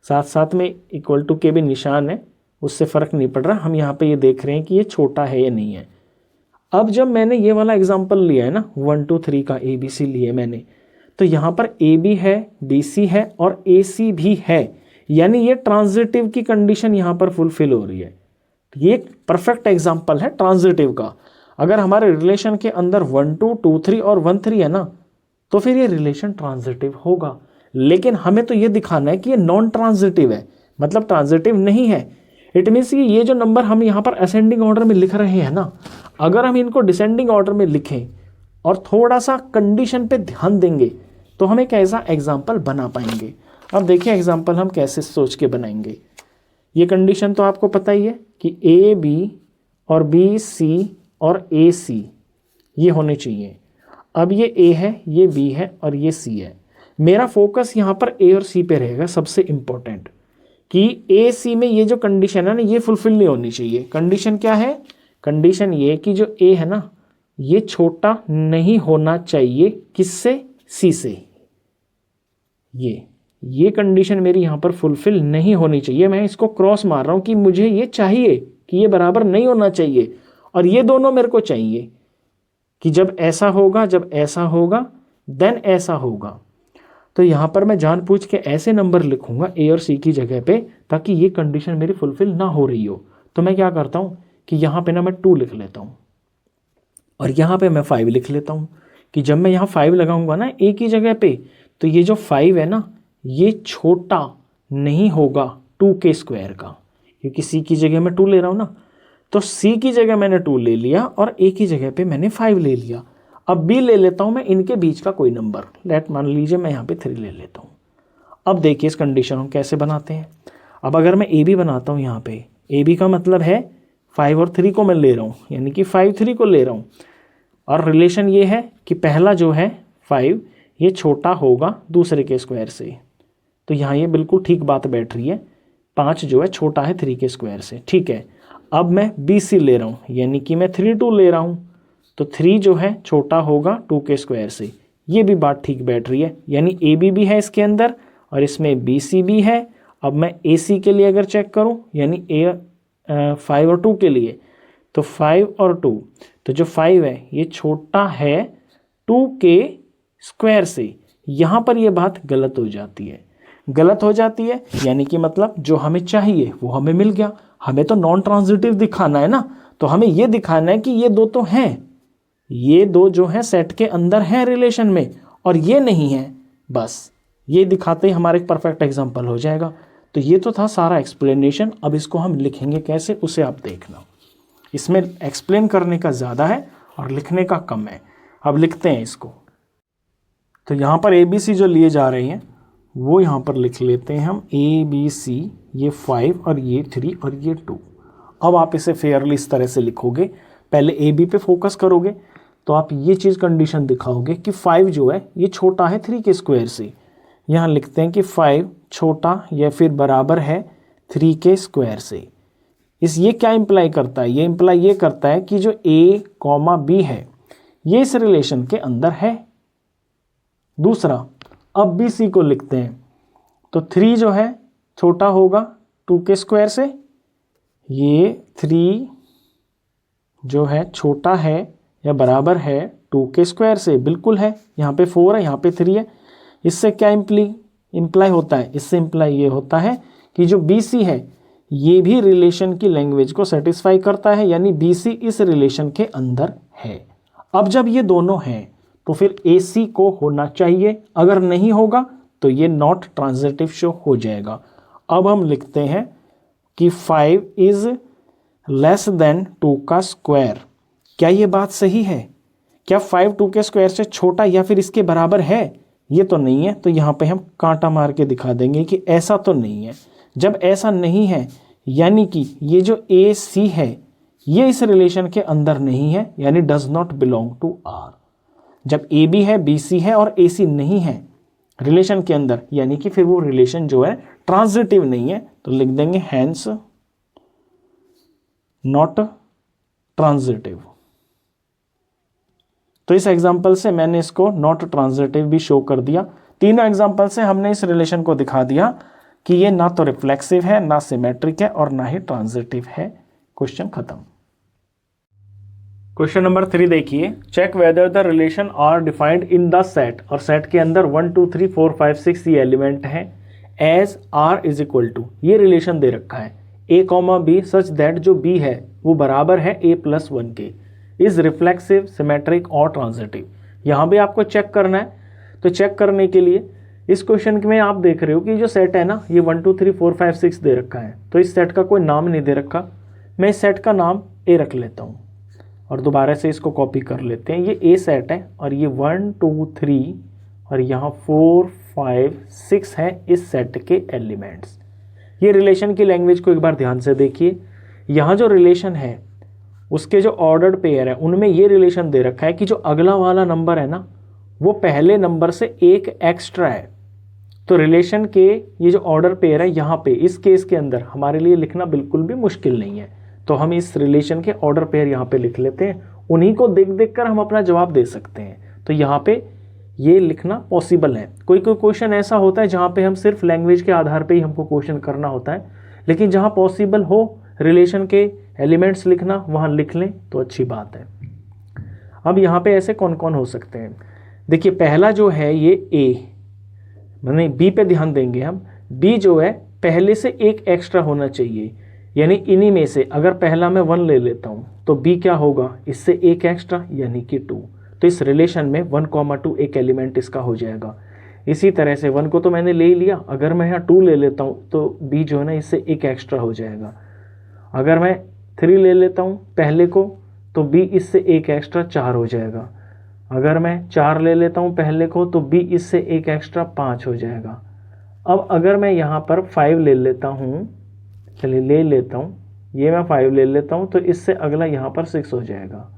साथ साथ में इक्वल टू के भी निशान है, उससे फ़र्क नहीं पड़ रहा, हम यहाँ पे ये देख रहे हैं कि ये छोटा है या नहीं है। अब जब मैंने ये वाला एग्जाम्पल लिया है ना 1 2 3 का ABC लिए मैंने, तो यहाँ पर AB है, BC है और AC भी है, यानी ये ट्रांजिटिव की कंडीशन यहाँ पर फुलफिल हो रही है। ये एक परफेक्ट एग्जाम्पल है ट्रांजिटिव का। अगर हमारे रिलेशन के अंदर 1 2 2 3 और 1 3 है ना, तो फिर ये रिलेशन ट्रांजिटिव होगा। लेकिन हमें तो ये दिखाना है कि ये नॉन ट्रांजिटिव है, मतलब ट्रांजिटिव नहीं है। इट मीन्स कि ये जो नंबर हम यहाँ पर असेंडिंग ऑर्डर में लिख रहे हैं ना, अगर हम इनको डिसेंडिंग ऑर्डर में लिखें और थोड़ा सा कंडीशन पे ध्यान देंगे तो हम एक ऐसा एग्जाम्पल बना पाएंगे। अब देखिए एग्जाम्पल हम कैसे सोच के बनाएंगे। ये कंडीशन तो आपको पता ही है कि AB और BC और AC ये होने चाहिए। अब ये A है, ये B है और ये C है। मेरा फोकस यहाँ पर A और C पे रहेगा सबसे इम्पोर्टेंट, कि AC में ये जो कंडीशन है ना ये फुलफिल नहीं होनी चाहिए। कंडीशन क्या है? कंडीशन ये कि जो A है ना ये छोटा नहीं होना चाहिए किससे? C से। ये कंडीशन मेरी यहाँ पर फुलफिल नहीं होनी चाहिए। मैं इसको क्रॉस मार रहा हूँ कि मुझे ये चाहिए कि ये बराबर नहीं होना चाहिए, और ये दोनों मेरे को चाहिए कि जब ऐसा होगा, जब ऐसा होगा देन ऐसा होगा। तो यहाँ पर मैं जानबूझ के ऐसे नंबर लिखूंगा A और C की जगह पे, ताकि ये कंडीशन मेरी फुलफिल ना हो रही हो। तो मैं क्या करता हूँ कि यहाँ पे ना मैं 2 लिख लेता हूँ और यहाँ पे मैं 5 लिख लेता हूँ, कि जब मैं यहाँ 5 लगाऊंगा ना A की जगह पे, तो ये जो 5 है ना ये छोटा नहीं होगा 2 के स्क्वायर का, क्योंकि C की जगह मैं 2 ले रहा हूँ ना। तो C की जगह मैंने 2 ले लिया और A की जगह पे मैंने 5 ले लिया। अब B ले लेता हूँ मैं इनके बीच का कोई नंबर, लेट मान लीजिए मैं यहाँ पे 3 ले लेता हूँ। अब देखिए इस कंडीशन हम कैसे बनाते हैं। अब अगर मैं AB बनाता हूँ यहाँ पे, AB का मतलब है 5 और 3 को मैं ले रहा हूँ, यानी कि 5 3 को ले रहा हूँ। और रिलेशन ये है कि पहला जो है 5 ये छोटा होगा दूसरे के स्क्वायर से, तो यहाँ ये बिल्कुल ठीक बात बैठ रही है। 5 जो है छोटा है 3 के स्क्वायर से, ठीक है। अब मैं BC ले रहा हूँ, यानी कि मैं 3 2 ले रहा हूँ, तो 3 जो है छोटा होगा 2 के स्क्वायर से। ये भी बात ठीक बैठ रही है, यानी AB भी है इसके अंदर और इसमें BC भी है। अब मैं AC के लिए अगर चेक करूँ, यानी 5 और 2 के लिए, तो 5 और 2, तो जो 5 है ये छोटा है 2 के स्क्वायर से। यहाँ पर ये बात गलत हो जाती है, गलत हो जाती है, यानी कि मतलब जो हमें चाहिए वो हमें मिल गया। हमें तो नॉन ट्रांजिटिव दिखाना है ना, तो हमें ये दिखाना है कि ये दो तो हैं, ये दो जो है सेट के अंदर हैं रिलेशन में, और ये नहीं है। बस ये दिखाते ही हमारा एक परफेक्ट एग्जांपल हो जाएगा। तो ये तो था सारा एक्सप्लेनेशन। अब इसको हम लिखेंगे कैसे उसे आप देखना। इसमें एक्सप्लेन करने का ज़्यादा है और लिखने का कम है। अब लिखते हैं इसको। तो यहाँ पर ABC जो लिए जा रहे हैं वो यहाँ पर लिख लेते हैं हम ABC, ये 5 और ये 3 और ये 2। अब आप इसे फेयरली इस तरह से लिखोगे, पहले AB पे फोकस करोगे तो आप ये चीज़ कंडीशन दिखाओगे कि 5 जो है ये छोटा है 3 के स्क्वायर से। यहाँ लिखते हैं कि 5 छोटा या फिर बराबर है 3 के स्क्वायर से। ये क्या इम्प्लाई करता है? ये इम्प्लाई ये करता है कि जो A, B है ये इस रिलेशन के अंदर है। दूसरा, अब BC को लिखते हैं, तो 3 जो है छोटा होगा 2 के स्क्वायर से। ये 3 जो है छोटा है या बराबर है 2 के स्क्वायर से, बिल्कुल है। यहाँ पे 4 है, यहाँ पे 3 है। इससे क्या इम्प्लाई होता है? इससे इम्प्लाई ये होता है कि जो BC है ये भी रिलेशन की लैंग्वेज को सेटिस्फाई करता है, यानी BC इस रिलेशन के अंदर है। अब जब ये दोनों हैं तो फिर AC को होना चाहिए, अगर नहीं होगा तो ये नॉट ट्रांजिटिव शो हो जाएगा। अब हम लिखते हैं कि 5 इज लेस देन 2 का स्क्वायर। क्या ये बात सही है? क्या 5 2 के स्क्वायर से छोटा या फिर इसके बराबर है? ये तो नहीं है, तो यहाँ पे हम कांटा मार के दिखा देंगे कि ऐसा तो नहीं है। जब ऐसा नहीं है, यानी कि ये जो AC है ये इस रिलेशन के अंदर नहीं है, यानी does not belong to R। जब AB है, BC है और AC नहीं है रिलेशन के अंदर, यानी कि फिर वो रिलेशन जो है ट्रांजिटिव नहीं है। तो लिख देंगे हैंस नॉट ट्रांजिटिव। तो इस एग्जांपल से मैंने इसको नॉट ट्रांजिटिव भी शो कर दिया। तीनों एग्जांपल से हमने इस रिलेशन को दिखा दिया कि ये ना तो रिफ्लेक्सिव है, ना सिमेट्रिक है और ना ही ट्रांजिटिव है। क्वेश्चन खत्म। क्वेश्चन नंबर 3 देखिए, check whether the relation R defined in the set, और सेट के अंदर 1 2 3 4 5 6 ये एलिमेंट हैं, as R is equal to, ये रिलेशन दे रखा है a comma B such that जो b है वो बराबर है a+1 के, इज रिफ्लेक्सिव, सिमेट्रिक और ट्रांजिटिव। यहाँ भी आपको चेक करना है। तो चेक करने के लिए इस क्वेश्चन में आप देख रहे हो कि जो सेट है ना, ये 1 2 3 4 5 6 दे रखा है, तो इस सेट का कोई नाम नहीं दे रखा। मैं इस सेट का नाम a रख लेता हूँ और दोबारा से इसको कॉपी कर लेते हैं। ये a सेट है और ये 1 2 3 और यहाँ 4 5 6 है इस सेट के एलिमेंट्स। ये रिलेशन की लैंग्वेज को एक बार ध्यान से देखिए। यहाँ जो रिलेशन है उसके जो ऑर्डर्ड पेयर है उनमें ये रिलेशन दे रखा है कि जो अगला वाला नंबर है ना वो पहले नंबर से एक एक्स्ट्रा है। तो रिलेशन के ये जो ऑर्डर पेयर है यहाँ पे इस केस के अंदर हमारे लिए लिखना बिल्कुल भी मुश्किल नहीं है। तो हम इस रिलेशन के ऑर्डर पेयर यहाँ पे लिख लेते हैं, उन्हीं को देख देख कर हम अपना जवाब दे सकते हैं। तो यहाँ पे ये लिखना पॉसिबल है। कोई कोई क्वेश्चन ऐसा होता है जहाँ पे हम सिर्फ लैंग्वेज के आधार पे ही हमको क्वेश्चन करना होता है, लेकिन जहाँ पॉसिबल हो रिलेशन के एलिमेंट्स लिखना वहाँ लिख लें तो अच्छी बात है। अब यहाँ पे ऐसे कौन कौन हो सकते हैं, देखिए पहला जो है ये a, माने b पे ध्यान देंगे हम। b जो है पहले से एक एक्स्ट्रा होना चाहिए, यानी इन्हीं में से अगर पहला मैं 1 ले लेता हूँ तो b क्या होगा, इससे एक एक्स्ट्रा यानी कि 2। तो इस रिलेशन में 1,2 एक एलिमेंट इसका हो जाएगा। इसी तरह से 1 को तो मैंने ले लिया, अगर मैं यहाँ 2 ले लेता हूँ तो b जो है ना इससे एक एक्स्ट्रा हो जाएगा। अगर मैं 3 ले लेता हूँ पहले को तो b इससे एक एक्स्ट्रा 4 हो जाएगा। अगर मैं 4 ले लेता हूँ पहले को तो b इससे एक एक्स्ट्रा 5 हो जाएगा। अब अगर मैं यहाँ पर 5 ले लेता हूँ, चलिए ले लेता हूँ, ये मैं 5 ले लेता हूँ तो इससे अगला यहाँ पर 6 हो जाएगा।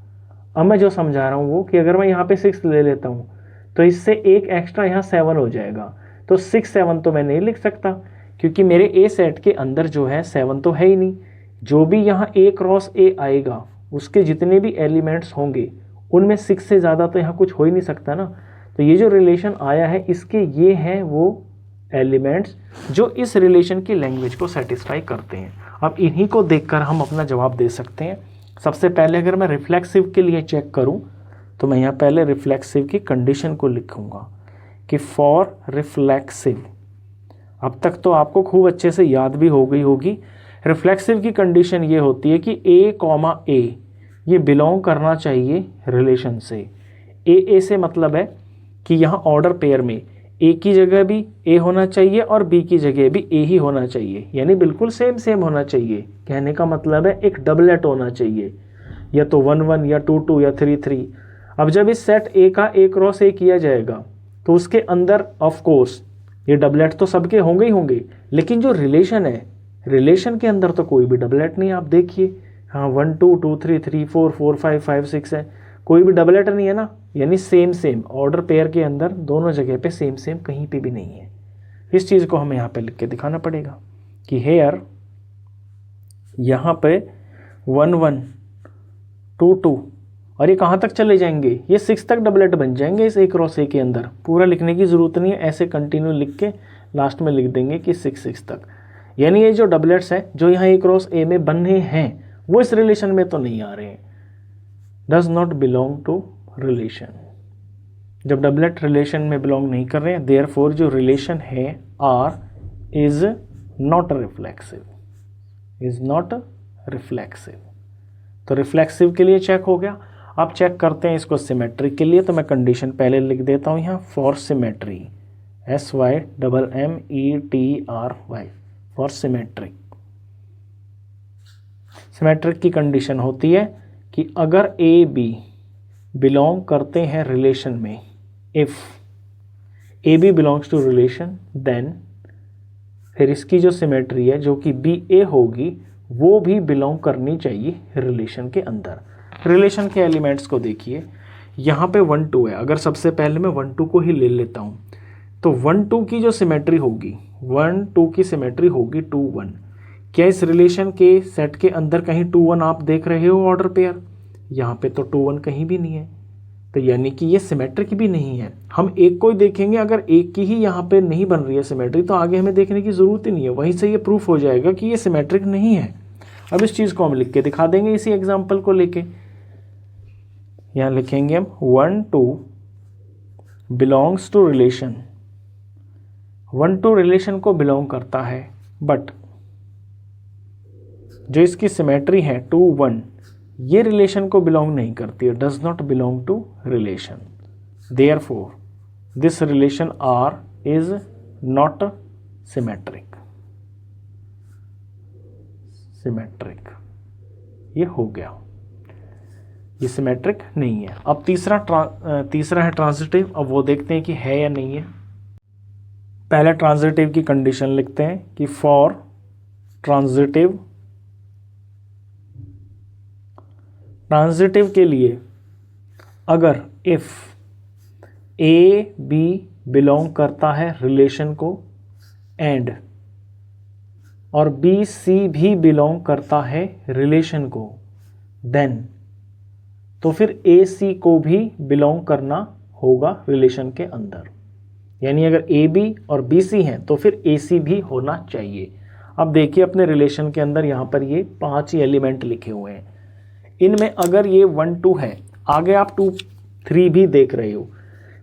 अब मैं जो समझा रहा हूँ वो कि अगर मैं यहाँ पे 6 ले लेता हूँ तो इससे एक एक्स्ट्रा यहाँ 7 हो जाएगा। तो 6 7 तो मैं नहीं लिख सकता क्योंकि मेरे ए सेट के अंदर जो है 7 तो है ही नहीं। जो भी यहाँ a क्रॉस a आएगा उसके जितने भी एलिमेंट्स होंगे उनमें 6 से ज़्यादा तो यहाँ कुछ हो ही नहीं सकता ना। तो ये जो रिलेशन आया है इसके ये हैं वो एलिमेंट्स जो इस रिलेशन की लैंग्वेज को सेटिस्फाई करते हैं। अब इन्हीं को देखकर हम अपना जवाब दे सकते हैं। सबसे पहले अगर मैं रिफ्लेक्सिव के लिए चेक करूं तो मैं यहाँ पहले रिफ्लेक्सिव की कंडीशन को लिखूंगा कि फॉर रिफ्लेक्सिव, अब तक तो आपको खूब अच्छे से याद भी हो गई होगी। रिफ्लेक्सिव की कंडीशन ये होती है कि a, ये बिलोंग करना चाहिए रिलेशन से। a से मतलब है कि यहाँ ऑर्डर पेयर में a की जगह भी a होना चाहिए और b की जगह भी a ही होना चाहिए, यानी बिल्कुल सेम होना चाहिए। कहने का मतलब है एक डबलेट होना चाहिए, या तो 1 1 या 2 2 या 3 3। अब जब इस सेट a का a क्रॉस a किया जाएगा तो उसके अंदर ऑफ कोर्स ये डबलेट तो सबके होंगे ही होंगे, लेकिन जो रिलेशन है रिलेशन के अंदर तो कोई भी डबलेट नहीं। आप देखिए हाँ 1 2 2 3 3 4 4 5 5 6 है, कोई भी डबलेट नहीं है ना, यानी सेम ऑर्डर पेयर के अंदर दोनों जगह पे सेम कहीं पे भी नहीं है। इस चीज़ को हमें यहाँ पे लिख के दिखाना पड़ेगा कि हेयर यहाँ पे 1 1 2 2 और ये कहाँ तक चले जाएंगे, ये 6 तक डबलेट बन जाएंगे इस a क्रॉस a के अंदर। पूरा लिखने की ज़रूरत नहीं है, ऐसे कंटिन्यू लिख के लास्ट में लिख देंगे कि 6 6 तक। यानी ये जो डबलेट्स हैं जो यहाँ a क्रॉस a में बने हैं वो इस रिलेशन में तो नहीं आ रहे हैं, does not belong to relation. जब डबलेट रिलेशन में बिलोंग नहीं कर रहे हैं, देयरफॉर जो रिलेशन है R is not reflexive, is not reflexive. तो रिफ्लेक्सिव के लिए चेक हो गया। अब चेक करते हैं इसको सिमेट्रिक के लिए। तो मैं कंडीशन पहले लिख देता हूँ यहाँ for symmetry, SYMMETRY, for symmetric. Symmetric की कंडीशन होती है कि अगर A B बिलोंग करते हैं रिलेशन में, if AB belongs to relation then फिर इसकी जो सिमेट्री है जो कि BA होगी वो भी बिलोंग करनी चाहिए रिलेशन के अंदर। रिलेशन के एलिमेंट्स को देखिए, यहाँ पे 1 2 है। अगर सबसे पहले मैं 1 2 को ही ले लेता हूँ तो 1 2 की जो सिमेट्री होगी, 1 2 की सिमेट्री होगी 2 1। क्या इस रिलेशन के सेट के अंदर कहीं 2 1 आप देख रहे हो ऑर्डर पेयर? यहाँ पे तो 2 1 कहीं भी नहीं है। तो यानी कि ये सिमेट्रिक भी नहीं है। हम एक को ही देखेंगे, अगर एक की ही यहाँ पे नहीं बन रही है सिमेट्री तो आगे हमें देखने की ज़रूरत ही नहीं है, वहीं से ये प्रूफ हो जाएगा कि ये सिमेट्रिक नहीं है। अब इस चीज़ को हम लिख के दिखा देंगे इसी एग्जाम्पल को लेके। यहाँ लिखेंगे हम 1 2 बिलोंग्स टू रिलेशन, 1 2 रिलेशन को बिलोंग करता है, बट जो इसकी सिमेट्री है 2 1 ये रिलेशन को बिलोंग नहीं करती है, does not belong to relation. Therefore this relation R is not symmetric, symmetric ये हो गया, ये सिमेट्रिक नहीं है। अब तीसरा है ट्रांजिटिव। अब वो देखते हैं कि है या नहीं है। पहले ट्रांजिटिव की कंडीशन लिखते हैं कि फॉर ट्रांजिटिव के लिए अगर इफ ए बी बिलोंग करता है रिलेशन को एंड और बी सी भी बिलोंग करता है रिलेशन को, देन तो फिर ए सी को भी बिलोंग करना होगा रिलेशन के अंदर। यानी अगर ए बी और बी सी हैं तो फिर ए सी भी होना चाहिए। अब देखिए अपने रिलेशन के अंदर यहाँ पर ये 5 ही एलिमेंट लिखे हुए हैं, इनमें अगर ये 1 2 है, आगे आप 2 3 भी देख रहे हो,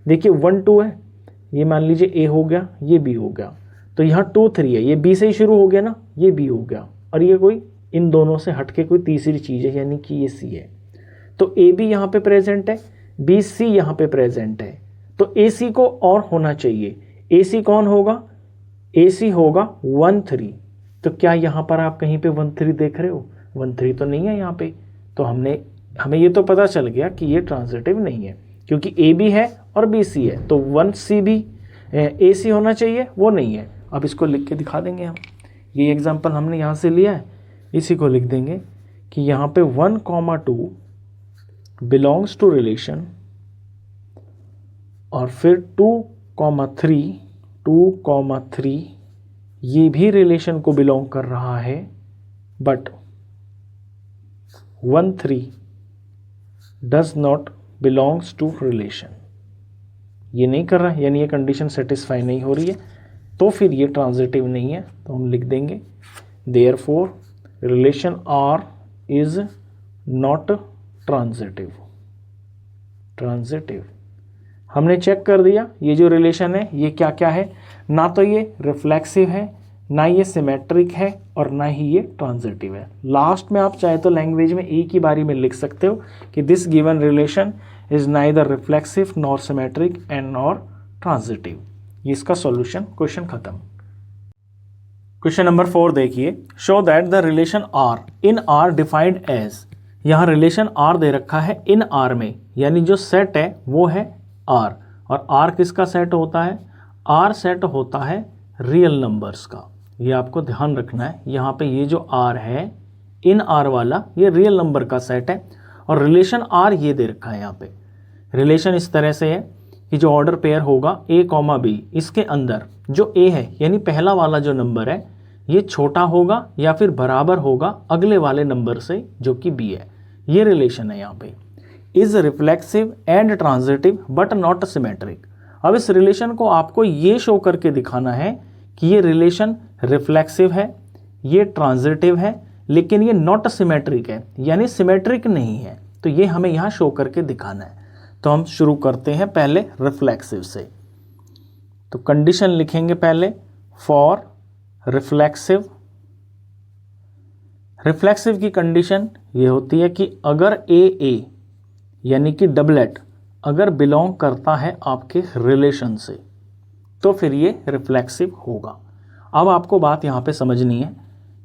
देखिए 1 2 है, ये मान लीजिए ए हो गया, ये बी हो गया, तो यहाँ 2 3 है, ये बी से ही शुरू हो गया ना, ये बी हो गया, और ये कोई इन दोनों से हटके कोई तीसरी चीज़ है यानी कि ये सी है। तो ए बी यहाँ पे प्रेजेंट है, बी सी यहाँ पे प्रेजेंट है, तो ए सी को और होना चाहिए। ए सी कौन होगा? ए सी होगा 1 3। तो क्या यहाँ पर आप कहीं पे 1 3 देख रहे हो? 1 3 तो नहीं है यहाँ पे। तो हमें ये तो पता चल गया कि ये ट्रांजिटिव नहीं है, क्योंकि ए बी है और बी सी है, तो 1 सी भी ए सी होना चाहिए, वो नहीं है। अब इसको लिख के दिखा देंगे हम। ये एग्जाम्पल हमने यहाँ से लिया है, इसी को लिख देंगे कि यहाँ पे 1 2 बिलोंग्स टू रिलेशन और फिर 2 3 ये भी रिलेशन को बिलोंग कर रहा है, but 1 3 does not belongs to relation, ये नहीं कर रहा है, यानी ये कंडीशन सेटिस्फाई नहीं हो रही है, तो फिर ये ट्रांजिटिव नहीं है। तो हम लिख देंगे therefore relation R is not transitive. Transitive हमने चेक कर दिया, ये जो रिलेशन है ये क्या क्या है, ना तो ये रिफ्लेक्सिव है, ना ये सिमेट्रिक है, और ना ही ये ट्रांजिटिव है। लास्ट में आप चाहे तो लैंग्वेज में एक ही बारी में लिख सकते हो कि this given relation is neither reflexive nor symmetric and nor transitive. ये इसका सॉल्यूशन, क्वेश्चन खत्म। क्वेश्चन नंबर 4 देखिए, show that the relation R in R defined as. यहाँ रिलेशन आर दे रखा है इन आर में, यानी जो सेट है वो है आर, और आर किसका सेट होता है? आर सेट होता है रियल नंबर्स का। ये आपको ध्यान रखना है, यहाँ पे ये जो आर है इन आर वाला ये रियल नंबर का सेट है, और रिलेशन आर ये दे रखा है। यहाँ पे रिलेशन इस तरह से है कि जो ऑर्डर पेयर होगा ए कॉमा बी, इसके अंदर जो ए है यानी पहला वाला जो नंबर है ये छोटा होगा या फिर बराबर होगा अगले वाले नंबर से जो कि बी है। ये रिलेशन है यहाँ पे। Is reflexive and transitive but not symmetric. अब इस रिलेशन को आपको ये शो करके दिखाना है कि ये रिलेशन रिफ्लेक्सिव है, ये ट्रांजिटिव है, लेकिन ये नॉट सिमेट्रिक है, यानी सिमेट्रिक नहीं है। तो ये हमें यहाँ शो करके दिखाना है। तो हम शुरू करते हैं पहले रिफ्लेक्सिव से। तो कंडीशन लिखेंगे पहले फॉर रिफ्लेक्सिव। रिफ्लेक्सिव की कंडीशन ये होती है कि अगर ए यानी कि डबलेट अगर बिलोंग करता है आपके रिलेशन से तो फिर ये रिफ्लेक्सिव होगा। अब आपको बात यहाँ पे समझनी है,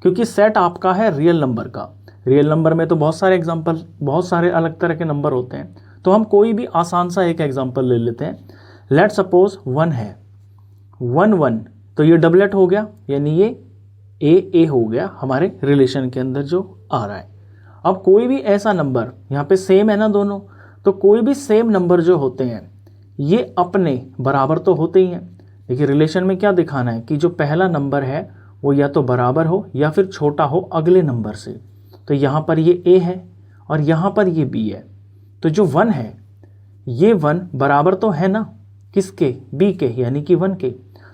क्योंकि सेट आपका है रियल नंबर का। रियल नंबर में तो बहुत सारे एग्जांपल, बहुत सारे अलग तरह के नंबर होते हैं, तो हम कोई भी आसान सा एक एग्जांपल ले लेते हैं। लेट सपोज 1 है, 1 1, तो ये डबलेट हो गया, यानी ये ए हो गया हमारे रिलेशन के अंदर जो आ रहा है। अब कोई भी ऐसा नंबर, यहाँ पे सेम है ना दोनों, तो कोई भी सेम नंबर जो होते हैं ये अपने बराबर तो होते ही हैं। देखिए रिलेशन में क्या दिखाना है कि जो पहला नंबर है वो या तो बराबर हो या फिर छोटा हो अगले नंबर से। तो यहाँ पर ये ए है और यहाँ पर ये बी है, तो जो 1 है ये 1 बराबर तो है ना किसके, b के, यानी कि 1 के।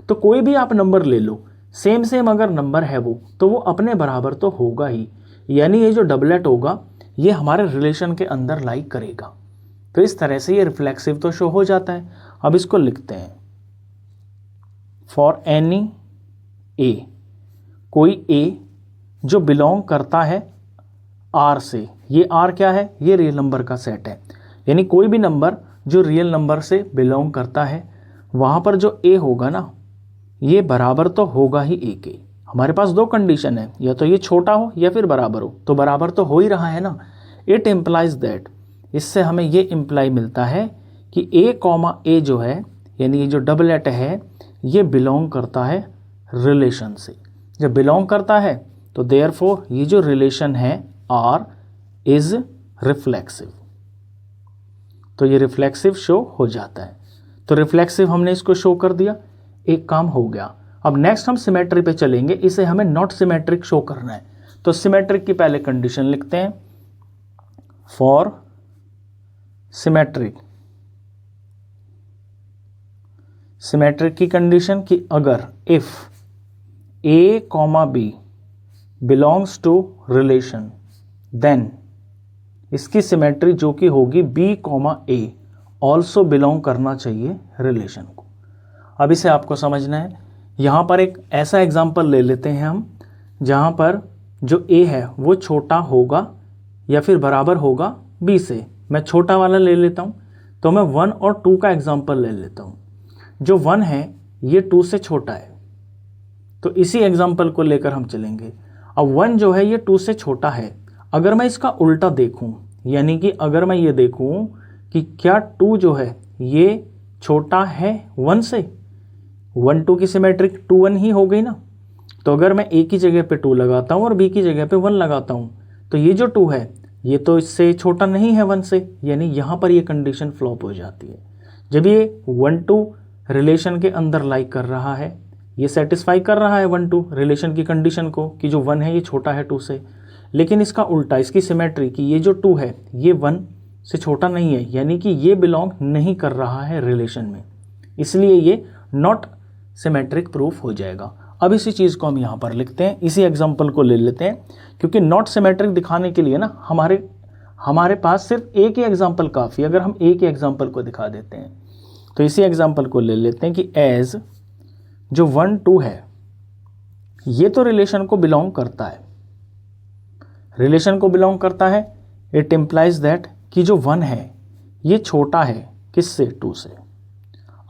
तो कोई भी आप नंबर ले लो, सेम सेम अगर नंबर है वो, तो वो अपने बराबर तो होगा ही, यानी ये जो डबलेट होगा ये हमारे रिलेशन के अंदर लाई करेगा। तो इस तरह से ये रिफ्लेक्सिव तो शो हो जाता है। अब इसको लिखते हैं, फॉर एनी a, कोई a जो बिलोंग करता है r से, ये r क्या है, ये रियल नंबर का सेट है, यानी कोई भी नंबर जो रियल नंबर से बिलोंग करता है वहाँ पर जो a होगा ना, ये बराबर तो होगा ही a के। हमारे पास दो कंडीशन है, या तो ये छोटा हो या फिर बराबर हो, तो बराबर तो हो ही रहा है ना। इट इम्प्लाइज दैट, इससे हमें ये इम्प्लाई मिलता है कि a, जो है यानी ये जो डबलेट है ये बिलोंग करता है रिलेशन से। जब बिलोंग करता है तो देयरफॉर ये जो रिलेशन है R इज रिफ्लेक्सिव, तो ये रिफ्लेक्सिव शो हो जाता है। तो रिफ्लेक्सिव हमने इसको शो कर दिया, एक काम हो गया। अब नेक्स्ट हम सिमेट्री पे चलेंगे, इसे हमें नॉट सिमेट्रिक शो करना है। तो सिमेट्रिक की पहले कंडीशन लिखते हैं, फॉर सिमेट्रिक, सिमेट्रिक की कंडीशन कि अगर if a, b belongs to relation then इसकी सिमेट्री जो कि होगी b, a ऑल्सो बिलोंग करना चाहिए रिलेशन को। अब इसे आपको समझना है। यहाँ पर एक ऐसा एग्जाम्पल ले लेते हैं हम जहाँ पर जो a है वो छोटा होगा या फिर बराबर होगा b से। मैं छोटा वाला ले लेता हूँ, तो मैं 1 और 2 का एग्जाम्पल ले लेता हूँ। जो 1 है ये 2 से छोटा है, तो इसी एग्जाम्पल को लेकर हम चलेंगे। अब 1 जो है ये 2 से छोटा है। अगर मैं इसका उल्टा देखूं, यानी कि अगर मैं ये देखूं कि क्या 2 जो है ये छोटा है 1 से, 1 2 की सिमेट्रिक 2 1 ही हो गई ना। तो अगर मैं a की जगह पे 2 लगाता हूँ और b की जगह पे 1 लगाता हूँ, तो ये जो 2 है ये तो इससे छोटा नहीं है 1 से, यानी यहाँ पर ये कंडीशन फ्लॉप हो जाती है। जब ये 1 2 रिलेशन के अंदर लाइक कर रहा है, ये सेटिस्फाई कर रहा है 1 2 रिलेशन की कंडीशन को कि जो 1 है ये छोटा है 2 से। लेकिन इसका उल्टा, इसकी सिमेट्री कि ये जो 2 है ये 1 से छोटा नहीं है, यानी कि ये बिलोंग नहीं कर रहा है रिलेशन में, इसलिए ये नॉट सिमेट्रिक प्रूफ हो जाएगा। अब इसी चीज़ को हम यहाँ पर लिखते हैं, इसी एग्जाम्पल को ले लेते हैं, क्योंकि नॉट सिमेट्रिक दिखाने के लिए ना हमारे पास सिर्फ एक ही एग्जाम्पल काफ़ी। अगर हम एक ही एग्जाम्पल को दिखा देते हैं, तो इसी एग्जाम्पल को ले लेते हैं कि एज जो 1 2 है ये तो रिलेशन को बिलोंग करता है, रिलेशन को बिलोंग करता है। इट इम्प्लाइज दैट कि जो 1 है ये छोटा है किससे, 2 से।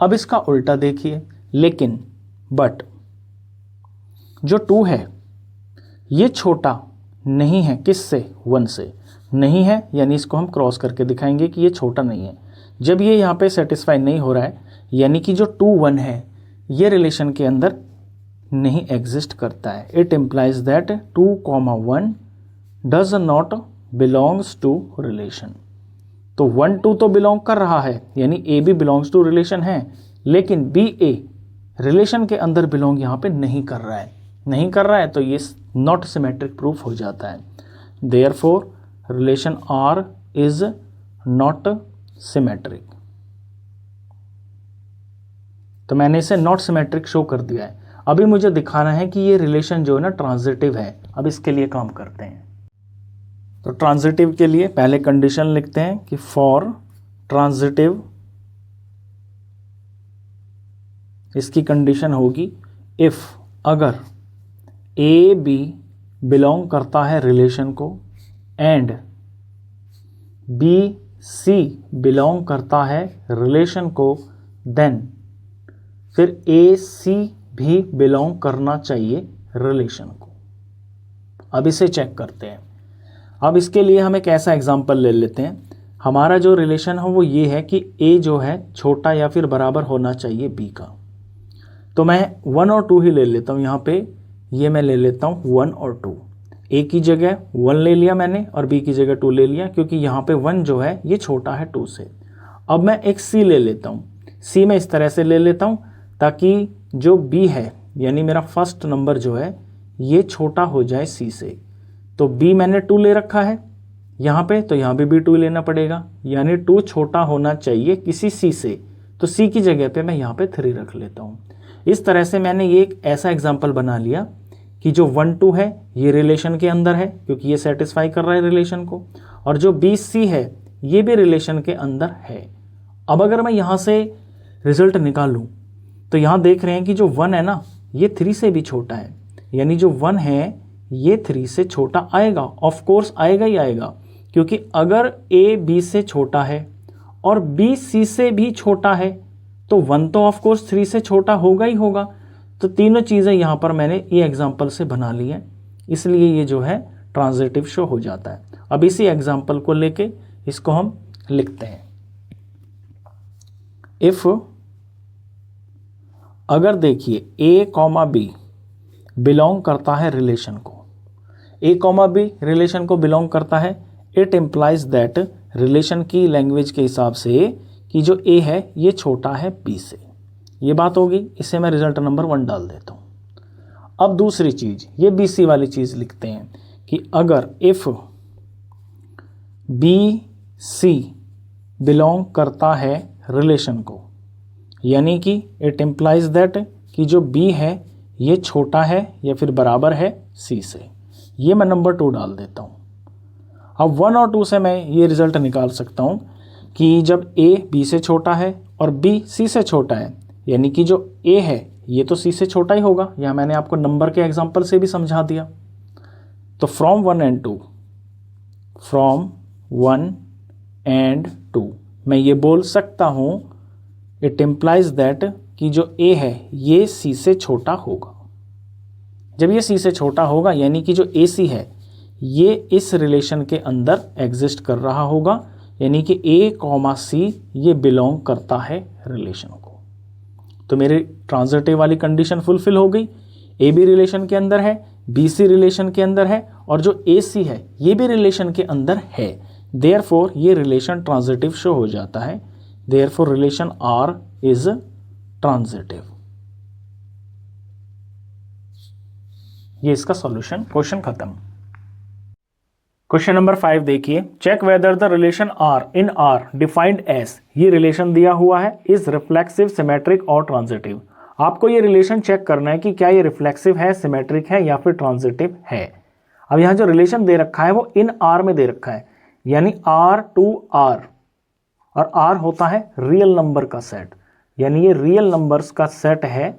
अब इसका उल्टा देखिए, लेकिन बट जो 2 है ये छोटा नहीं है किससे, 1 से नहीं है, यानी इसको हम क्रॉस करके दिखाएंगे कि ये छोटा नहीं है। जब ये यहाँ पे सेटिस्फाई नहीं हो रहा है, यानी कि जो 2 1 है ये रिलेशन के अंदर नहीं एग्जिस्ट करता है। It implies that 2 1 does not belongs to relation. तो 1 2 तो बिलोंग कर रहा है, यानी ए भी बिलोंग्स टू रिलेशन है, लेकिन बी ए रिलेशन के अंदर बिलोंग यहाँ पे नहीं कर रहा है, नहीं कर रहा है, तो ये नॉट सिमेट्रिक प्रूफ हो जाता है। Therefore relation R is not symmetric. तो मैंने इसे नॉट सिमेट्रिक शो कर दिया है। अभी मुझे दिखाना है कि ये रिलेशन जो है ना ट्रांजिटिव है। अब इसके लिए काम करते हैं। तो ट्रांजिटिव के लिए पहले कंडीशन लिखते हैं कि फॉर ट्रांजिटिव, इसकी कंडीशन होगी इफ अगर ए बी बिलोंग करता है रिलेशन को एंड बी सी बिलोंग करता है रिलेशन को, देन फिर ए सी भी बिलोंग करना चाहिए रिलेशन को। अब इसे चेक करते हैं। अब इसके लिए हम एक ऐसा एग्जांपल ले लेते हैं। हमारा जो रिलेशन है वो ये है कि ए जो है छोटा या फिर बराबर होना चाहिए बी का। तो मैं 1 और 2 ही ले लेता हूँ यहाँ पे। ये मैं ले लेता हूँ 1 और 2। ए की जगह 1 ले लिया मैंने और बी की जगह 2 ले लिया, क्योंकि यहाँ पे 1 जो है ये छोटा है 2 से। अब मैं एक सी ले लेता हूँ। सी मैं इस तरह से ले लेता हूँ ताकि जो बी है यानी मेरा फर्स्ट नंबर जो है ये छोटा हो जाए सी से। तो बी मैंने 2 ले रखा है, यहाँ पे तो यहाँ भी टू लेना पड़ेगा, यानी टू छोटा होना चाहिए किसी सी से, तो सी की जगह पे मैं यहाँ पे 3 रख लेता हूँ। इस तरह से मैंने ये एक ऐसा एग्जाम्पल बना लिया कि जो 1 2 है ये रिलेशन के अंदर है क्योंकि ये सेटिस्फाई कर रहा है रिलेशन को, और जो बी सी है ये भी रिलेशन के अंदर है। अब अगर मैं यहाँ से रिजल्ट निकालूँ तो यहाँ देख रहे हैं कि जो 1 है ना ये 3 से भी छोटा है, यानी जो 1 है ये 3 से छोटा आएगा। ऑफ कोर्स आएगा ही आएगा, क्योंकि अगर ए बी से छोटा है और बी सी से भी छोटा है तो 1 तो ऑफ कोर्स 3 से छोटा होगा ही होगा। तो तीनों चीज़ें यहाँ पर मैंने ये एग्जाम्पल से बना ली हैं, इसलिए ये जो है ट्रांजिटिव शो हो जाता है। अब इसी एग्जाम्पल को लेके इसको हम लिखते हैं। इफ अगर देखिए ए कॉमा बी बिलोंग करता है रिलेशन को, ए कॉमा बी रिलेशन को बिलोंग करता है, इट इम्प्लाइज दैट रिलेशन की लैंग्वेज के हिसाब से कि जो ए है ये छोटा है बी से। ये बात होगी, इसे मैं रिजल्ट नंबर 1 डाल देता हूँ। अब दूसरी चीज़, ये बी सी वाली चीज़ लिखते हैं कि अगर इफ़ बी सी बिलोंग करता है रिलेशन को, यानी कि इट इम्प्लाइज दैट कि जो बी है ये छोटा है या फिर बराबर है सी से। ये मैं नंबर 2 डाल देता हूँ। अब 1 और 2 से मैं ये रिजल्ट निकाल सकता हूँ कि जब ए बी से छोटा है और बी सी से छोटा है, यानी कि जो ए है ये तो सी से छोटा ही होगा। यह मैंने आपको नंबर के एग्जांपल से भी समझा दिया। तो फ्रॉम 1 and 2, फ्रॉम 1 and 2 मैं ये बोल सकता हूँ इट इम्प्लाइज दैट कि जो ए है ये सी से छोटा होगा। जब ये सी से छोटा होगा यानी कि जो ए सी है ये इस रिलेशन के अंदर एग्जिस्ट कर रहा होगा, यानी कि ए कॉमा सी ये बिलोंग करता है रिलेशन को। तो मेरी ट्रांजिटिव वाली कंडीशन फुलफिल हो गई। ए बी रिलेशन के अंदर है, बी सी रिलेशन के अंदर है, और जो ए सी है ये भी रिलेशन के अंदर है। देयरफॉर ये रिलेशन ट्रांजिटिव शो हो जाता है। Therefore relation R is transitive. ये इसका सॉल्यूशन, क्वेश्चन खत्म। क्वेश्चन नंबर 5 देखिए, check whether the relation R in R defined as, ये रिलेशन दिया हुआ है, इज रिफ्लेक्सिव, सिमेट्रिक और ट्रांजिटिव। आपको ये रिलेशन चेक करना है कि क्या ये रिफ्लेक्सिव है, सिमेट्रिक है या फिर ट्रांजिटिव है। अब यहाँ जो रिलेशन दे रखा है वो इन आर में दे रखा है, यानी आर टू आर, और आर होता है रियल नंबर का सेट, यानी ये रियल नंबर्स का सेट है।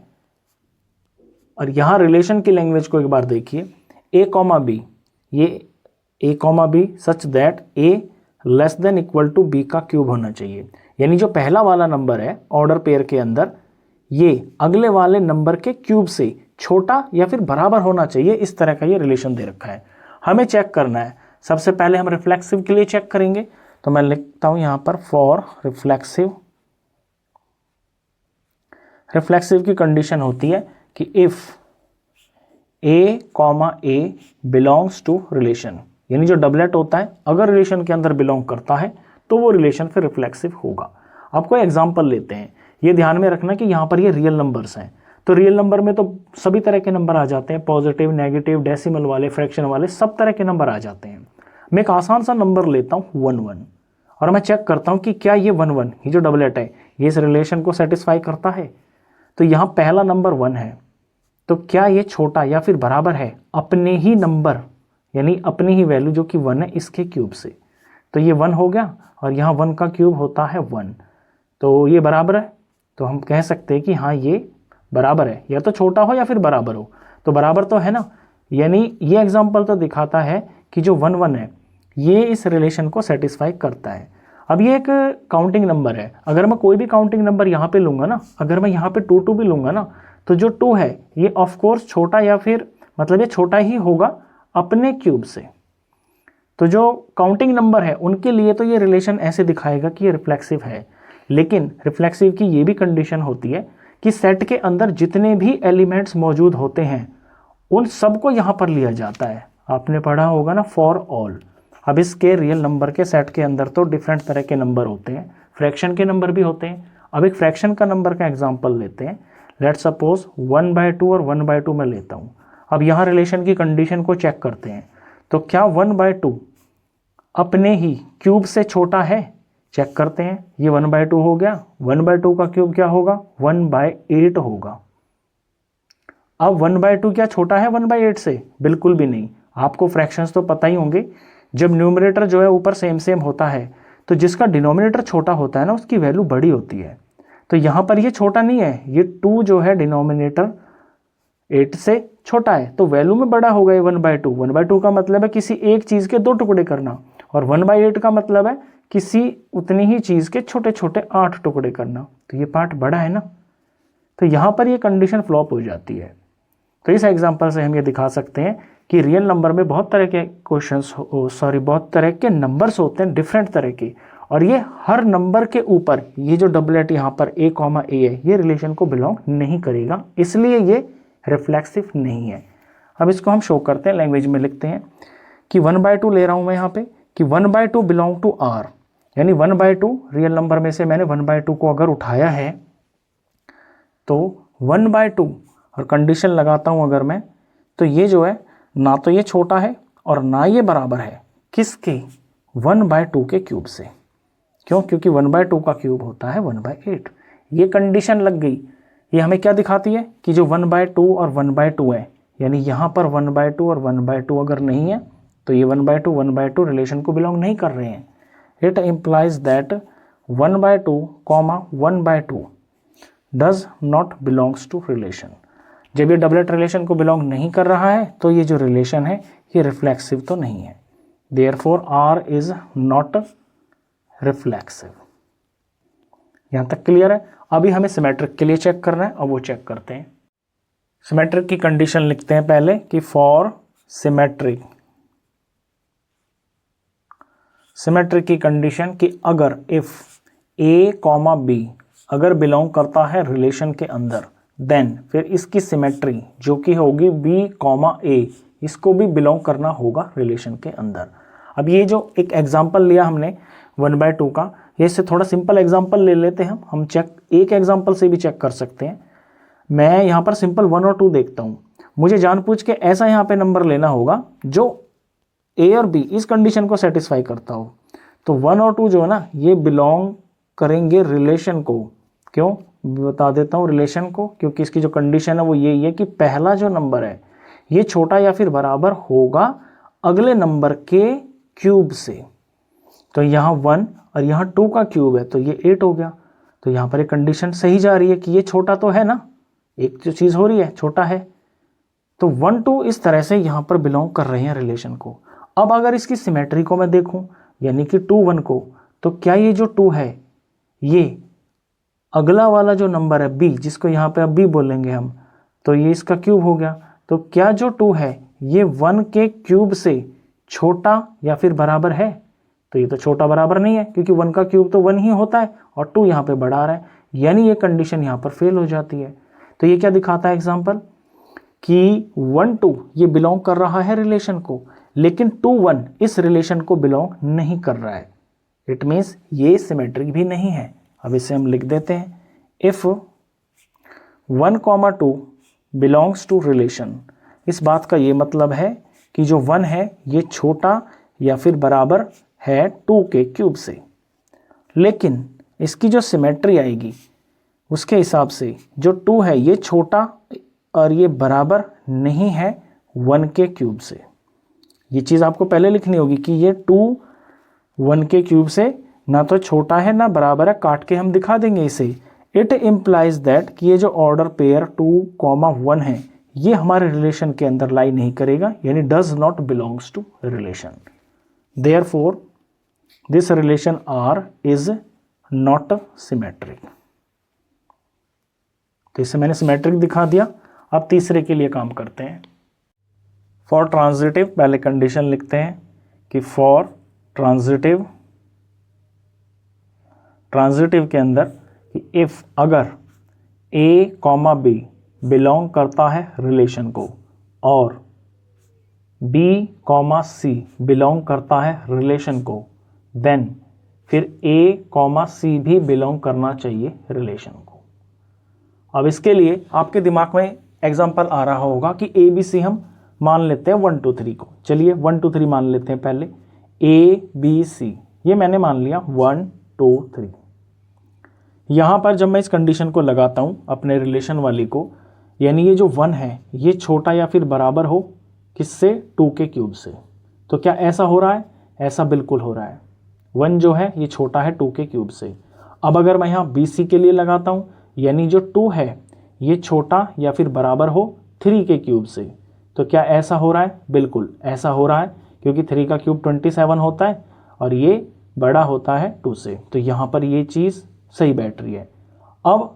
और यहाँ रिलेशन की लैंग्वेज को एक बार देखिए, ए कॉमा बी, ये A comma B such that A less than equal to B का क्यूब होना चाहिए, यानी जो पहला वाला नंबर है ऑर्डर पेयर के अंदर ये अगले वाले नंबर के क्यूब से छोटा या फिर बराबर होना चाहिए। इस तरह का ये रिलेशन दे रखा है, हमें चेक करना है। सबसे पहले हम रिफ्लेक्सिव के लिए चेक करेंगे, तो मैं लिखता हूं यहां पर फॉर रिफ्लेक्सिव। रिफ्लेक्सिव की कंडीशन होती है कि if A comma A belongs to relation, यानी जो डबलेट होता है अगर रिलेशन के अंदर बिलोंग करता है तो वो रिलेशन फिर रिफ्लेक्सिव होगा। अब कोई एग्जांपल लेते हैं, ये ध्यान में रखना कि यहाँ पर ये रियल नंबर्स हैं, तो रियल नंबर में तो सभी तरह के नंबर आ जाते हैं, पॉजिटिव, नेगेटिव, डेसिमल वाले, फ्रैक्शन वाले, सब तरह के नंबर आ जाते हैं। मैं एक आसान सा नंबर लेता हूँ 1 1 और मैं चेक करता हूँ कि क्या ये 1 1 ये जो डबलेट है ये इस रिलेशन को सेटिस्फाई करता है। तो यहाँ पहला नंबर 1 है, तो क्या ये छोटा या फिर बराबर है अपने ही नंबर, यानी अपनी ही वैल्यू जो कि 1 है इसके क्यूब से। तो ये 1 हो गया और यहाँ 1 का क्यूब होता है 1, तो ये बराबर है। तो हम कह सकते हैं कि हाँ ये बराबर है, या तो छोटा हो या फिर बराबर हो, तो बराबर तो है ना। यानी ये एग्जांपल तो दिखाता है कि जो 1 1 है ये इस रिलेशन को सेटिस्फाई करता है। अब ये एक काउंटिंग नंबर है, अगर मैं कोई भी काउंटिंग नंबर यहाँ पे लूँगा ना, अगर मैं यहाँ पे 2 2 भी लूँगा ना, तो जो 2 है ये ऑफ कोर्स छोटा या फिर मतलब ये छोटा ही होगा अपने क्यूब से। तो जो काउंटिंग नंबर है उनके लिए तो ये रिलेशन ऐसे दिखाएगा कि ये रिफ्लेक्सिव है। लेकिन रिफ्लेक्सिव की ये भी कंडीशन होती है कि सेट के अंदर जितने भी एलिमेंट्स मौजूद होते हैं उन सबको यहाँ पर लिया जाता है। आपने पढ़ा होगा ना फॉर ऑल। अब इसके रियल नंबर के सेट के अंदर तो डिफरेंट तरह के नंबर होते हैं, फ्रैक्शन के नंबर भी होते हैं। अब एक फ्रैक्शन का नंबर का एग्जांपल लेते हैं, लेट्स सपोज 1/2 और 1/2 में लेता हूँ। अब यहाँ रिलेशन की कंडीशन को चेक करते हैं, तो क्या 1/2 अपने ही क्यूब से छोटा है? चेक करते हैं, ये 1/2 हो गया, 1/2 का क्यूब क्या होगा? 1/8 होगा। अब 1/2 क्या छोटा है 1/8 से? बिल्कुल भी नहीं। आपको फ्रैक्शंस तो पता ही होंगे, जब न्यूमरेटर जो है ऊपर सेम सेम होता है तो जिसका डिनोमिनेटर छोटा होता है ना उसकी वैल्यू बड़ी होती है। तो यहाँ पर ये छोटा नहीं है, ये 2 जो है डिनोमिनेटर 8 से छोटा है तो वैल्यू में बड़ा होगा ये 1/2। 1/2 का मतलब है किसी एक चीज़ के 2 टुकड़े करना, और 1/8 का मतलब है किसी उतनी ही चीज़ के छोटे छोटे 8 टुकड़े करना। तो ये पार्ट बड़ा है ना, तो यहाँ पर ये कंडीशन फ्लॉप हो जाती है। तो इस एग्जाम्पल से हम ये दिखा सकते हैं कि रियल नंबर में बहुत तरह के क्वेश्चंस बहुत तरह के नंबर्स होते हैं, डिफरेंट तरह के, और ये हर नंबर के ऊपर ये जो डबलेट यहाँ पर a, a है, ये रिलेशन को बिलोंग नहीं करेगा, इसलिए ये रिफ्लेक्सिव नहीं है। अब इसको हम शो करते हैं, लैंग्वेज में लिखते हैं कि 1/2 ले रहा हूँ मैं यहाँ पे कि 1/2 बिलोंग टू r, यानी 1/2 रियल नंबर में से मैंने 1/2 को अगर उठाया है तो 1/2 और कंडीशन लगाता हूँ अगर मैं, तो ये जो है ना तो ये छोटा है और ना ये बराबर है किसके? 1/2 के क्यूब से। क्यों? क्योंकि 1/2 का क्यूब होता है 1/8। ये कंडीशन लग गई। ये हमें क्या दिखाती है कि जो 1/2 और 1/2 है, यानी यहाँ पर 1/2 और 1/2 अगर नहीं है तो ये 1/2 रिलेशन को बिलोंग नहीं कर रहे हैं। It implies that 1/2, 1/2 does not belongs to relation. जब ये डबलेट रिलेशन को बिलोंग नहीं कर रहा है तो ये जो रिलेशन है ये रिफ्लेक्सिव तो नहीं है। Therefore R is not reflexive. यहाँ तक क्लियर है? अभी हमें सिमेट्रिक के लिए चेक करना है, अब वो चेक करते हैं। सिमेट्रिक की कंडीशन लिखते हैं पहले कि फॉर सिमेट्रिक, सिमेट्रिक की कंडीशन कि अगर इफ A, B अगर बिलोंग करता है रिलेशन के अंदर, देन फिर इसकी सिमेट्री जो कि होगी B, A इसको भी बिलोंग करना होगा रिलेशन के अंदर। अब ये जो एक एग्जांपल लिया हमने 1/2 का, ये इससे थोड़ा सिंपल एग्जांपल ले लेते हैं हम चेक, एक एग्जांपल से भी चेक कर सकते हैं। मैं यहाँ पर सिंपल 1 और 2 देखता हूँ, मुझे जानबूझ के ऐसा यहाँ पे नंबर लेना होगा जो A और B इस कंडीशन को सेटिस्फाई करता हो। तो 1 और 2 जो है ना ये बिलोंग करेंगे रिलेशन को। क्यों? बता देता हूँ रिलेशन को, क्योंकि इसकी जो कंडीशन है वो यही है कि पहला जो नंबर है ये छोटा या फिर बराबर होगा अगले नंबर के क्यूब से। तो यहाँ 1 और यहाँ 2 का क्यूब है तो ये 8 हो गया। तो यहाँ पर एक कंडीशन सही जा रही है कि ये छोटा तो है ना, एक जो चीज़ हो रही है छोटा है। तो 1, 2 इस तरह से यहाँ पर बिलोंग कर रहे हैं रिलेशन को। अब अगर इसकी सिमेट्री को मैं देखूँ यानी कि 2, 1 को, तो क्या ये जो 2 है ये अगला वाला जो नंबर है B, जिसको यहाँ पे अब B बोलेंगे हम, तो ये इसका क्यूब हो गया। तो क्या जो 2 है ये 1 के क्यूब से छोटा या फिर बराबर है? तो ये तो छोटा बराबर नहीं है, क्योंकि 1 का क्यूब तो 1 ही होता है और 2 यहाँ पे बढ़ा रहा है, यानी ये कंडीशन यहाँ पर फेल हो जाती है। तो ये क्या दिखाता है एग्जाम्पल कि 1, 2 ये बिलोंग कर रहा है रिलेशन को, लेकिन 2, 1 इस रिलेशन को बिलोंग नहीं कर रहा है। इट मीन्स ये सिमेट्रिक भी नहीं है। अब इसे हम लिख देते हैं, इफ 1, 2 बिलोंग्स टू रिलेशन। इस बात का ये मतलब है कि जो 1 है ये छोटा या फिर बराबर है 2 के क्यूब से, लेकिन इसकी जो सिमेट्री आएगी उसके हिसाब से जो 2 है ये छोटा और ये बराबर नहीं है 1 के क्यूब से। ये चीज़ आपको पहले लिखनी होगी कि ये 2 1 के क्यूब से ना तो छोटा है ना बराबर है, काट के हम दिखा देंगे इसे। इट इम्प्लाइज दैट कि ये जो ऑर्डर पेयर 2, 1 है ये हमारे रिलेशन के अंदर लाई नहीं करेगा, यानी does not belongs to relation. Therefore this relation R is not symmetric. तो इसे मैंने सिमेट्रिक दिखा दिया। अब तीसरे के लिए काम करते हैं। फॉर ट्रांजिटिव पहले कंडीशन लिखते हैं कि फॉर ट्रांजिटिव के अंदर कि इफ अगर A, B बिलोंग करता है रिलेशन को और B, C बिलोंग करता है रिलेशन को, देन फिर A, C भी बिलोंग करना चाहिए रिलेशन को। अब इसके लिए आपके दिमाग में एग्जांपल आ रहा होगा कि ABC हम मान लेते हैं 1, 2, 3 को। चलिए 1, 2, 3 मान लेते हैं पहले। ABC, ये मैंने मान लिया 1 2 3। यहाँ पर जब मैं इस कंडीशन को लगाता हूँ अपने रिलेशन वाली को, यानी ये जो 1 है ये छोटा या फिर बराबर हो किससे, 2 के क्यूब से। तो क्या ऐसा हो रहा है, ऐसा बिल्कुल हो रहा है। 1 जो है ये छोटा है 2 के क्यूब से। अब अगर मैं यहाँ BC के लिए लगाता हूँ, यानी जो 2 है ये छोटा या फिर बराबर हो 3 के क्यूब से। तो क्या ऐसा हो रहा है, बिल्कुल ऐसा हो रहा है, क्योंकि 3 का क्यूब 27 होता है और ये बड़ा होता है 2 से। तो यहाँ पर ये चीज़ सही बैठ रही है। अब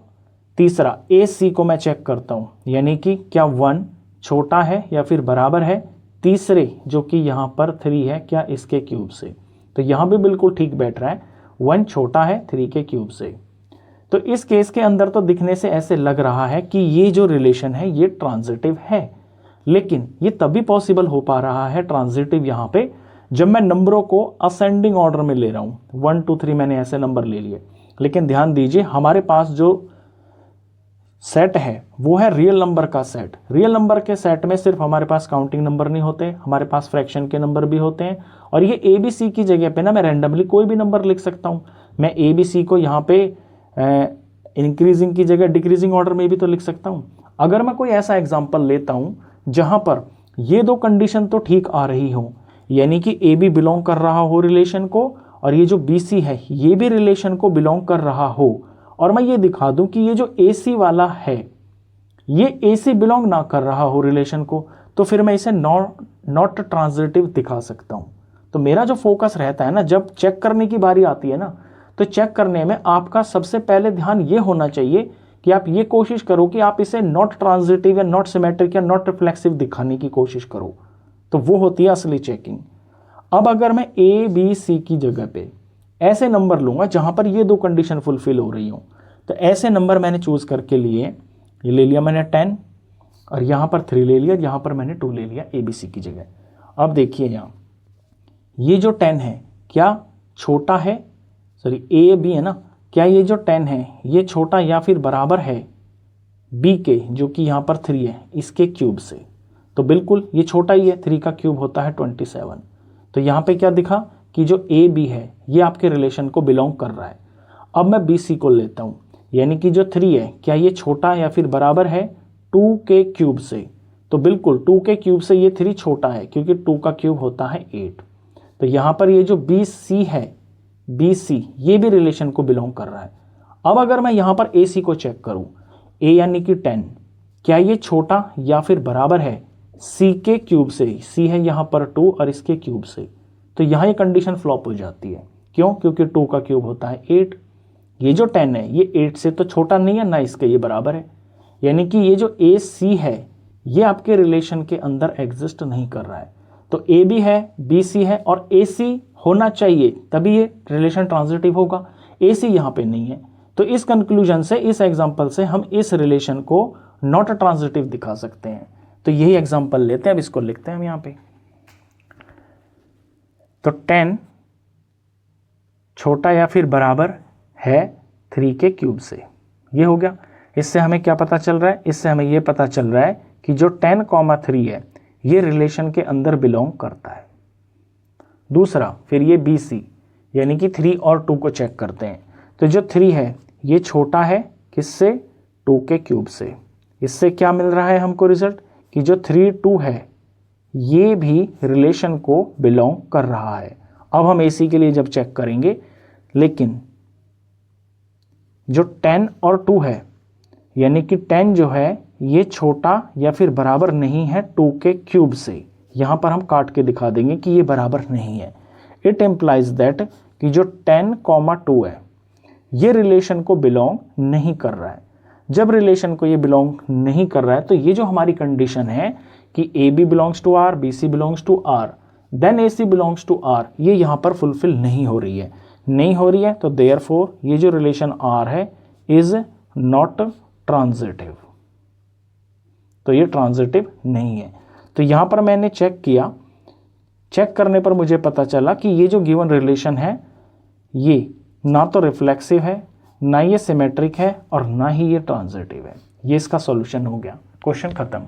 तीसरा AC को मैं चेक करता हूँ, यानी कि क्या 1 छोटा है या फिर बराबर है तीसरे जो कि यहाँ पर 3 है, क्या इसके क्यूब से। तो यहाँ भी बिल्कुल ठीक बैठ रहा है, 1 छोटा है 3 के क्यूब से। तो इस केस के अंदर तो दिखने से ऐसे लग रहा है कि ये जो रिलेशन है ये ट्रांजिटिव है, लेकिन ये तभी पॉसिबल हो पा रहा है ट्रांजिटिव यहाँ पे जब मैं नंबरों को असेंडिंग ऑर्डर में ले रहा हूँ। 1 2 3 मैंने ऐसे नंबर ले लिए, लेकिन ध्यान दीजिए हमारे पास जो सेट है वो है रियल नंबर का सेट। रियल नंबर के सेट में सिर्फ हमारे पास काउंटिंग नंबर नहीं होते, हमारे पास फ्रैक्शन के नंबर भी होते हैं। और ये ABC की जगह पे ना मैं रैंडमली कोई भी नंबर लिख सकता हूँ। मैं ABC को यहाँ पे इंक्रीजिंग की जगह डिक्रीजिंग ऑर्डर में भी तो लिख सकता हूँ। अगर मैं कोई ऐसा एग्जाम्पल लेता हूँ जहाँ पर ये दो कंडीशन तो ठीक आ रही हो, यानी कि AB बिलोंग कर रहा हो रिलेशन को और ये जो BC है ये भी रिलेशन को बिलोंग कर रहा हो, और मैं ये दिखा दूं कि ये जो AC वाला है ये AC बिलोंग ना कर रहा हो रिलेशन को, तो फिर मैं इसे नॉट ट्रांजिटिव दिखा सकता हूं। तो मेरा जो फोकस रहता है ना, जब चेक करने की बारी आती है ना, तो चेक करने में आपका सबसे पहले ध्यान ये होना चाहिए कि आप ये कोशिश करो कि आप इसे नॉट ट्रांजिटिव या नॉट सिमेट्रिक या नॉट रिफ्लेक्सिव दिखाने की कोशिश करो, तो वो होती है असली चेकिंग। अब अगर मैं ABC की जगह पे ऐसे नंबर लूंगा जहां पर ये दो कंडीशन फुलफिल हो रही हो, तो ऐसे नंबर मैंने चूज करके लिए, ये ले लिया मैंने 10 और यहां पर 3 ले लिया, यहां पर मैंने 2 ले लिया ABC की जगह। अब देखिए यहां ये जो 10 है क्या छोटा है, सॉरी AB है ना, क्या ये जो 10 है ये छोटा या फिर बराबर है B के जो कि यहां पर 3 है इसके क्यूब से। तो बिल्कुल ये छोटा ही है, 3 का क्यूब होता है 27। तो यहाँ पे क्या दिखा कि जो AB है ये आपके रिलेशन को बिलोंग कर रहा है। अब मैं BC को लेता हूँ, यानी कि जो 3 है क्या ये छोटा या फिर बराबर है 2 के क्यूब से। तो बिल्कुल 2 के क्यूब से ये 3 छोटा है, क्योंकि 2 का क्यूब होता है 8। तो यहाँ पर ये जो BC है, BC ये भी रिलेशन को बिलोंग कर रहा है। अब अगर मैं यहाँ पर AC को चेक करूँ, A यानी कि 10, क्या ये छोटा या फिर बराबर है C के क्यूब से। C है यहाँ पर 2 और इसके क्यूब से। तो यहाँ ये कंडीशन फ्लॉप हो जाती है। क्यों? क्योंकि 2 का क्यूब होता है 8। ये जो 10 है ये 8 से तो छोटा नहीं है, ना इसके ये बराबर है, यानी कि ये जो AC है ये आपके रिलेशन के अंदर एग्जिस्ट नहीं कर रहा है। तो AB है, BC है और AC होना चाहिए, तभी ये रिलेशन ट्रांजिटिव होगा। AC यहाँ पे नहीं है, तो इस कंक्लूजन से, इस एग्जाम्पल से हम इस रिलेशन को नॉट ट्रांजिटिव दिखा सकते हैं। तो यही एग्जाम्पल लेते हैं, अब इसको लिखते हैं हम यहाँ पे। तो 10 छोटा या फिर बराबर है 3 के क्यूब से, ये हो गया। इससे हमें क्या पता चल रहा है? इससे हमें ये पता चल रहा है कि जो 10,3 है ये रिलेशन के अंदर बिलोंग करता है। दूसरा फिर ये BC यानी कि 3 और 2 को चेक करते हैं। तो जो 3 है ये छोटा है किससे? 2 के क्यूब से। इससे क्या मिल रहा है हमको रिजल्ट कि जो 3 2 है ये भी रिलेशन को बिलोंग कर रहा है। अब हम AC के लिए जब चेक करेंगे, लेकिन जो 10 और 2 है यानी कि 10 जो है ये छोटा या फिर बराबर नहीं है 2 के क्यूब से। यहाँ पर हम काट के दिखा देंगे कि ये बराबर नहीं है। इट इम्प्लाइज दैट कि जो 10,2 है ये रिलेशन को बिलोंग नहीं कर रहा है। जब रिलेशन को ये बिलोंग नहीं कर रहा है तो ये जो हमारी कंडीशन है कि AB belongs to R, BC belongs to R, then AC belongs to R, ये यहाँ पर फुलफिल नहीं हो रही है। नहीं हो रही है तो देयरफॉर ये जो रिलेशन R है इज नॉट ट्रांजिटिव, तो ये ट्रांजिटिव नहीं है। तो यहाँ पर मैंने चेक किया, चेक करने पर मुझे पता चला कि ये जो गिवन रिलेशन है ये ना तो रिफ्लेक्सिव है, ना ये सिमेट्रिक है और ना ही ये ट्रांजिटिव है। ये इसका सॉल्यूशन हो गया। क्वेश्चन खत्म।